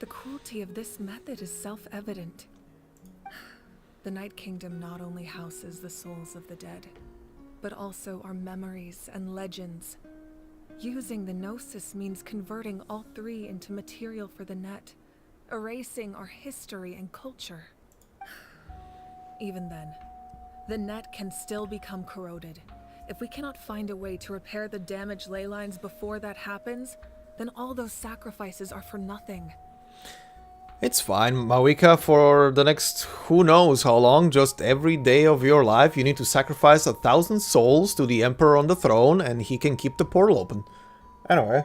The cruelty of this method is self-evident. The Night Kingdom not only houses the souls of the dead, but also our memories and legends. Using the Gnosis means converting all three into material for the net, erasing our history and culture. Even then, the net can still become corroded. If we cannot find a way to repair the damaged ley lines before that happens, then all those sacrifices are for nothing. It's fine, Mawika, for the next who knows how long, just every day of your life, you need to sacrifice 1,000 souls to the Emperor on the throne, and he can keep the portal open. Anyway.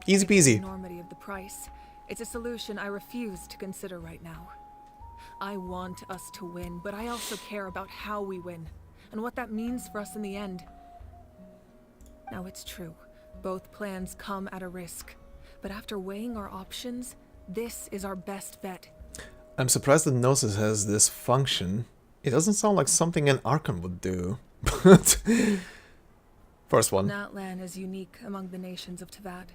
Easy peasy. The enormity of the price. It's a solution I refuse to consider right now. I want us to win, but I also care about how we win, and what that means for us in the end. Now it's true, both plans come at a risk. But after weighing our options, this is our best bet. I'm surprised that Gnosis has this function. It doesn't sound like something an Archon would do. First one. NATLAN is unique among the nations of Teyvat.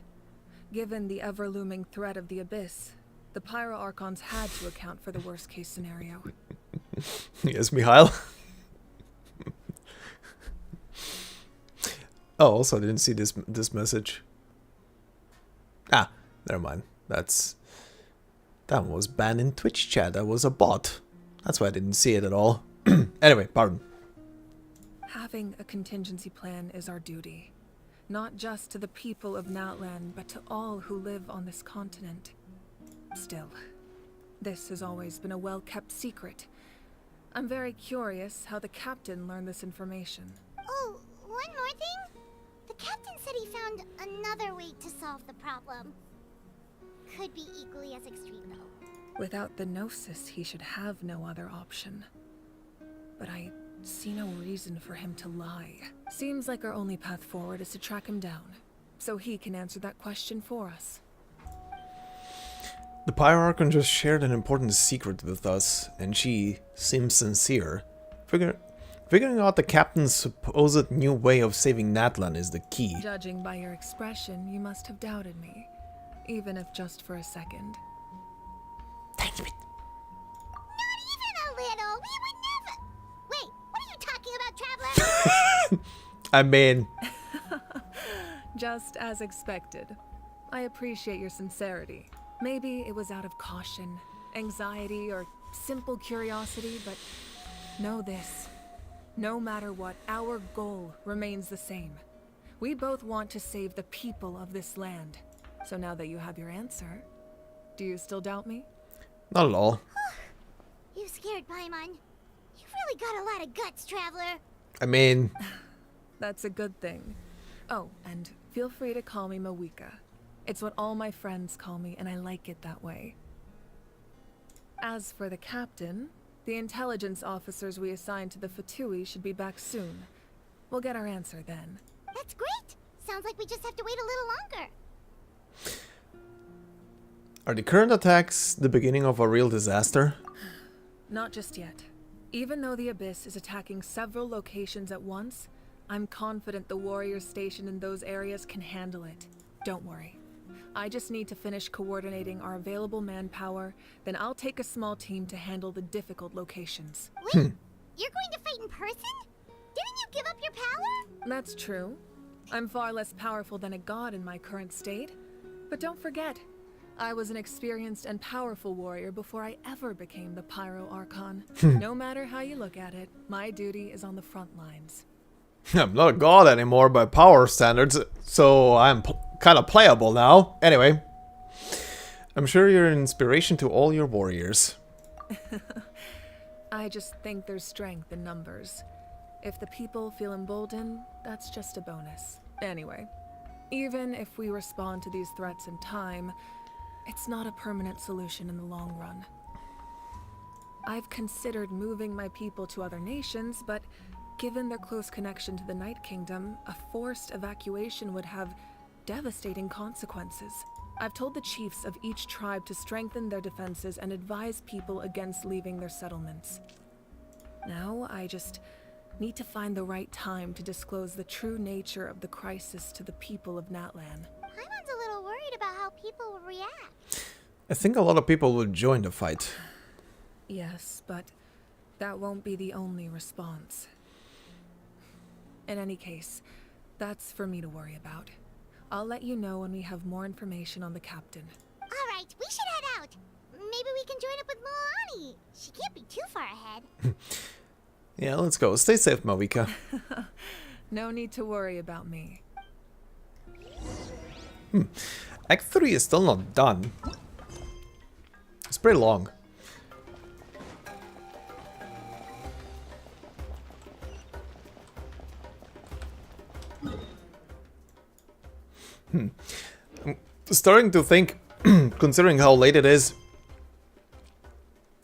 Given the ever-looming threat of the Abyss, The Pyro Archons had to account for the worst case scenario. Yes, Mikhail. Oh, also I didn't see this message. Ah, never mind. That was banned in Twitch chat. That was a bot. That's why I didn't see it at all. Anyway, pardon. Having a contingency plan is our duty. Not just to the people of NATLAN, but to all who live on this continent. Still, this has always been a well-kept secret. I'm very curious how the captain learned this information. Oh, one more thing? The captain said he found another way to solve the problem. Could be equally as extreme, though. Without the Gnosis, he should have no other option. But I see no reason for him to lie. Seems like our only path forward is to track him down, so he can answer that question for us. The Pyro Archon just shared an important secret with us, and she seems sincere. Figuring out the captain's supposed new way of saving NATLAN is the key. Judging by your expression, you must have doubted me, even if just for a second. Thanks, bit. Not even a little. We would never. Wait, what are you talking about, Traveler? I mean... Just as expected. I appreciate your sincerity. Maybe it was out of caution, anxiety, or simple curiosity, but know this. No matter what, our goal remains the same. We both want to save the people of this land. So now that you have your answer, do you still doubt me? Not at all. You scared Paimon. You've really got a lot of guts, Traveler. I mean... That's a good thing. Oh, and feel free to call me Mawika. It's what all my friends call me, and I like it that way. As for the captain, the intelligence officers we assigned to the Fatui should be back soon. We'll get our answer then. That's great. Sounds like we just have to wait a little longer. Are the current attacks the beginning of a real disaster? Not just yet. Even though the Abyss is attacking several locations at once, I'm confident the warriors stationed in those areas can handle it. Don't worry. I just need to finish coordinating our available manpower, then I'll take a small team to handle the difficult locations. Wait, you're going to fight in person? Didn't you give up your power? That's true. I'm far less powerful than a god in my current state. But don't forget, I was an experienced and powerful warrior before I ever became the Pyro Archon. No matter how you look at it, my duty is on the front lines. I'm not a god anymore by power standards, so I'm kind of playable now. Anyway, I'm sure you're an inspiration to all your warriors. I just think there's strength in numbers. If the people feel emboldened, that's just a bonus. Anyway, even if we respond to these threats in time, it's not a permanent solution in the long run. I've considered moving my people to other nations, but given their close connection to the Night Kingdom, a forced evacuation would have devastating consequences. I've told the chiefs of each tribe to strengthen their defenses and advise people against leaving their settlements. Now, I just need to find the right time to disclose the true nature of the crisis to the people of NATLAN. Paimon's a little worried about how people will react. I think a lot of people will join the fight. Yes, but that won't be the only response. In any case, that's for me to worry about. I'll let you know when we have more information on the captain. Alright, we should head out. Maybe we can join up with Moani. She can't be too far ahead. Yeah, let's go. Stay safe, Mawika. No need to worry about me. Act 3 is still not done. It's pretty long. I'm starting to think, considering how late it is,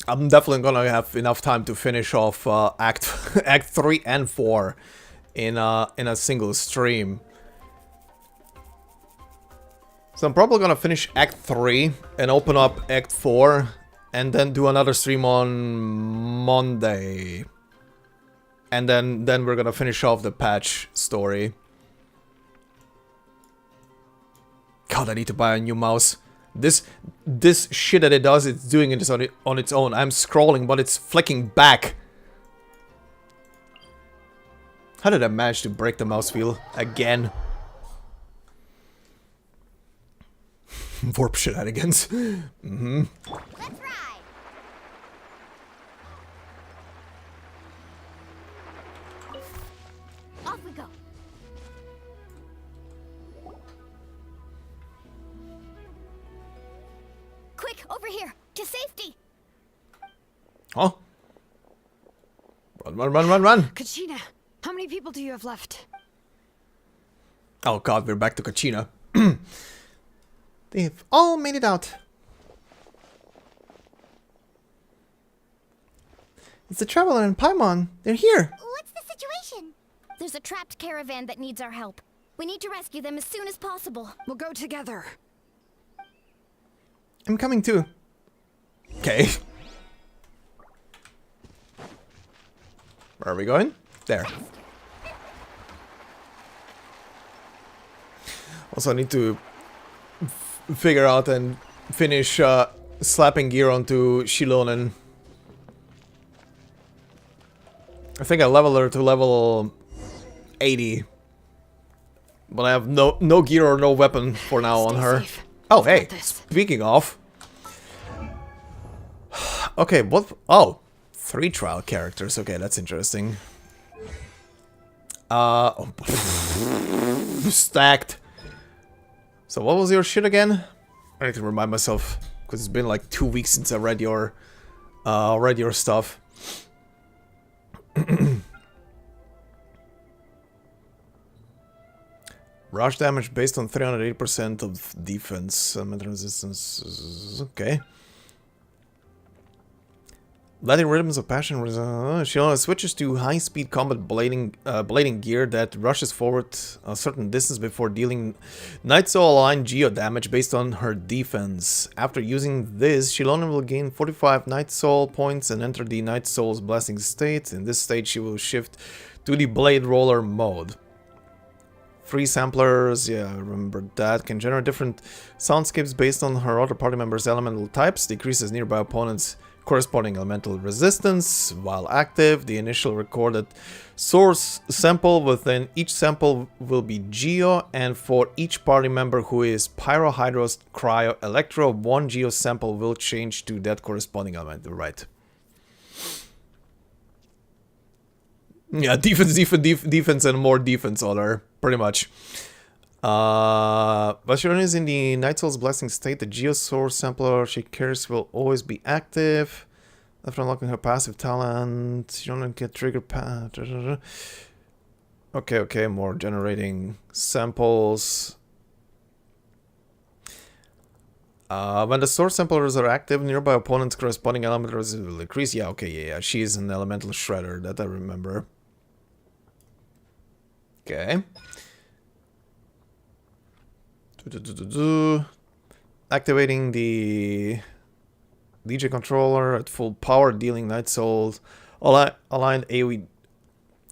I'm definitely gonna have enough time to finish off Act 3 and 4 in a single stream. So I'm probably gonna finish Act 3 and open up Act 4 and then do another stream on Monday. And then we're gonna finish off the patch story. God, I need to buy a new mouse. This shit that it does, it's doing it on its own. I'm scrolling, but it's flicking back. How did I manage to break the mouse wheel again? Warp shenanigans. Mm-hmm. Let's ride. Off we go. Quick, over here, to safety. Oh. Run. Kachina, how many people do you have left? Oh god, we're back to Kachina. They've all made it out. It's the Traveler and Paimon. They're here. What's the situation? There's a trapped caravan that needs our help. We need to rescue them as soon as possible. We'll go together. I'm coming too. Okay. Where are we going? There. Also, I need to figure out and finish slapping gear onto Shilonen. I think I leveled her to level 80. But I have no gear or no weapon for now on her. Safe. Oh, hey, speaking of. Okay, what? Oh, 3 trial characters. Okay, that's interesting. Stacked. So what was your shit again? I need to remind myself, because it's been like 2 weeks since I read your stuff. Rush damage based on 380% of defense. Metal resistance. Okay. Letting Rhythms of Passion. She switches to high-speed combat blading gear that rushes forward a certain distance before dealing Night Soul aligned geo damage based on her defense. After using this, Shilonen will gain 45 Night Soul points and enter the Night Soul's blessing state. In this state, she will shift to the Blade Roller mode. 3 samplers, yeah, I remember that. Can generate different soundscapes based on her other party members' elemental types. Decreases nearby opponents' corresponding elemental resistance. While active, the initial recorded source sample within each sample will be Geo, and for each party member who is Pyro, Hydros, Cryo, Electro, 1 Geo sample will change to that corresponding element. Right. Yeah, defense, and more defense on her, pretty much. But she is in the Night Soul's blessing state. The Geo source sampler she carries will always be active. After unlocking her passive talent, you don't get trigger Okay, more generating samples. When the source samplers are active, nearby opponents' corresponding elemental resistance will increase. Yeah, okay, yeah, she is an elemental shredder, that I remember. Okay. Activating the DJ controller at full power, dealing Night Soul aligned AoE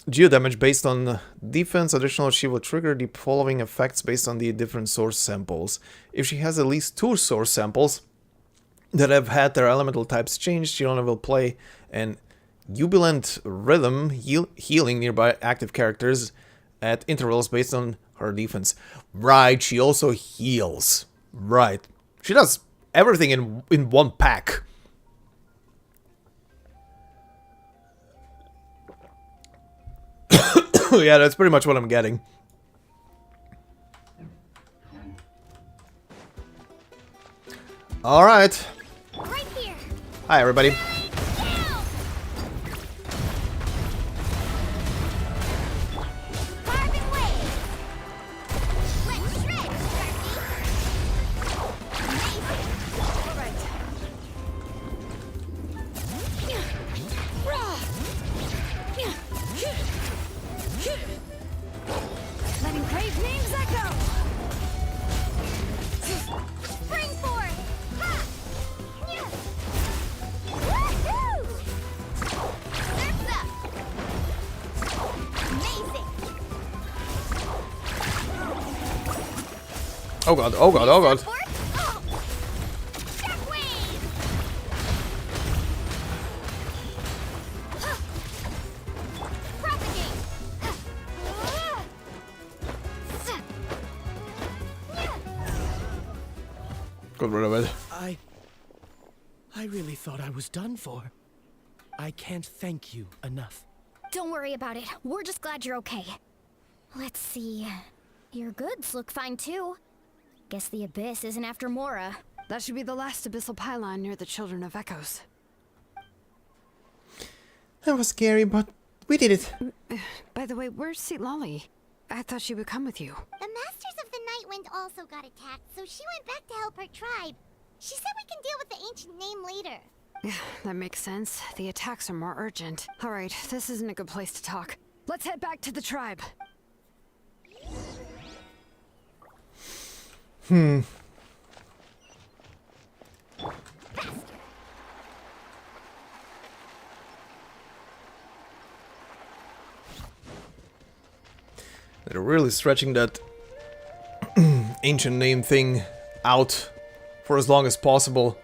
geo damage based on defense. Additionally, she will trigger the following effects based on the different source samples. If she has at least 2 source samples that have had their elemental types changed, she only will play an jubilant rhythm, healing nearby active characters at intervals based on her defense. Right, she also heals. Right. She does everything in one pack. Yeah, that's pretty much what I'm getting. Alright. Right here. Hi, everybody. Letting brave names echo. Spring forth. Ha! Yeah. Woohoo! Surf's up. Amazing. Oh god, oh god, oh god. got rid of it. I really thought I was done for. I can't thank you enough. Don't worry about it. We're just glad you're okay. Let's see. Your goods look fine too. Guess the Abyss isn't after Mora. That should be the last abyssal pylon near the Children of Echoes. That was scary, but we did it. By the way, where's Lolly? I thought she would come with you. The Masters of the Nightwind also got attacked, so she went back to help her tribe. She said we can deal with the ancient name later. That makes sense. The attacks are more urgent. Alright, this isn't a good place to talk. Let's head back to the tribe. They're really stretching that ancient name thing out for as long as possible.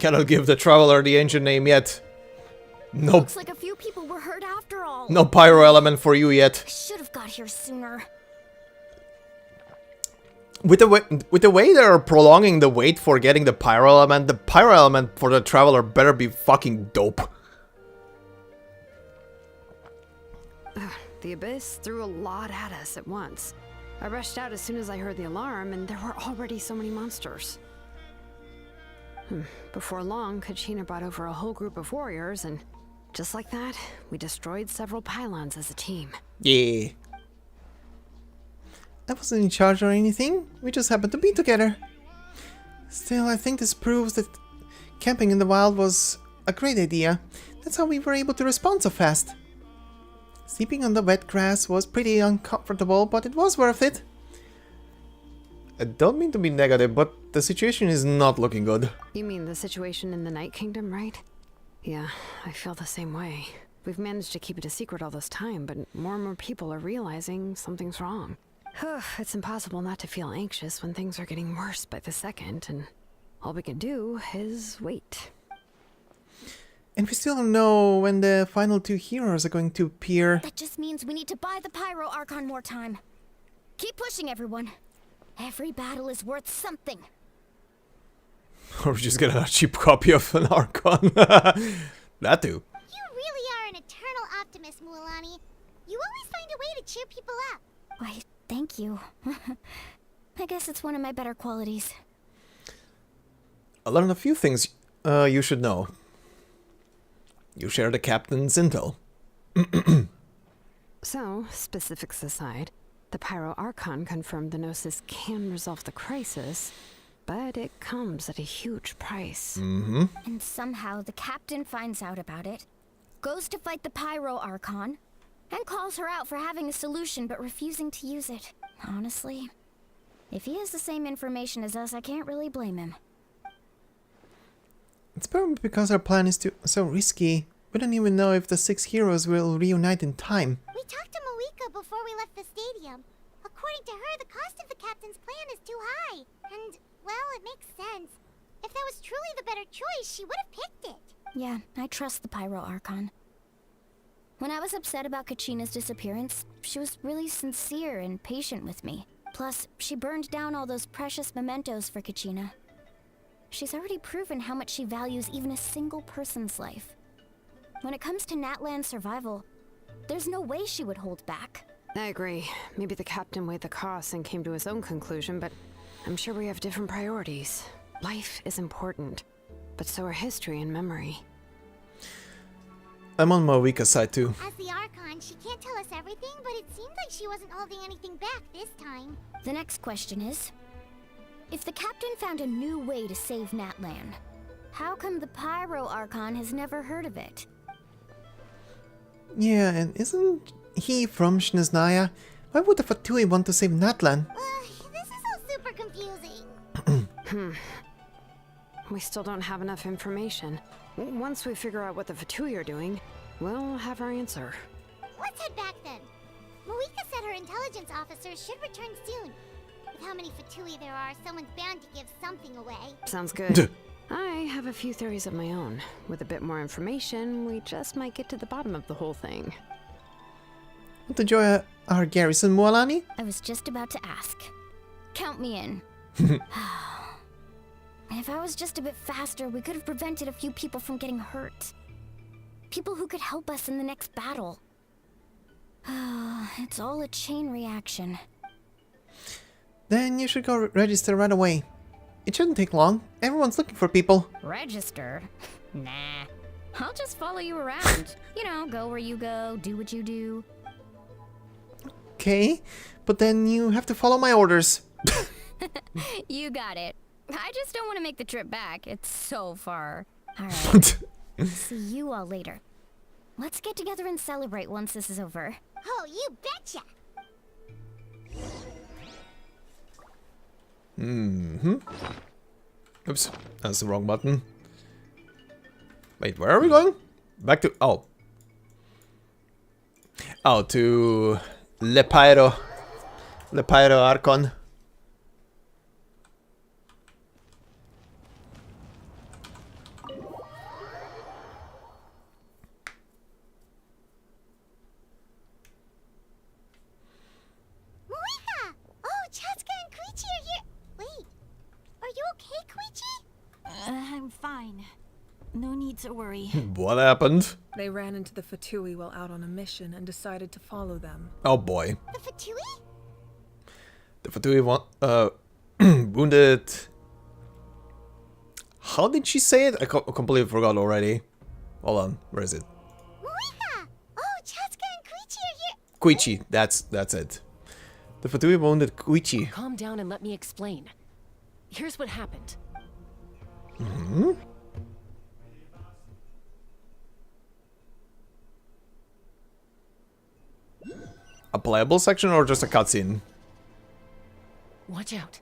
Cannot give the traveler the ancient name yet. Nope. Looks like a few people were hurt after all. No pyro element for you yet. Should have got here sooner. With the way they're prolonging the wait for getting the pyro element for the traveler better be fucking dope. The Abyss threw a lot at us at once. I rushed out as soon as I heard the alarm, and there were already so many monsters. Before long, Kachina brought over a whole group of warriors, and just like that, we destroyed several pylons as a team. Yeah. I wasn't in charge or anything, we just happened to be together. Still, I think this proves that camping in the wild was a great idea. That's how we were able to respond so fast. Sleeping on the wet grass was pretty uncomfortable, but it was worth it. I don't mean to be negative, but the situation is not looking good. You mean the situation in the Night Kingdom, right? Yeah, I feel the same way. We've managed to keep it a secret all this time, but more and more people are realizing something's wrong. It's impossible not to feel anxious when things are getting worse by the second, and all we can do is wait. And we still don't know when the final two heroes are going to appear. That just means we need to buy the Pyro Archon more time. Keep pushing, everyone. Every battle is worth something. Or we just get a cheap copy of an Archon. That too. You really are an eternal optimist, Mualani. You always find a way to cheer people up. Why, thank you. I guess it's one of my better qualities. I learned a few things you should know. You share the captain's intel. So, specifics aside, the Pyro Archon confirmed the Gnosis can resolve the crisis, but it comes at a huge price. And somehow the captain finds out about it, goes to fight the Pyro Archon, and calls her out for having a solution but refusing to use it. Honestly, if he has the same information as us, I can't really blame him. It's probably because our plan is so risky. We don't even know if the 6 heroes will reunite in time. We talked to Moika before we left the stadium. According to her, the cost of the captain's plan is too high. And, well, it makes sense. If that was truly the better choice, she would have picked it. Yeah, I trust the Pyro Archon. When I was upset about Kachina's disappearance, she was really sincere and patient with me. Plus, she burned down all those precious mementos for Kachina. She's already proven how much she values even a single person's life. When it comes to NATLAN's survival, there's no way she would hold back. I agree. Maybe the captain weighed the costs and came to his own conclusion, but I'm sure we have different priorities. Life is important, but so are history and memory. I'm on Mawika's side too. As the Archon, she can't tell us everything, but it seems like she wasn't holding anything back this time. The next question is, if the captain found a new way to save NATLAN, how come the Pyro Archon has never heard of it? Yeah, and isn't he from Shnesnaya? Why would the Fatui want to save NATLAN? This is all super confusing. We still don't have enough information. Once we figure out what the Fatui are doing, we'll have our answer. Let's head back then. Moika said her intelligence officers should return soon. With how many Fatui there are, someone's bound to give something away. Sounds good. I have a few theories of my own. With a bit more information, we just might get to the bottom of the whole thing. Want to join our garrison, Mualani? I was just about to ask. Count me in. If I was just a bit faster, we could have prevented a few people from getting hurt. People who could help us in the next battle. It's all a chain reaction. Then you should go register right away. It shouldn't take long. Everyone's looking for people. Register? Nah. I'll just follow you around. You know, go where you go, do what you do. Okay, but then you have to follow my orders. You got it. I just don't want to make the trip back. It's so far. Alright. See you all later. Let's get together and celebrate once this is over. Oh, you betcha! Oops, that's the wrong button. Wait, where are we going? Back to... Oh. Oh, to... Le Pyro Archon. Moika! Oh, Chaska and Koichi are here. Wait, are you okay, Koichi? I'm fine. No need to worry. What happened? They ran into the Fatui while out on a mission and decided to follow them. Oh boy. The Fatui? The Fatui wounded... How did she say it? I completely forgot already. Hold on, where is it? Moika! Oh, Chaska and Koichi are here. Koichi, that's it. The Fatui wounded Koichi. Calm down and let me explain. Here's what happened. A playable section or just a cutscene? Watch out.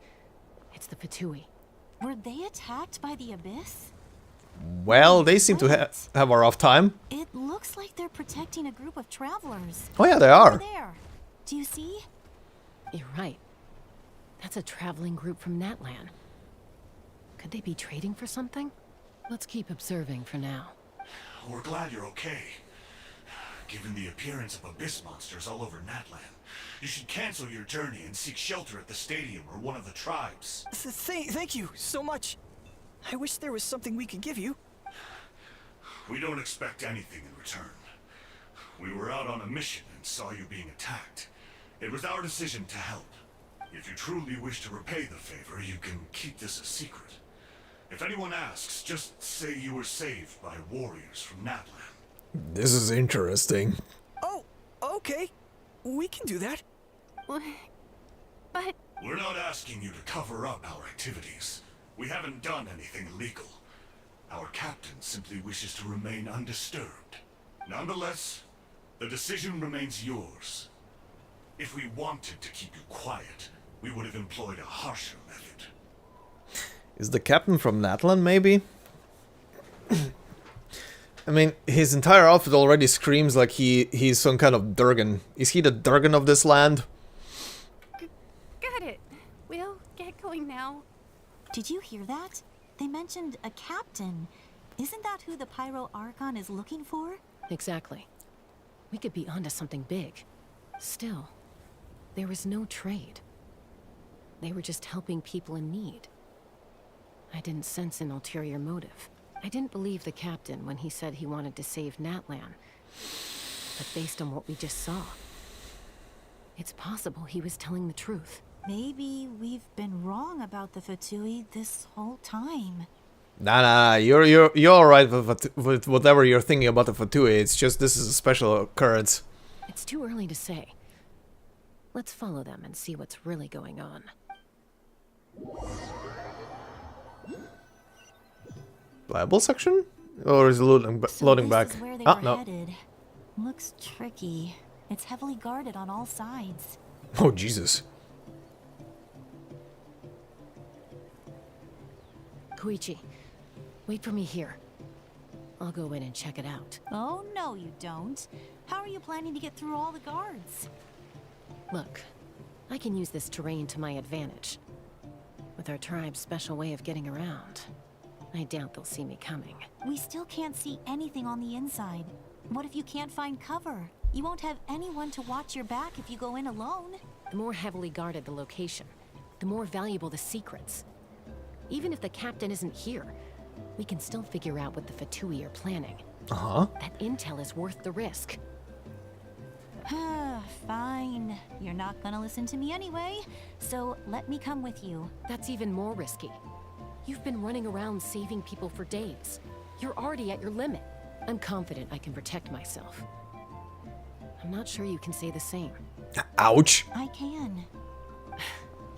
It's the Fatui. Were they attacked by the Abyss? Well, they seem to have a rough time. It looks like they're protecting a group of travelers. Oh yeah, they are. Over there. Do you see? You're right. That's a traveling group from NATLAN. Could they be trading for something? Let's keep observing for now. We're glad you're okay. Given the appearance of abyss monsters all over NATLAN, you should cancel your journey and seek shelter at the stadium or one of the tribes. Thank you so much. I wish there was something we could give you. We don't expect anything in return. We were out on a mission and saw you being attacked. It was our decision to help. If you truly wish to repay the favor, you can keep this a secret. If anyone asks, just say you were saved by warriors from NATLAN. This is interesting. Oh, okay. We can do that. But... We're not asking you to cover up our activities. We haven't done anything illegal. Our captain simply wishes to remain undisturbed. Nonetheless, the decision remains yours. If we wanted to keep you quiet, we would have employed a harsher method. Is the captain from NATLAN, maybe? I mean, his entire outfit already screams like he's some kind of Durgan. Is he the Durgan of this land? Got it. We'll get going now. Did you hear that? They mentioned a captain. Isn't that who the Pyro Archon is looking for? Exactly. We could be onto something big. Still, there was no trade. They were just helping people in need. I didn't sense an ulterior motive. I didn't believe the captain when he said he wanted to save NATLAN. But based on what we just saw, it's possible he was telling the truth. Maybe we've been wrong about the Fatui this whole time. Nah, you're alright with whatever you're thinking about the Fatui. It's just this is a special occurrence. It's too early to say. Let's follow them and see what's really going on. Playable section? Or is it loading back? This is where they Ah, were no. headed. Looks tricky. It's heavily guarded on all sides. Oh, Jesus. Koichi, wait for me here. I'll go in and check it out. Oh, no, you don't. How are you planning to get through all the guards? Look, I can use this terrain to my advantage. With our tribe's special way of getting around, I doubt they'll see me coming. We still can't see anything on the inside. What if you can't find cover? You won't have anyone to watch your back if you go in alone. The more heavily guarded the location, the more valuable the secrets. Even if the captain isn't here, we can still figure out what the Fatui are planning. Uh-huh. That intel is worth the risk. Fine. You're not gonna listen to me anyway, so let me come with you. That's even more risky. You've been running around saving people for days. You're already at your limit. I'm confident I can protect myself. I'm not sure you can say the same. Ouch. I can.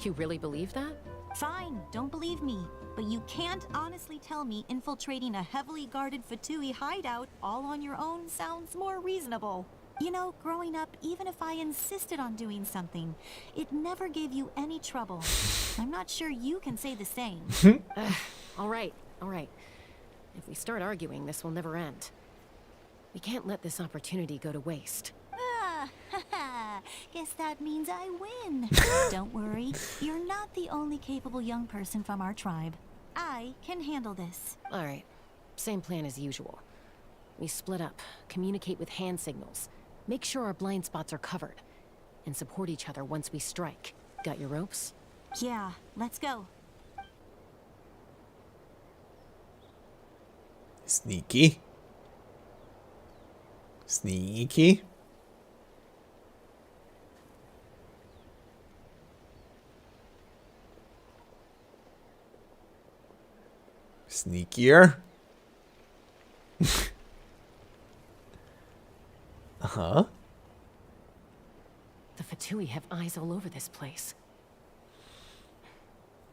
You really believe that? Fine, don't believe me. But you can't honestly tell me infiltrating a heavily guarded Fatui hideout all on your own sounds more reasonable. You know, growing up, even if I insisted on doing something, it never gave you any trouble. I'm not sure you can say the same. All right. If we start arguing, this will never end. We can't let this opportunity go to waste. Guess that means I win. Don't worry, you're not the only capable young person from our tribe. I can handle this. All right, same plan as usual. We split up, communicate with hand signals, make sure our blind spots are covered, and support each other once we strike. Got your ropes? Yeah, let's go. Sneaky. Sneaky. Sneakier. Uh-huh. The Fatui have eyes all over this place.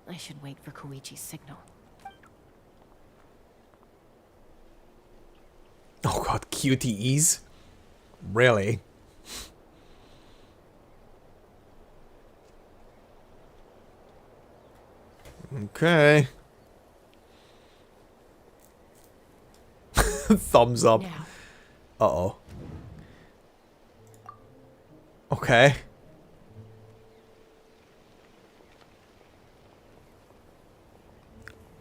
I should wait for Koichi's signal. Oh god, QTEs? Really? Okay. Thumbs up. Uh-oh. Okay.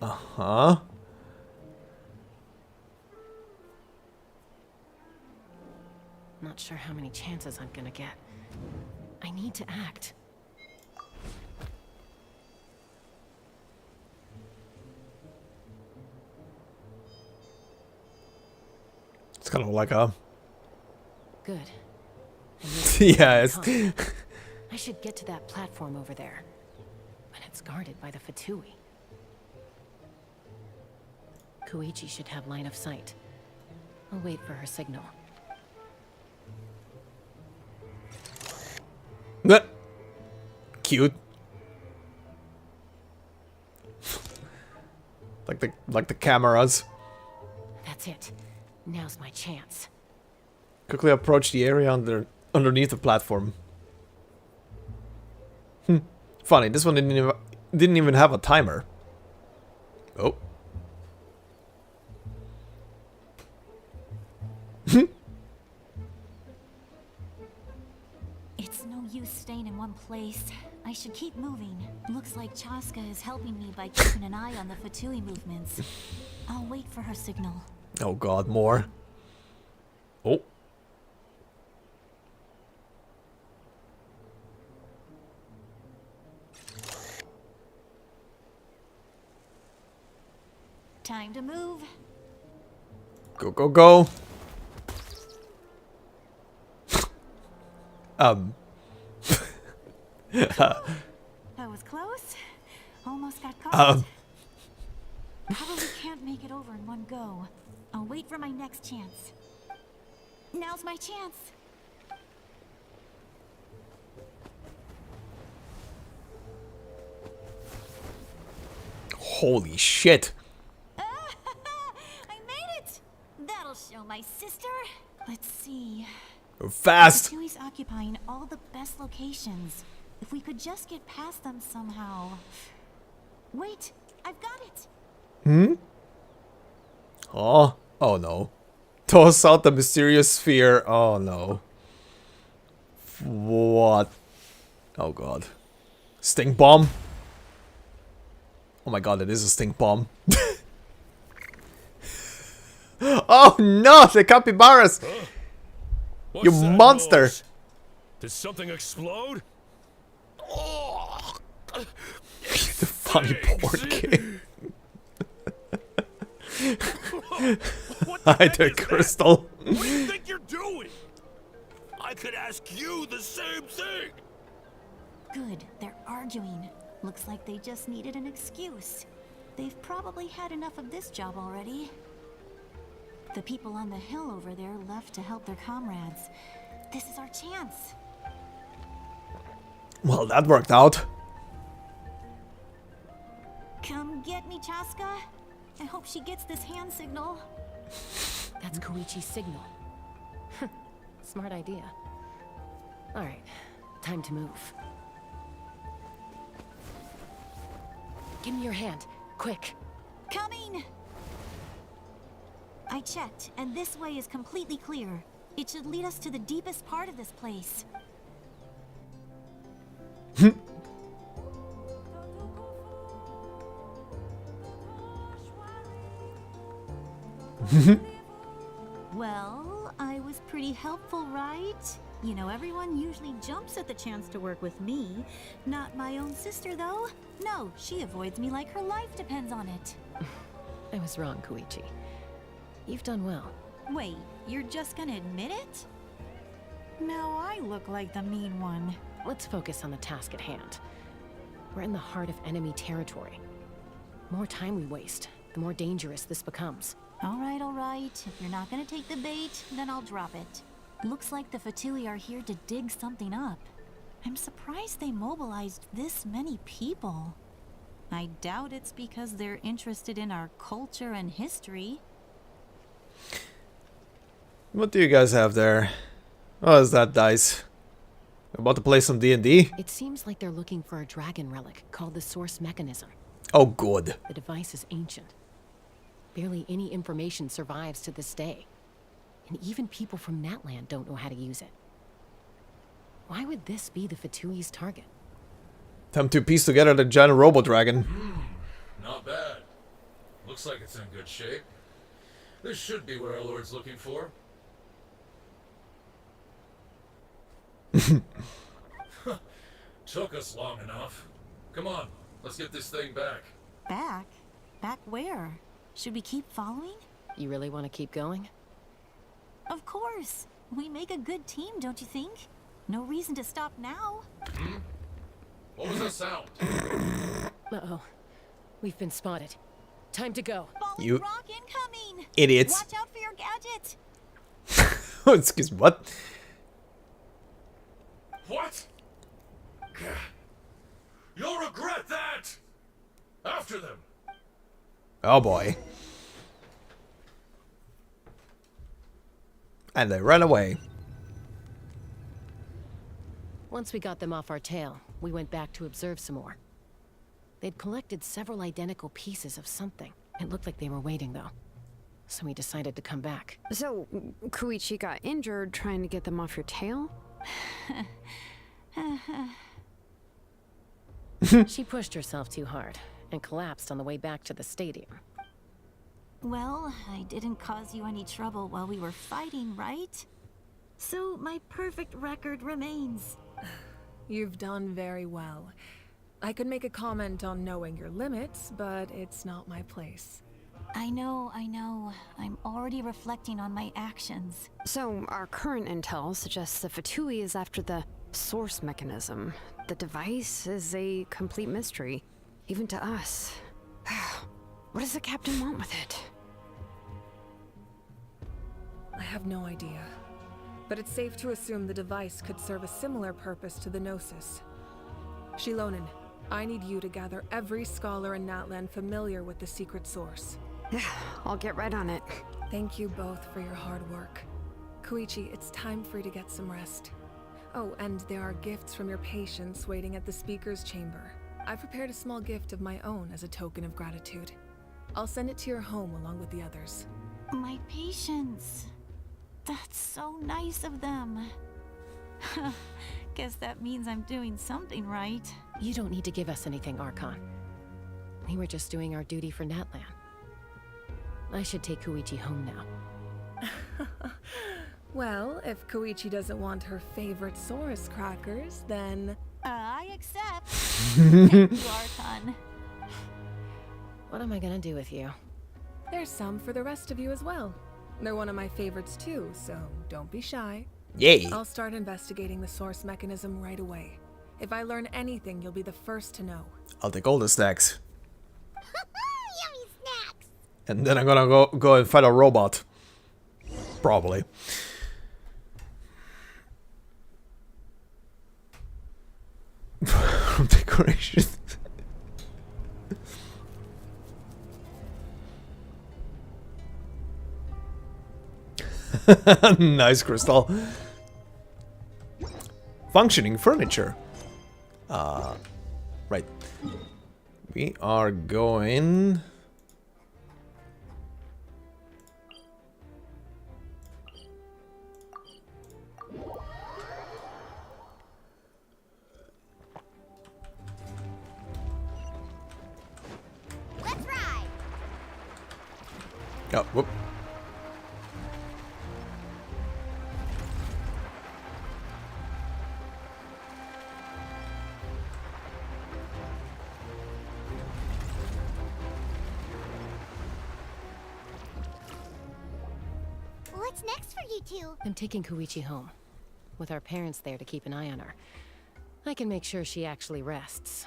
Uh-huh. Not sure how many chances I'm gonna get. I need to act. It's kind of like a... Good. Yeah, it's... I should get to that platform over there. But it's guarded by the Fatui. Koichi should have line of sight. I'll wait for her signal. Cute. like the cameras. That's it. Now's my chance. Quickly approach the area underneath the platform. Funny, this one didn't even have a timer. Oh. It's no use staying in one place. I should keep moving. Looks like Chaska is helping me by keeping an eye on the Fatui movements. I'll wait for her signal. Oh god, more. Oh. Time to move. Go, go, go. That was close. Almost got caught. Probably can't make it over in one go. I'll wait for my next chance. Now's my chance. Holy shit. I made it! That'll show my sister. Let's see. Fast. The Fatui's occupying all the best locations. If we could just get past them somehow. Wait, I've got it. Hmm? Oh. Oh no. Toss out the mysterious sphere. Oh no. What? Oh god. Stink bomb? Oh my god, it is a stink bomb. Oh no, the capybaras! What's You that monster! noise? Did something explode? The funny poor kid. Hide the crystal. What do you think you're doing? I could ask you the same thing. Good, they're arguing. Looks like they just needed an excuse. They've probably had enough of this job already. The people on the hill over there left to help their comrades. This is our chance. Well, that worked out. Come get me, Chaska. I hope she gets this hand signal. That's Koichi's signal. Smart idea. Alright, time to move. Give me your hand, quick. Coming! I checked, and this way is completely clear. It should lead us to the deepest part of this place. Well, I was pretty helpful, right? You know, everyone usually jumps at the chance to work with me. Not my own sister, though. No, she avoids me like her life depends on it. I was wrong, Koichi. You've done well. Wait, you're just gonna admit it? Now I look like the mean one. Let's focus on the task at hand. We're in the heart of enemy territory. The more time we waste, the more dangerous this becomes. All right. If you're not gonna take the bait, then I'll drop it. Looks like the Fatui are here to dig something up. I'm surprised they mobilized this many people. I doubt it's because they're interested in our culture and history. What do you guys have there? Oh, is that dice? About to play some D&D? It seems like they're looking for a dragon relic called the Source Mechanism. Oh, good. The device is ancient. Barely any information survives to this day. And even people from NATLAN don't know how to use it. Why would this be the Fatui's target? Time to piece together the giant robo dragon. Not bad. Looks like it's in good shape. This should be what our Lord's looking for. Took us long enough. Come on, let's get this thing back. Back? Back where? Should we keep following? You really want to keep going? Of course. We make a good team, don't you think? No reason to stop now. What was that sound? Uh-oh. We've been spotted. Time to go. You rock incoming. idiots. Watch out for your gadget. Excuse me, what? What? You'll regret that! After them! Oh boy. And they ran away. Once we got them off our tail, we went back to observe some more. They'd collected several identical pieces of something. It looked like they were waiting, though. So we decided to come back. So, Koichi got injured trying to get them off your tail? She pushed herself too hard and collapsed on the way back to the stadium. Well, I didn't cause you any trouble while we were fighting, right? So my perfect record remains. You've done very well. I could make a comment on knowing your limits, but it's not my place. I know. I'm already reflecting on my actions. So, our current intel suggests the Fatui is after the source mechanism. The device is a complete mystery, even to us. What does the captain want with it? I have no idea. But it's safe to assume the device could serve a similar purpose to the Gnosis. Shilonen, I need you to gather every scholar in NATLAN familiar with the secret source. I'll get right on it. Thank you both for your hard work. Koichi, it's time for you to get some rest. Oh, and there are gifts from your patients waiting at the speaker's chamber. I've prepared a small gift of my own as a token of gratitude. I'll send it to your home along with the others. My patience. That's so nice of them. Guess that means I'm doing something right. You don't need to give us anything, Archon. We were just doing our duty for NATLAN. I should take Koichi home now. Well, if Koichi doesn't want her favorite Saurus crackers, then... I accept. Thank you, Archon. What am I gonna do with you? There's some for the rest of you as well. They're one of my favorites too, so don't be shy. Yay! I'll start investigating the source mechanism right away. If I learn anything, you'll be the first to know. I'll take all the snacks. Yummy snacks! And then I'm gonna go and fight a robot. Probably. Decorations. Nice, Crystal. Functioning furniture. Right. We are going... Let's ride! Oh, whoop. What's next for you two? I'm taking Koichi home, with our parents there to keep an eye on her. I can make sure she actually rests.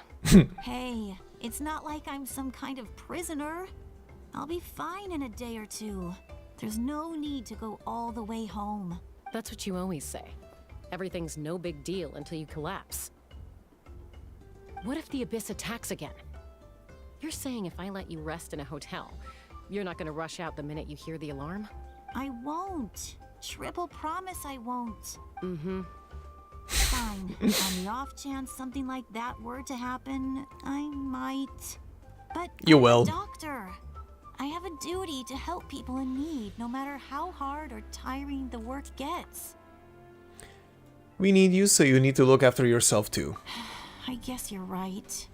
Hey, it's not like I'm some kind of prisoner. I'll be fine in a day or two. There's no need to go all the way home. That's what you always say. Everything's no big deal until you collapse. What if the Abyss attacks again? You're saying if I let you rest in a hotel, you're not gonna rush out the minute you hear the alarm? I won't. Triple promise I won't. Mm-hmm. Fine. On the off chance something like that were to happen, I might. But You I'm will. a doctor. I have a duty to help people in need, no matter how hard or tiring the work gets. We need you, so you need to look after yourself too. I guess you're right.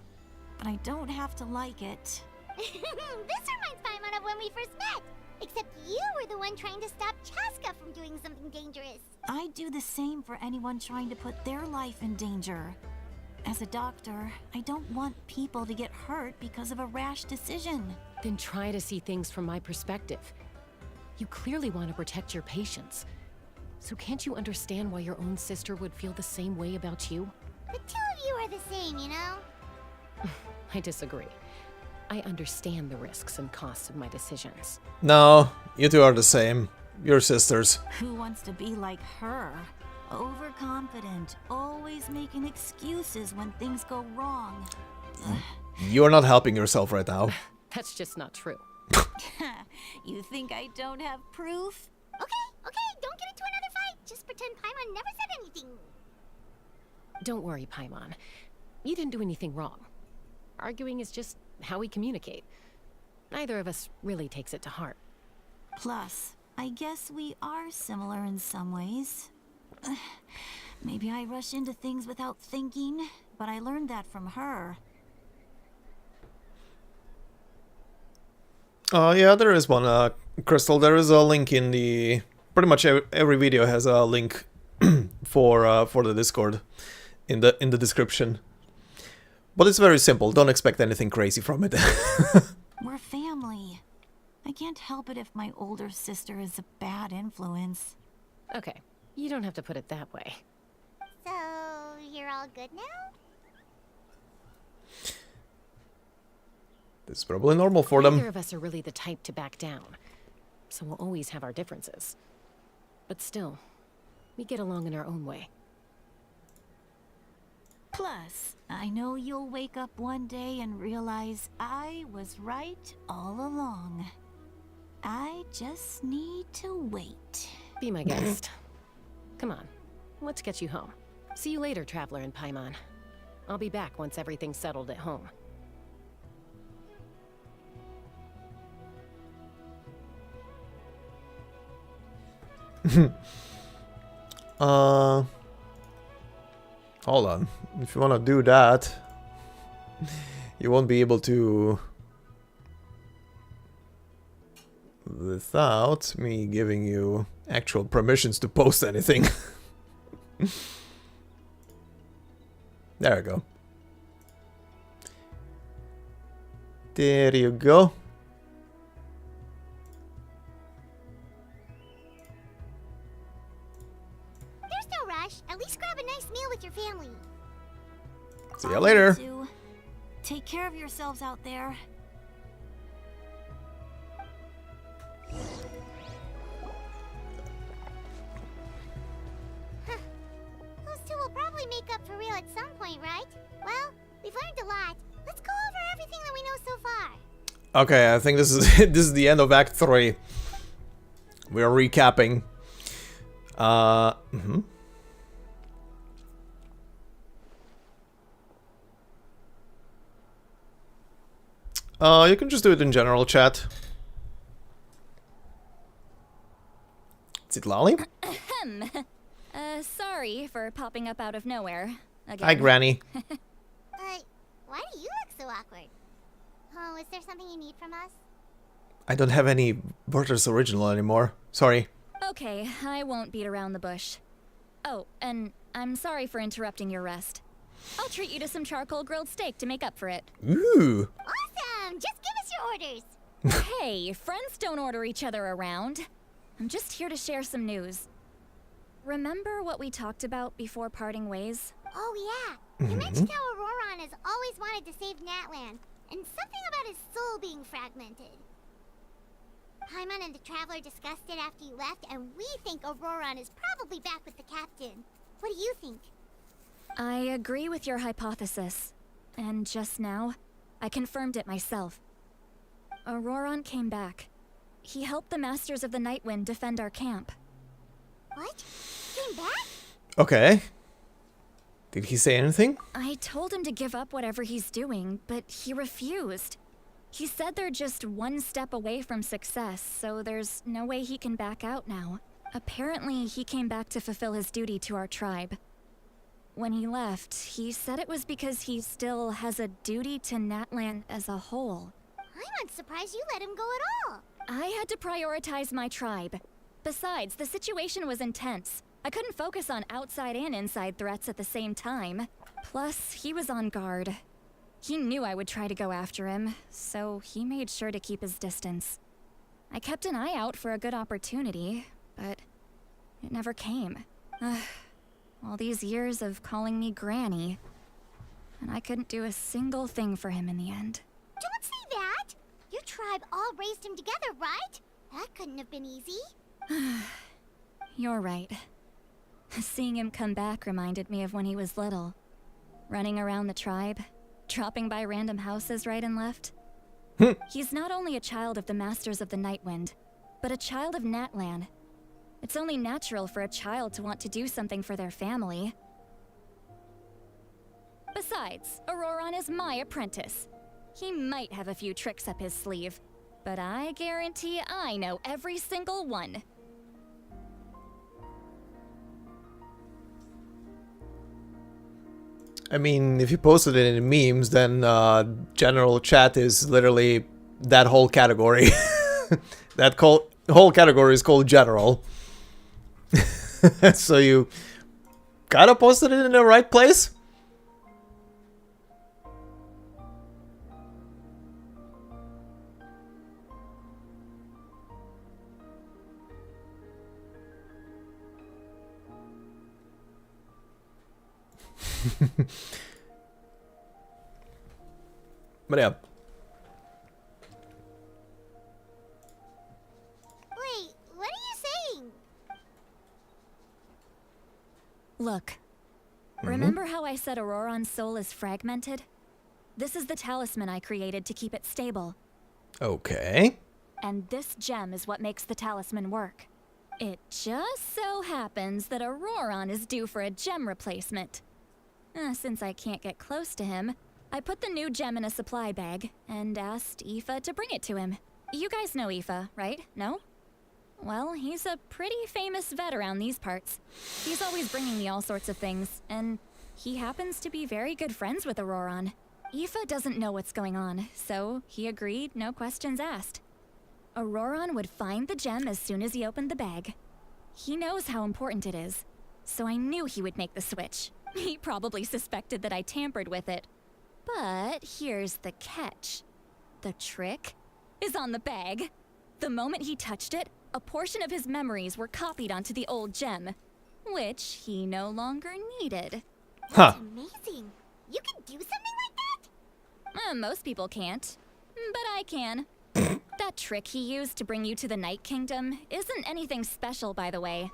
But I don't have to like it. This reminds Paimon of when we first met. Except you were the one trying to stop Chaska from doing something dangerous. I'd do the same for anyone trying to put their life in danger. As a doctor, I don't want people to get hurt because of a rash decision. Then try to see things from my perspective. You clearly want to protect your patients. So can't you understand why your own sister would feel the same way about you? The two of you are the same, you know? I disagree. I understand the risks and costs of my decisions. No, you two are the same. You're sisters. Who wants to be like her? Overconfident, always making excuses when things go wrong. You're not helping yourself right now. That's just not true. You think I don't have proof? Okay, don't get into another fight. Just pretend Paimon never said anything. Don't worry, Paimon. You didn't do anything wrong. Arguing is just how we communicate. Neither of us really takes it to heart. Plus, I guess we are similar in some ways. Maybe I rush into things without thinking, but I learned that from her. Yeah, there is one, Crystal. There is a link in the... Pretty much every video has a link for the Discord in the description. But it's very simple. Don't expect anything crazy from it. We're family. I can't help it if my older sister is a bad influence. Okay, you don't have to put it that way. So, you're all good now? This is probably normal for them. Neither of us are really the type to back down. So we'll always have our differences. But still, we get along in our own way. Plus, I know you'll wake up one day and realize I was right all along. I just need to wait. Be my guest. Come on, let's get you home. See you later, Traveler and Paimon. I'll be back once everything's settled at home. Hold on. If you want to do that, you won't be able to without me giving you actual permissions to post anything. There we go. There you go. rush. At least grab a nice meal with your family. See ya later. Take care of yourselves out there. Those two will probably make up for real at some point, right? Well, we've learned a lot. Let's go over everything that we know so far. Okay, I think this is this is the end of Act 3. We are recapping. You can just do it in general chat. Is it Lolly? Sorry for popping up out of nowhere. Again. Hi, Granny. Why do you look so awkward? Oh, is there something you need from us? I don't have any Werther's Original anymore. Sorry. Okay, I won't beat around the bush. Oh, and I'm sorry for interrupting your rest. I'll treat you to some charcoal grilled steak to make up for it. Ooh. Awesome! Just give us your orders. Hey, friends don't order each other around. I'm just here to share some news. Remember what we talked about before parting ways? Oh yeah, you mentioned how Auroron has always wanted to save Natlan, and something about his soul being fragmented. Paimon and the Traveler discussed it after you left, and we think Auroron is probably back with the captain. What do you think? I agree with your hypothesis. And just now, I confirmed it myself. Auroron came back. He helped the Masters of the Nightwind defend our camp. What? Came back? Okay. Did he say anything? I told him to give up whatever he's doing, but he refused. He said they're just one step away from success, so there's no way he can back out now. Apparently, he came back to fulfill his duty to our tribe. When he left, he said it was because he still has a duty to Natlan as a whole. I'm unsurprised you let him go at all. I had to prioritize my tribe. Besides, the situation was intense. I couldn't focus on outside and inside threats at the same time. Plus, he was on guard. He knew I would try to go after him, so he made sure to keep his distance. I kept an eye out for a good opportunity, but it never came. All these years of calling me Granny, and I couldn't do a single thing for him in the end. Don't say that! Your tribe all raised him together, right? That couldn't have been easy. You're right. Seeing him come back reminded me of when he was little. Running around the tribe, dropping by random houses right and left. He's not only a child of the Masters of the Nightwind, but a child of Natlan. It's only natural for a child to want to do something for their family. Besides, Auroron is my apprentice. He might have a few tricks up his sleeve, but I guarantee I know every single one. I mean, if you posted it in memes, then general chat is literally that whole category. That whole category is called general. So you gotta post it in the right place? But yeah. Wait, what are you saying? Look. Remember how I said Auroron's soul is fragmented? This is the talisman I created to keep it stable. Okay. And this gem is what makes the talisman work. It just so happens that Auroron is due for a gem replacement. Since I can't get close to him, I put the new gem in a supply bag and asked Aoife to bring it to him. You guys know Aoife, right? No? Well, he's a pretty famous vet around these parts. He's always bringing me all sorts of things, and he happens to be very good friends with Auroron. Aoife doesn't know what's going on, so he agreed, no questions asked. Auroron would find the gem as soon as he opened the bag. He knows how important it is, so I knew he would make the switch. He probably suspected that I tampered with it. But here's the catch. The trick is on the bag. The moment he touched it, a portion of his memories were copied onto the old gem. which he no longer needed. Huh. Amazing. You can do something like that? Most people can't, but I can. That trick he used to bring you to the Night Kingdom isn't anything special, by the way.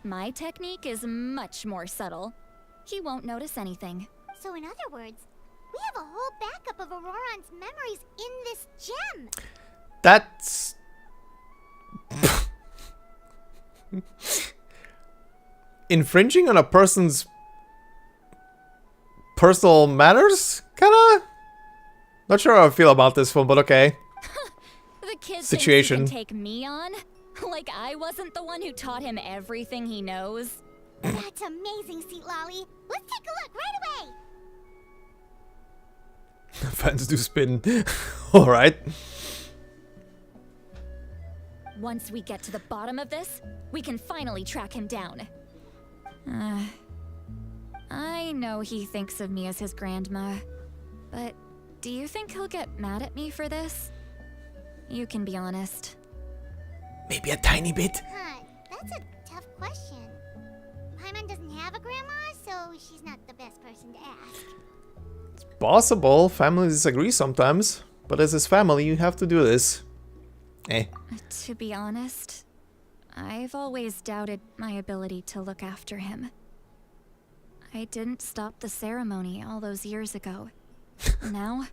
My technique is much more subtle. He won't notice anything. So in other words, we have a whole backup of Auroran's memories in this gem. That's... infringing on a person's personal matters? Kinda? Not sure how I feel about this one, but okay. The kid Situation. thinks he can take me on? Like I wasn't the one who taught him everything he knows? That's amazing, Seat Lolly. Let's take a look right away. Fans do spin. Alright. Once we get to the bottom of this, we can finally track him down. I know he thinks of me as his grandma, but do you think he'll get mad at me for this? You can be honest. Maybe a tiny bit. Huh, that's a tough question. Paimon doesn't have a grandma, so she's not the best person to ask. Possible. Families disagree sometimes. But as his family, you have to do this. Eh. To be honest, I've always doubted my ability to look after him. I didn't stop the ceremony all those years ago. Now,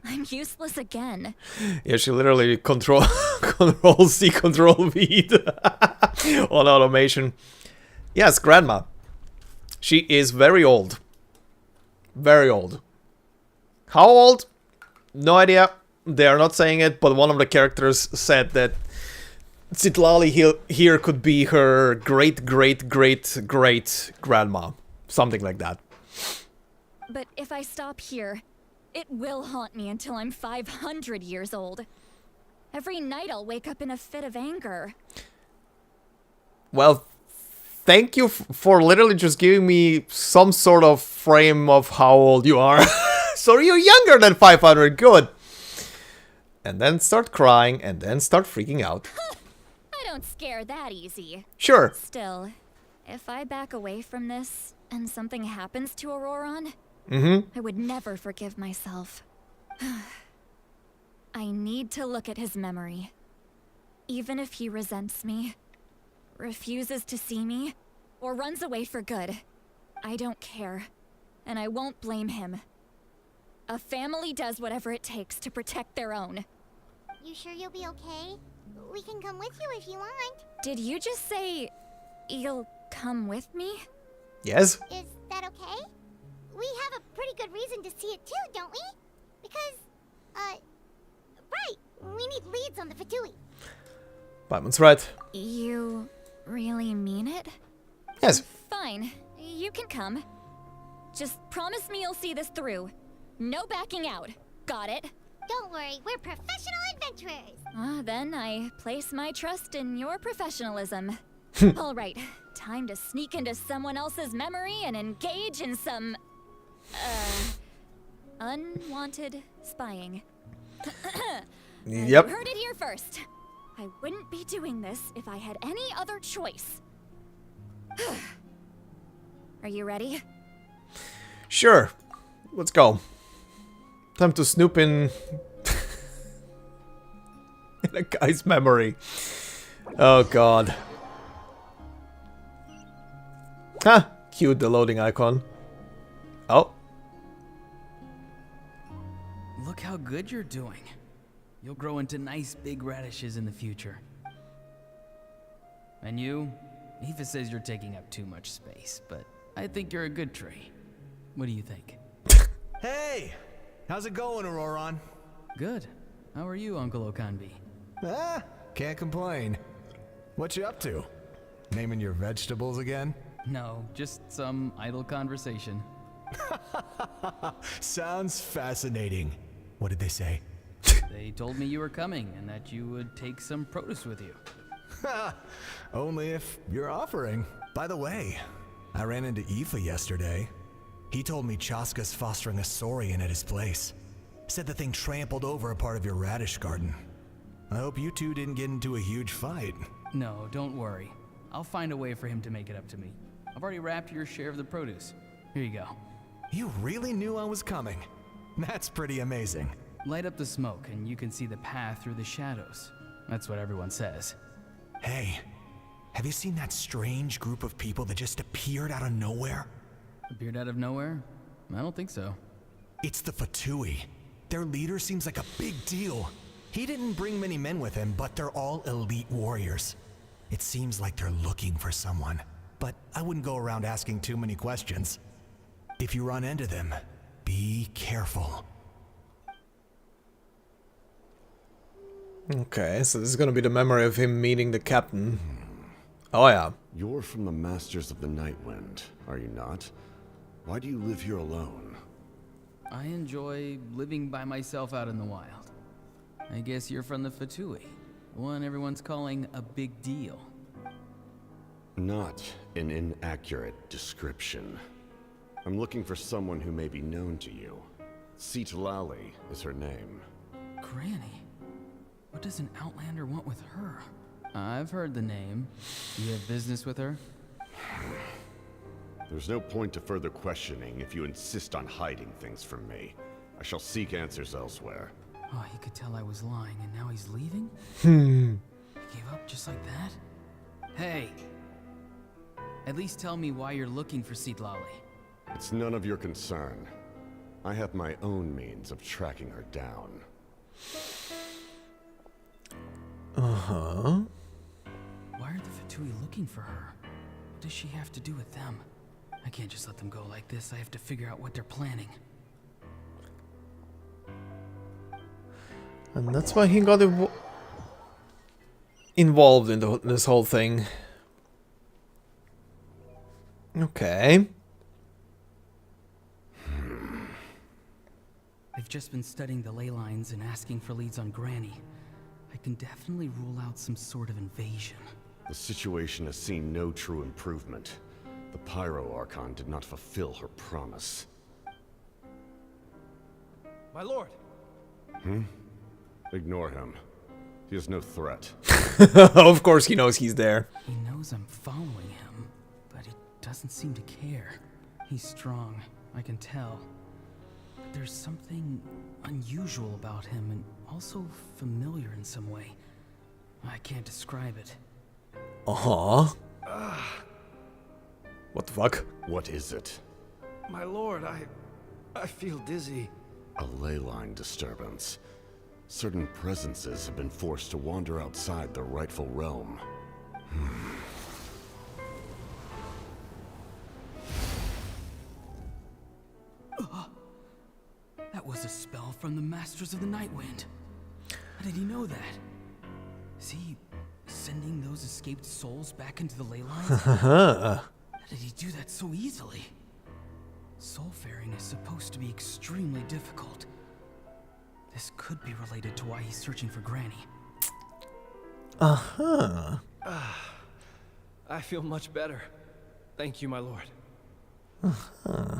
I'm useless again. Yeah, she literally control C, control V on automation. Yes, grandma. She is very old. Very old. How old? No idea. They are not saying it, but one of the characters said that Citlali here could be her great grandma. Something like that. But if I stop here, it will haunt me until I'm 500 years old. Every night I'll wake up in a fit of anger. Well, thank you for literally just giving me some sort of frame of how old you are. So you're younger than 500, good. And then start crying, and then start freaking out. I don't scare that easy. Sure. Still, if I back away from this, and something happens to Auroran, I would never forgive myself. I need to look at his memory. Even if he resents me, refuses to see me, or runs away for good, I don't care, and I won't blame him. A family does whatever it takes to protect their own. You sure you'll be okay? We can come with you if you want. Did you just say you'll come with me? Yes. Is that okay? We have a pretty good reason to see it too, don't we? Because, right, we need leads on the Fatui. Paimon's right. You really mean it? Yes. Fine, you can come. Just promise me you'll see this through. No backing out. Got it? Don't worry, we're professional adventurers. Then I place my trust in your professionalism. All right, time to sneak into someone else's memory and engage in some, unwanted spying. Yep. You heard it here first. I wouldn't be doing this if I had any other choice. Are you ready? Sure. Let's go. Time to snoop in a guy's memory. Oh god. Huh. Cute, the loading icon. Oh. Look how good you're doing. You'll grow into nice big radishes in the future. And you? Aoife says you're taking up too much space, but I think you're a good tree. What do you think? Hey! How's it going, Auroran? Good. How are you, Uncle Okanbi? Can't complain. What you up to? Naming your vegetables again? No, just some idle conversation. Sounds fascinating. What did they say? They told me you were coming and that you would take some produce with you. Only if you're offering. By the way, I ran into Aoife yesterday. He told me Chaska's fostering a saurian at his place. Said the thing trampled over a part of your radish garden. I hope you two didn't get into a huge fight. No, don't worry. I'll find a way for him to make it up to me. I've already wrapped your share of the produce. Here you go. You really knew I was coming. That's pretty amazing. Light up the smoke and you can see the path through the shadows. That's what everyone says. Hey, have you seen that strange group of people that just appeared out of nowhere? Appeared out of nowhere? I don't think so. It's the Fatui. Their leader seems like a big deal. He didn't bring many men with him, but they're all elite warriors. It seems like they're looking for someone, but I wouldn't go around asking too many questions. If you run into them, be careful. Okay, so this is gonna be the memory of him meeting the captain. Oh yeah. You're from the Masters of the Nightwind, are you not? Why do you live here alone? I enjoy living by myself out in the wild. I guess you're from the Fatui, the one everyone's calling a big deal. Not an inaccurate description. I'm looking for someone who may be known to you. Citlali is her name. Granny? What does an Outlander want with her? I've heard the name. You have business with her? There's no point to further questioning if you insist on hiding things from me. I shall seek answers elsewhere. Oh, he could tell I was lying and now he's leaving? Hmm. He gave up just like that? Hey! At least tell me why you're looking for Citlali. It's none of your concern. I have my own means of tracking her down. Uh-huh. Why are the Fatui looking for her? What does she have to do with them? I can't just let them go like this. I have to figure out what they're planning. And that's why he got involved in this whole thing. Okay. I've just been studying the ley lines and asking for leads on Granny. I can definitely rule out some sort of invasion. The situation has seen no true improvement. The Pyro Archon did not fulfill her promise. My lord! Ignore him. He is no threat. Of course he knows he's there. He knows I'm following him, but he doesn't seem to care. He's strong, I can tell. But there's something unusual about him and also familiar in some way. I can't describe it. Uh-huh. What the fuck? What is it? My lord, I feel dizzy. A ley line disturbance. Certain presences have been forced to wander outside their rightful realm. That was a spell from the Masters of the Nightwind. How did he know that? Is he sending those escaped souls back into the ley lines? How did he do that so easily? Soulfaring is supposed to be extremely difficult. This could be related to why he's searching for Granny. Uh-huh. I feel much better. Thank you, my lord. Uh-huh.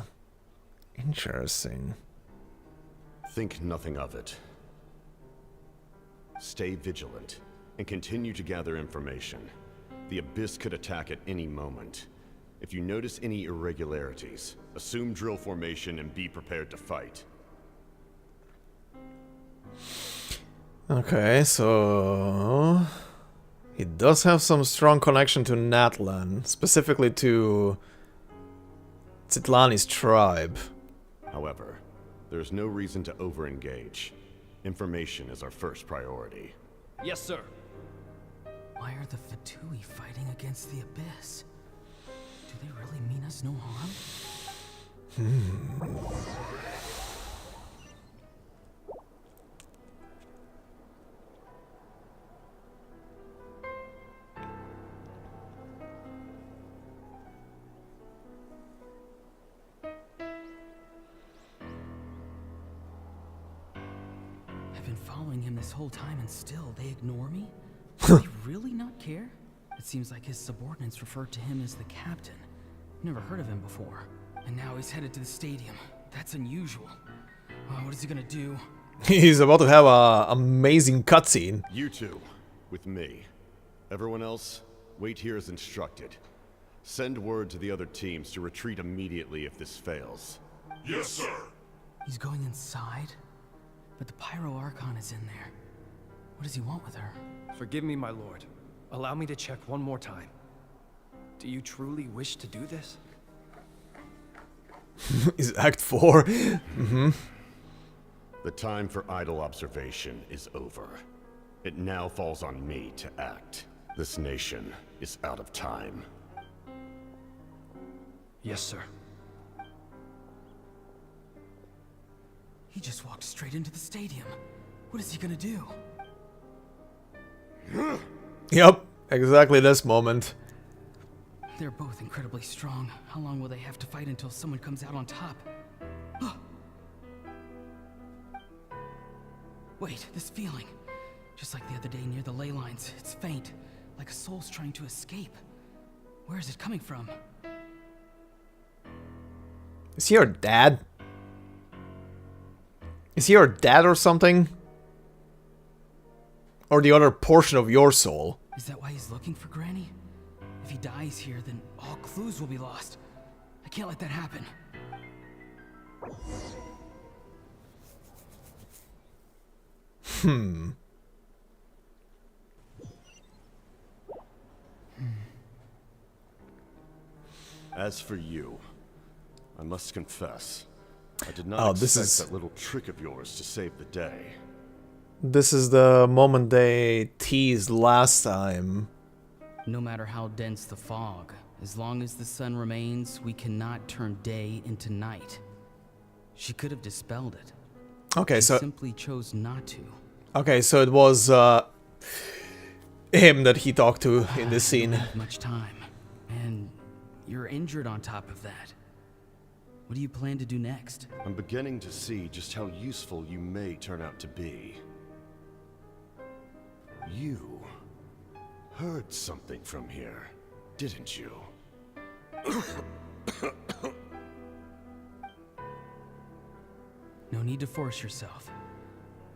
Interesting. Think nothing of it. Stay vigilant and continue to gather information. The Abyss could attack at any moment. If you notice any irregularities, assume drill formation and be prepared to fight. Okay, so he does have some strong connection to NATLAN, specifically to Citlali's tribe. However, there's no reason to over-engage. Information is our first priority. Yes, sir. Why are the Fatui fighting against the Abyss? Do they really mean us no harm? I've been following him this whole time and still they ignore me? Do they really not care? It seems like his subordinates refer to him as the captain. Never heard of him before. And now he's headed to the stadium. That's unusual. What is he gonna do? He's about to have a amazing cutscene. You two, with me. Everyone else, wait here as instructed. Send word to the other teams to retreat immediately if this fails. Yes, sir. He's going inside? But the Pyro Archon is in there. What does he want with her? Forgive me, my lord. Allow me to check one more time. Do you truly wish to do this? Is Act 4? Mm-hmm. The time for idle observation is over. It now falls on me to act. This nation is out of time. Yes, sir. He just walked straight into the stadium. What is he gonna do? Yep, exactly this moment. They're both incredibly strong. How long will they have to fight until someone comes out on top? Wait, this feeling. Just like the other day near the ley lines, it's faint, like a soul's trying to escape. Where is it coming from? Is he your dad? Is he your dad or something? Or the other portion of your soul? Is that why he's looking for Granny? If he dies here, then all clues will be lost. I can't let that happen. As for you, I must confess, I did not expect that little trick of yours to save the day. This is the moment they teased last time. No matter how dense the fog, as long as the sun remains, we cannot turn day into night. She could have dispelled it. Okay, she so simply chose not to. Okay, so it was him that he talked to in this scene. I don't have much time, and you're injured on top of that. What do you plan to do next? I'm beginning to see just how useful you may turn out to be. You heard something from here, didn't you? No need to force yourself.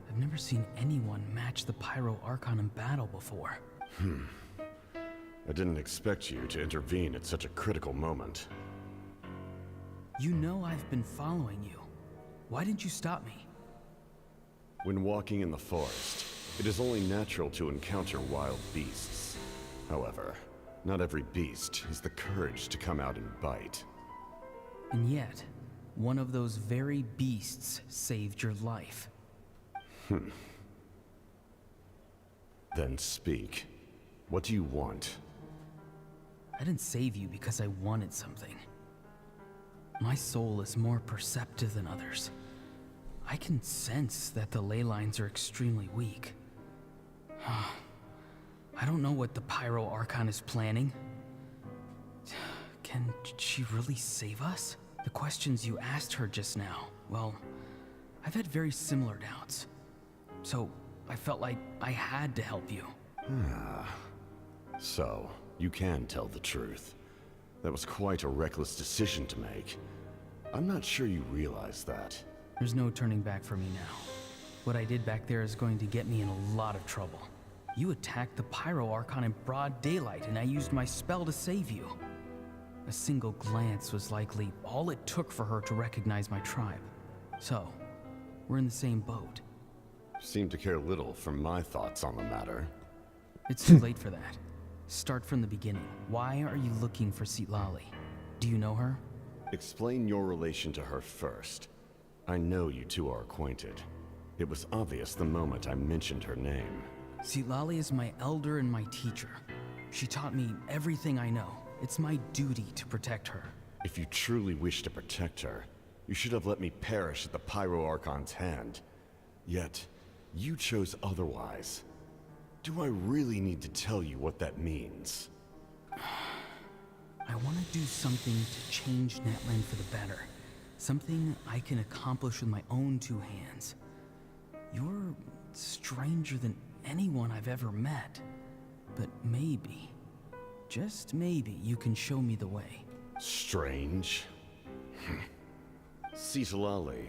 I've never seen anyone match the Pyro Archon in battle before. I didn't expect you to intervene at such a critical moment. You know I've been following you. Why didn't you stop me? When walking in the forest, it is only natural to encounter wild beasts. However, not every beast has the courage to come out and bite. And yet, one of those very beasts saved your life. Then speak. What do you want? I didn't save you because I wanted something. My soul is more perceptive than others. I can sense that the ley lines are extremely weak. I don't know what the Pyro Archon is planning. Can she really save us? The questions you asked her just now, well, I've had very similar doubts. So, I felt like I had to help you. So, you can tell the truth. That was quite a reckless decision to make. I'm not sure you realize that. There's no turning back for me now. What I did back there is going to get me in a lot of trouble. You attacked the Pyro Archon in broad daylight, and I used my spell to save you. A single glance was likely all it took for her to recognize my tribe. So, we're in the same boat. Seem to care little for my thoughts on the matter. It's too late for that. Start from the beginning. Why are you looking for Citlali? Do you know her? Explain your relation to her first. I know you two are acquainted. It was obvious the moment I mentioned her name. Citlali is my elder and my teacher. She taught me everything I know. It's my duty to protect her. If you truly wish to protect her, you should have let me perish at the Pyro Archon's hand. Yet, you chose otherwise. Do I really need to tell you what that means? I want to do something to change NATLAN for the better. Something I can accomplish with my own two hands. You're stranger than anyone I've ever met. But maybe, just maybe, you can show me the way. Strange? Citlali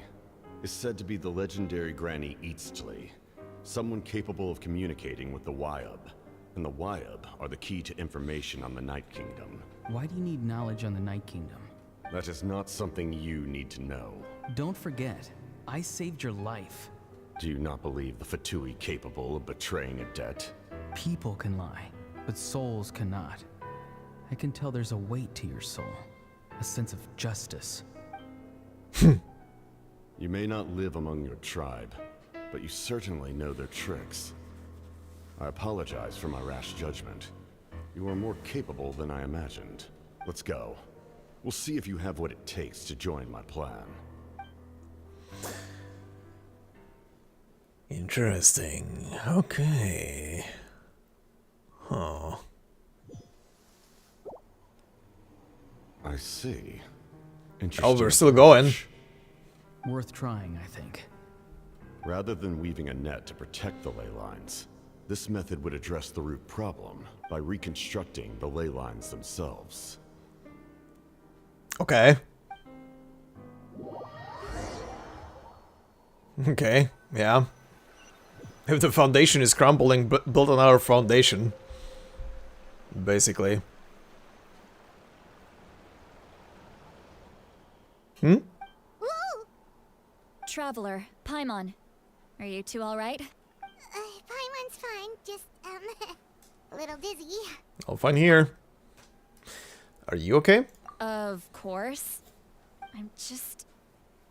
is said to be the legendary Granny Eastli, someone capable of communicating with the Wyub. and the Wyab are the key to information on the Night Kingdom. Why do you need knowledge on the Night Kingdom? That is not something you need to know. Don't forget, I saved your life. Do you not believe the Fatui capable of betraying a debt? People can lie, but souls cannot. I can tell there's a weight to your soul, a sense of justice. You may not live among your tribe, but you certainly know their tricks. I apologize for my rash judgment. You are more capable than I imagined. Let's go. We'll see if you have what it takes to join my plan. Interesting. Okay. Huh. I see. Oh, we're still going. Worth trying, I think. Rather than weaving a net to protect the ley lines, this method would address the root problem by reconstructing the ley lines themselves. Okay. Okay, yeah. If the foundation is crumbling, build another foundation. Basically. Hmm? Traveler, Paimon. Are you two alright? Paimon's fine, just, a little dizzy. I'll find here. Are you okay? Of course. I'm just...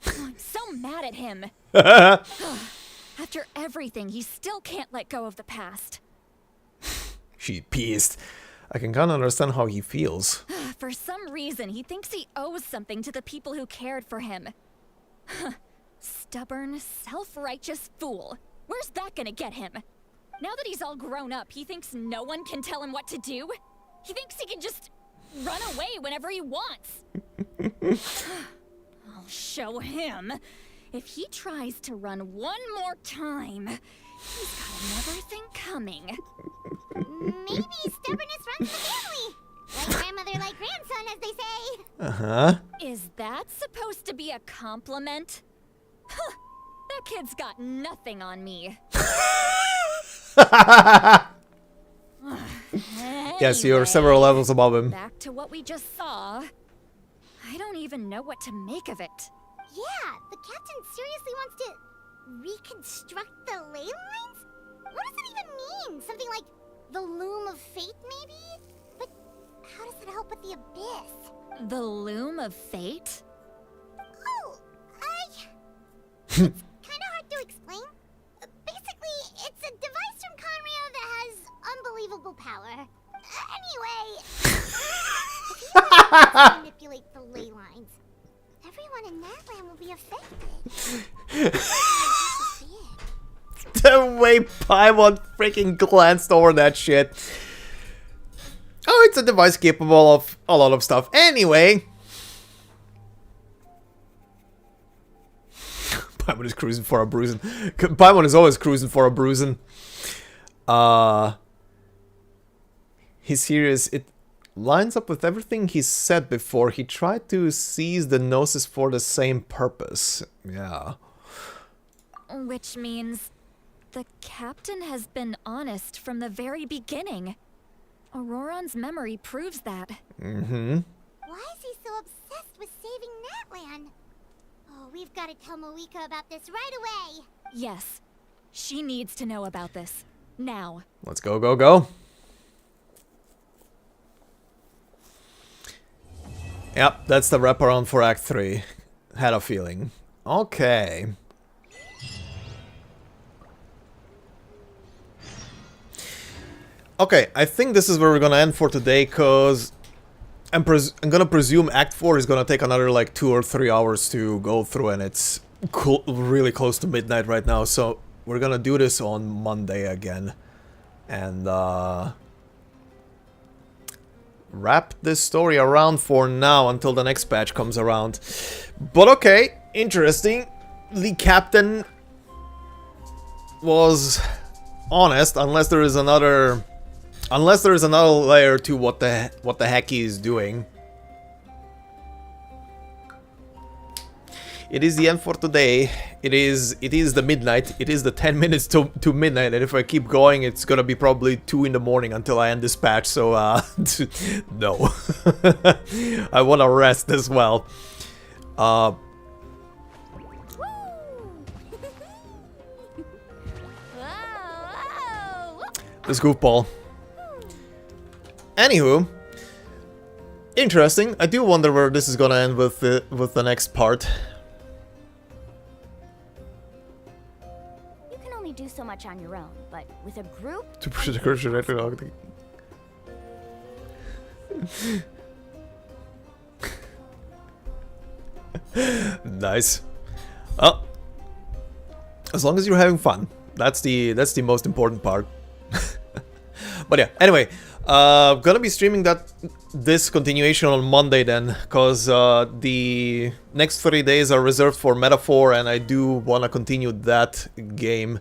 Oh, I'm so mad at him. After everything, he still can't let go of the past. She pissed. I can kinda understand how he feels. For some reason, he thinks he owes something to the people who cared for him. Stubborn, self-righteous fool. Where's that gonna get him? Now that he's all grown up, he thinks no one can tell him what to do? He thinks he can just run away whenever he wants. I'll show him. If he tries to run one more time, he's got another thing coming. Maybe stubbornness runs the family. Like grandmother, like grandson, as they say. Uh-huh. Is that supposed to be a compliment? Huh, that kid's got nothing on me. Yes, you're several levels above him. Back to what we just saw. I don't even know what to make of it. Yeah, the captain seriously wants to reconstruct the ley lines? What does it even mean? Something like the loom of fate, maybe? But how does that help with the abyss? The loom of fate? Oh, it's kind of hard to explain. Basically, it's a device from Conrio that has unbelievable power. Anyway, if he wants to manipulate the ley lines, everyone in NATLAN will be affected. The way Paimon freaking glanced over that shit. Oh, it's a device capable of a lot of stuff. Anyway. Paimon is cruising for a bruising. Paimon is always cruising for a bruising. He's serious. It lines up with everything he said before. He tried to seize the Gnosis for the same purpose. Yeah. Which means the captain has been honest from the very beginning. Auroron's memory proves that. Mm-hmm. Why is he so obsessed with saving NATLAN? Oh, we've got to tell Moeka about this right away. Yes. She needs to know about this. Now. Let's go, go, go. Yep, that's the wraparound for Act 3. Had a feeling. Okay. Okay, I think this is where we're gonna end for today, cause I'm gonna presume Act 4 is gonna take another like 2 or 3 hours to go through, and it's really close to midnight right now, so we're gonna do this on Monday again. And wrap this story around for now until the next patch comes around. But okay, interesting. The captain was honest, unless there is another layer to what the heck he is doing. It is the end for today. It is the midnight. It is the 10 minutes to midnight, and if I keep going, it's gonna be probably 2 in the morning until I end this patch, so no. I wanna rest as well. This goofball. Anywho, interesting. I do wonder where this is gonna end with the next part. You can only do so much on your own, but with a group. To push the cursor right along the... Nice. Oh, as long as you're having fun, that's the most important part. But yeah, anyway, gonna be streaming this continuation on Monday then, cause the next 3 days are reserved for Metaphor, and I do wanna continue that game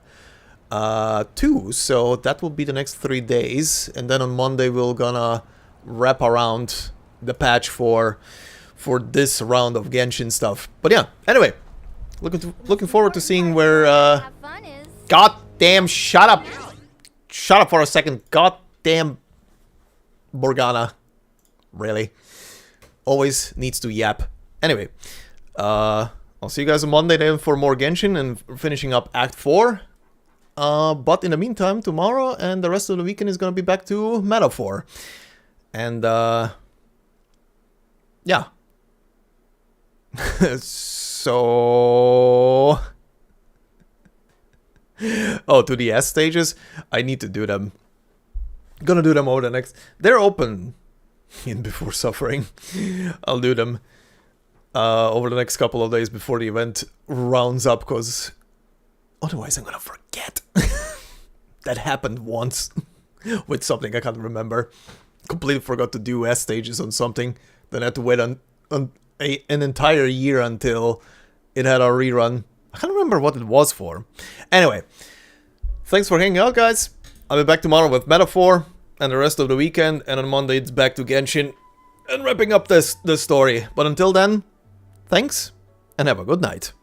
too. So that will be the next 3 days, and then on Monday we're gonna wrap around the patch for this round of Genshin stuff. But yeah, anyway, looking forward to seeing where. God damn! Shut up! Shut up for a second. God damn, Morgana. Really? Always needs to yap. Anyway, I'll see you guys on Monday then for more Genshin and finishing up Act 4. But in the meantime, tomorrow and the rest of the weekend is gonna be back to Metaphor. And, yeah. So... Oh, to the S stages? I need to do them. Gonna do them over the next... They're open in Before Suffering. I'll do them over the next couple of days before the event rounds up, because otherwise I'm gonna forget. That happened once with something I can't remember. Completely forgot to do S stages on something. Then I had to wait an entire year until it had a rerun. I can't remember what it was for. Anyway, thanks for hanging out, guys. I'll be back tomorrow with Metaphor and the rest of the weekend, and on Monday it's back to Genshin and wrapping up this story. But until then, thanks and have a good night.